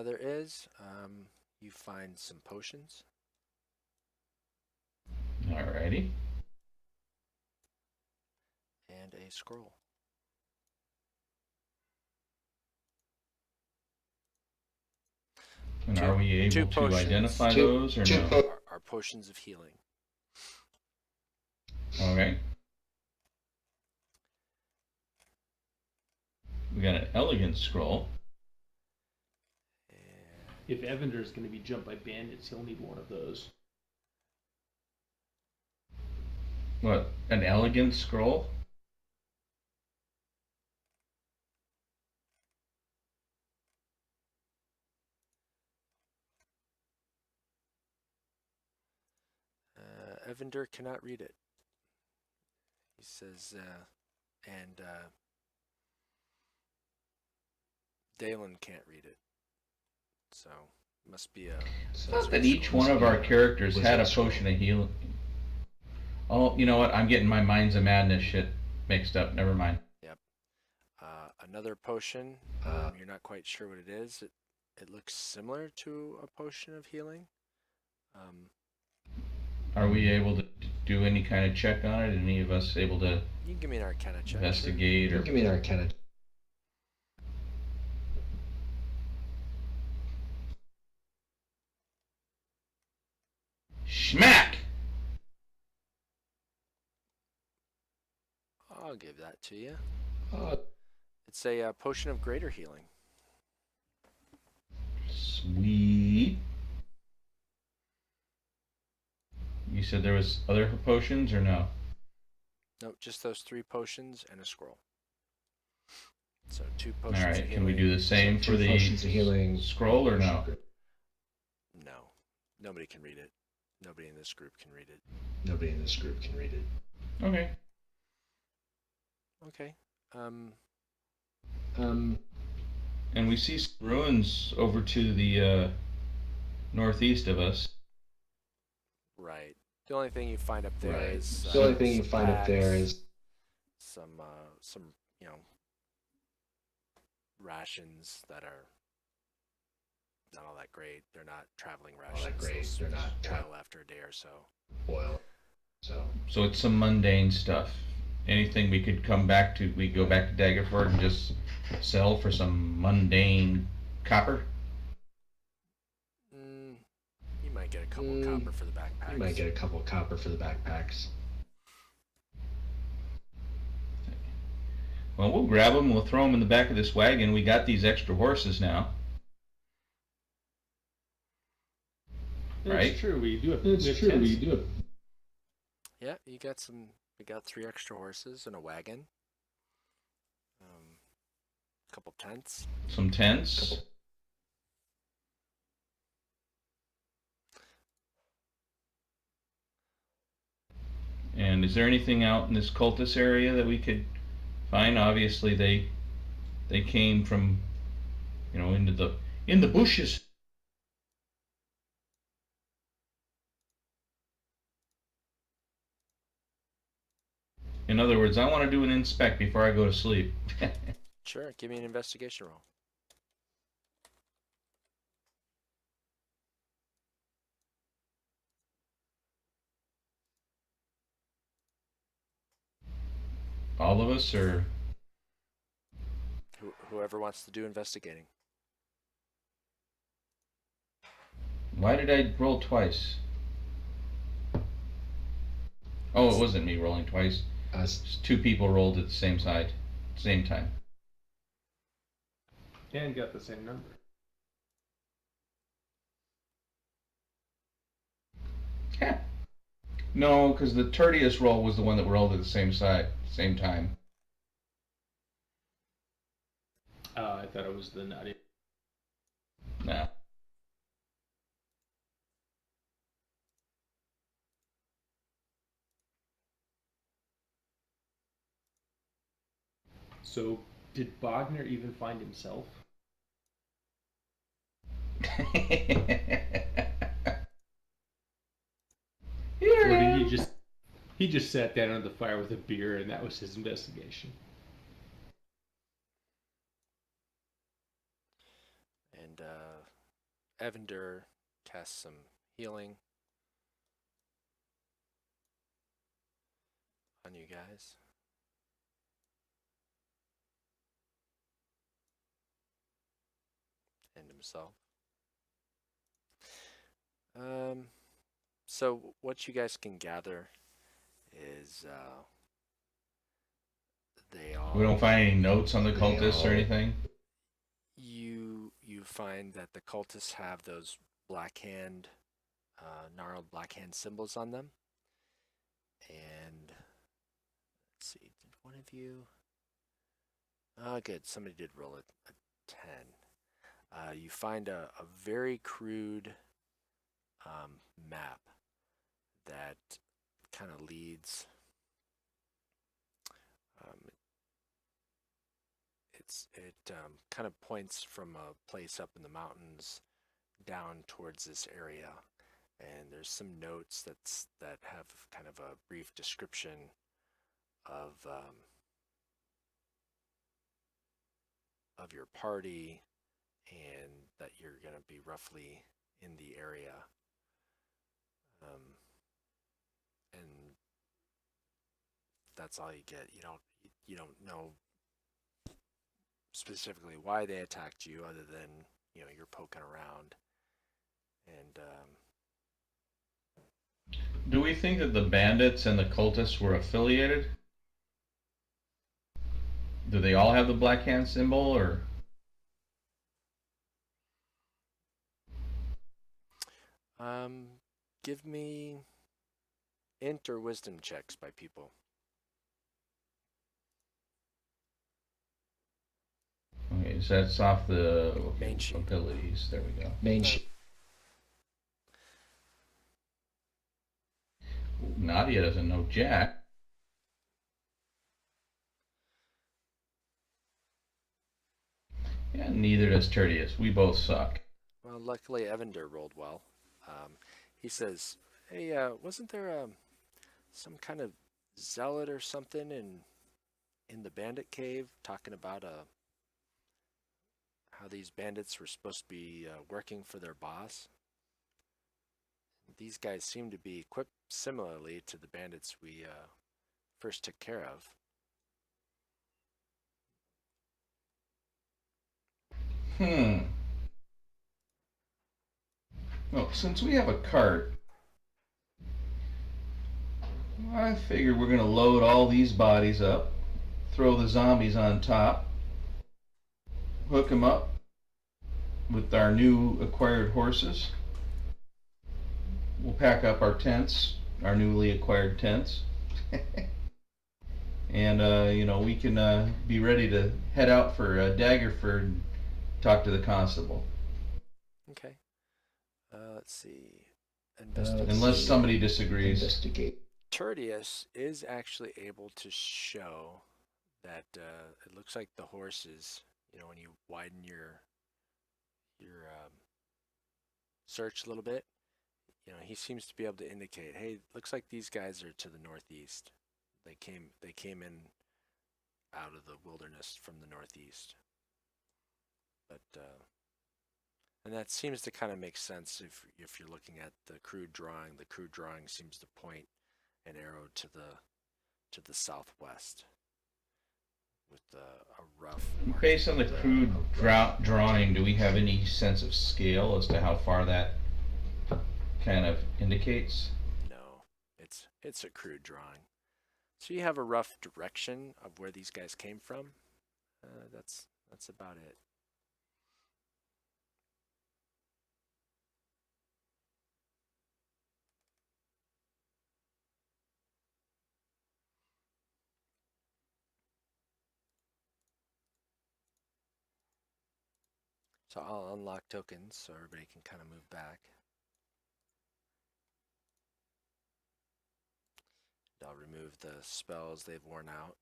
There is. You find some potions. Alrighty. And a scroll. And are we able to potions. identify those or no? Are potions of healing. Okay. We got an elegant scroll. If Evander is going to be jumped by bandits, he'll need one of those. What? An elegant scroll? Evander cannot read it. He says, Dalen can't read it. So, must be a... It's not that each one of our characters had a potion of healing. Oh, you know what? I'm getting my Minds of Madness shit mixed up. Never mind. Yep. Another potion. You're not quite sure what it is. It looks similar to a potion of healing. Are we able to do any kind of check on it? Any of us able to You can give me an Arcana check. investigate or... Give me an Arcana. Schmack! I'll give that to you. Uh, It's a potion of greater healing. Sweet. You said there was other potions or no? Nope, just those 3 potions and a scroll. So 2 potions of Alright, healing. can we do the same for the potions of healing. scroll or no? No. Nobody can read it. Nobody in this group can read it. Nobody in this group can read it. Okay. Okay. And we see some ruins over to the northeast of us. Right. The only thing you find up there Right. is The only thing you some find up there packs, is some rations that are not all that great. They're not traveling rations. that great. They'll They're not spoil after a day or so. oil. So it's some mundane stuff. Anything we could come back to, we go back to Daggerford and just sell for some mundane copper? You might get a couple copper for the backpacks. You might get a couple copper for the backpacks. Well, we'll grab them, we'll throw them in the back of this wagon. We got these extra horses now. That's Right? true. We do have. It's true. We do it. Yeah, you got some. We got 3 extra horses and a wagon. A couple tents. Some tents. And is there anything out in this cultist area that we could find? Obviously, they came from, in the bushes. In other words, I want to do an inspect before I go to sleep. Sure, give me an investigation roll. All of us, or Whoever wants to do investigating. why did I roll twice? Oh, it wasn't me rolling twice. Just 2 people rolled at the same time. And got the same number. Yeah. No, because the Tertius roll was the one that rolled at the same time. I thought it was the nutty. Nah. So, did Bogner even find himself? Or did he just sat down on the fire with a beer and that was his investigation? And Evander casts some healing on you guys. And himself. So what you guys can gather is they all. We don't find any notes on the They cultists or all- anything. You find that the cultists have those black hand, gnarled black hand symbols on them, and let's see, did one of you? Oh, good. Somebody did roll a 10. You find a very crude map that kind of leads. It kind of points from a place up in the mountains down towards this area, and there's some notes that have kind of a brief description of your party, and that you're going to be roughly in the area. And that's all you get. You don't know specifically why they attacked you, other than you're poking around. And Do we think that the bandits and the cultists were affiliated? Do they all have the black hand symbol, or? give me int or wisdom checks by people. Okay, so that's off the Main sheet. abilities. There we go. Main sheet. Nadia doesn't know Jack. Yeah, neither does Tertius. We both suck. Well, luckily Evander rolled well. He says, "Hey, wasn't there some kind of zealot or something in the bandit cave talking about how these bandits were supposed to be working for their boss? These guys seem to be equipped similarly to the bandits we first took care of." Well, since we have a cart, I figure we're going to load all these bodies up, throw the zombies on top, hook them up with our new acquired horses. We'll pack up our tents, our newly acquired tents. And, we can be ready to head out for Daggerford and talk to the constable. Okay. Let's see. Unless somebody disagrees. Investigate. Tertius is actually able to show that it looks like the horses, when you widen your search a little bit, he seems to be able to indicate, hey, looks like these guys are to the northeast. They came in out of the wilderness from the northeast. But and that seems to kind of make sense if you're looking at the crude drawing. The crude drawing seems to point an arrow to the southwest with a rough mark. Based on the crude drawing, do we have any sense of scale as to how far that kind of indicates? No, it's a crude drawing. So you have a rough direction of where these guys came from. That's about it. So I'll unlock tokens so everybody can kind of move back. I'll remove the spells they've worn out.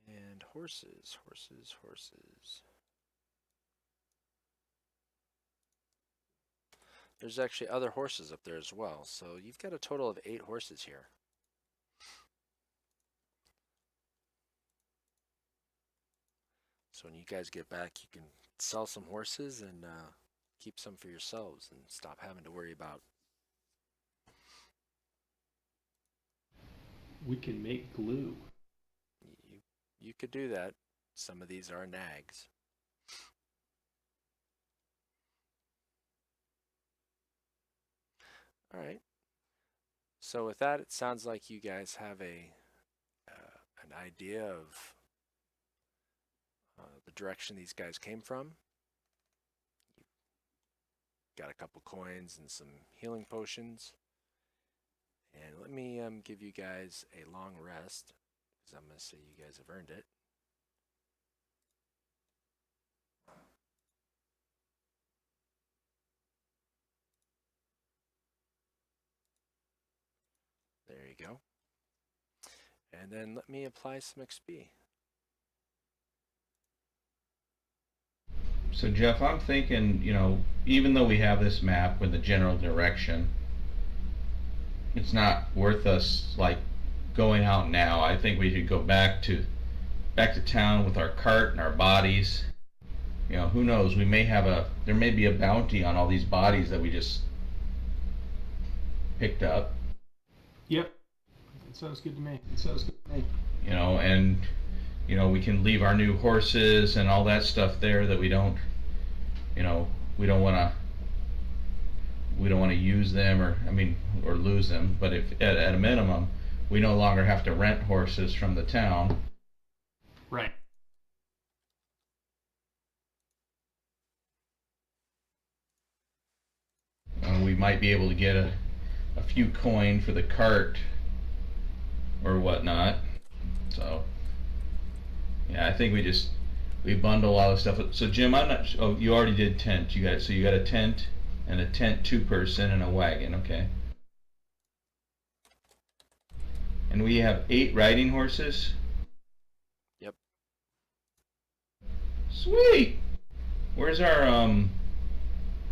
And horses, horses, horses. There's actually other horses up there as well, so you've got a total of 8 horses here. So when you guys get back, you can sell some horses and keep some for yourselves and stop having to worry about. We can make glue. You could do that. Some of these are nags. All right. So with that, it sounds like you guys have an idea of the direction these guys came from. You got a couple coins and some healing potions. And let me give you guys a long rest, because I'm going to say you guys have earned it. There you go. And then let me apply some XP. So Jeff, I'm thinking, even though we have this map with the general direction, it's not worth us like going out now. I think we should go back to town with our cart and our bodies. Who knows? There may be a bounty on all these bodies that we just picked up. Yep. That sounds good to me. And we can leave our new horses and all that stuff there that we don't want to use them or lose them. But if at a minimum, we no longer have to rent horses from the town. Right. We might be able to get a few coin for the cart or whatnot. So yeah, I think we bundle all the stuff. So Jim, I'm not. Oh, you already did tent. You got a tent and a tent 2-person and a wagon. Okay. And we have 8 riding horses. Yep. Sweet. Where's our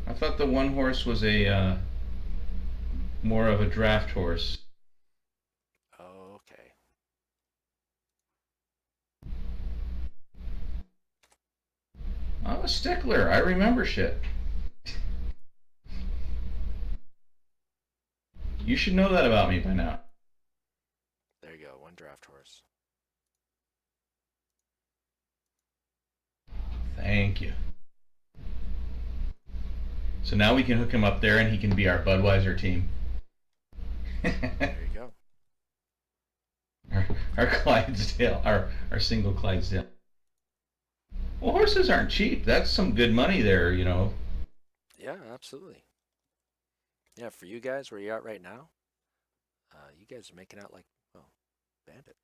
I thought the one horse was a more of a draft horse. Okay. I'm a stickler. I remember shit. You should know that about me by now. There you go. 1 draft horse. Thank you. So now we can hook him up there and he can be our Budweiser team. There you go. Our Clydesdale, our single Clydesdale. Well, horses aren't cheap. That's some good money there, Yeah, absolutely. Yeah, for you guys, where you're at right now, you guys are making out like, well, bandits.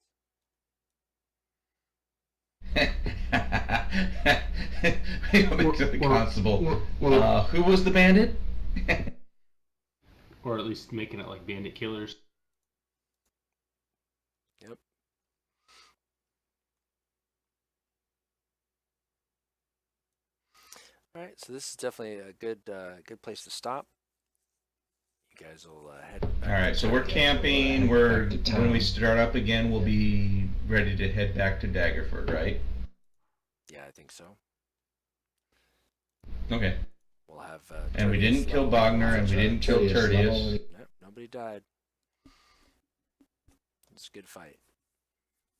Constable. Who was the bandit? Or at least making it like bandit killers. Yep. All right, so this is definitely a good place to stop. You guys will head back. All right, so we're camping. When we start up again, we'll be ready to head back to Daggerford, right? Yeah, I think so. Okay. We'll have. And we didn't kill Bogner, and we didn't kill Tertius. Nope, nobody died. It's a good fight.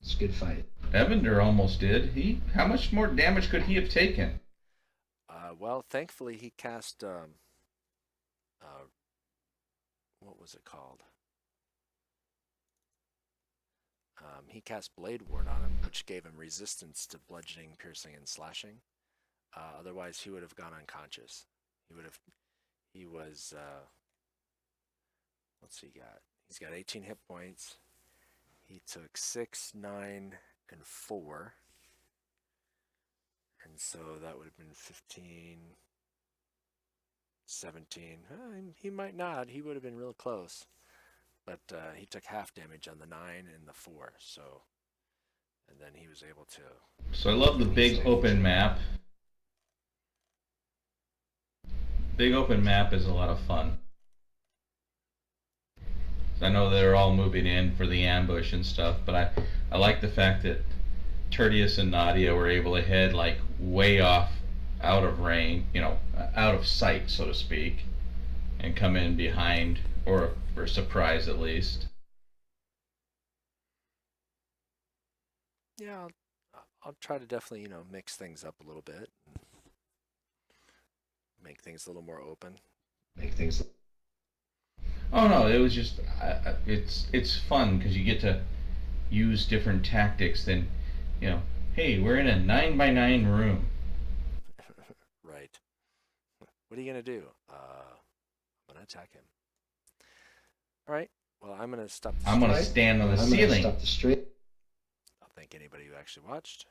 It's a good fight. Evander almost did. How much more damage could he have taken? Well, thankfully he cast what was it called? He cast Blade Ward on him, which gave him resistance to bludgeoning, piercing, and slashing. Otherwise, he would have gone unconscious. He was, what's he got? He's got 18 hit points. He took 6, 9, and 4. And so that would have been 15, 17. He might not. He would have been real close. But he took half damage on the 9 and the 4. So, and then he was able to. So I love the big open map. Big open map is a lot of fun. I know they're all moving in for the ambush and stuff, but I like the fact that Tertius and Nadia were able to head like way off, out of range, out of sight, so to speak, and come in behind, or for a surprise at least. Yeah, I'll try to definitely, mix things up a little bit. And make things a little more open. Make things. Oh no, it was just it's fun because you get to use different tactics than, hey, we're in a 9x9 room. Right. What are you gonna do? I'm gonna attack him. All right. Well, I'm gonna stop. I'm gonna stand on the I'm gonna ceiling. stop the stream. I'll thank anybody who actually watched.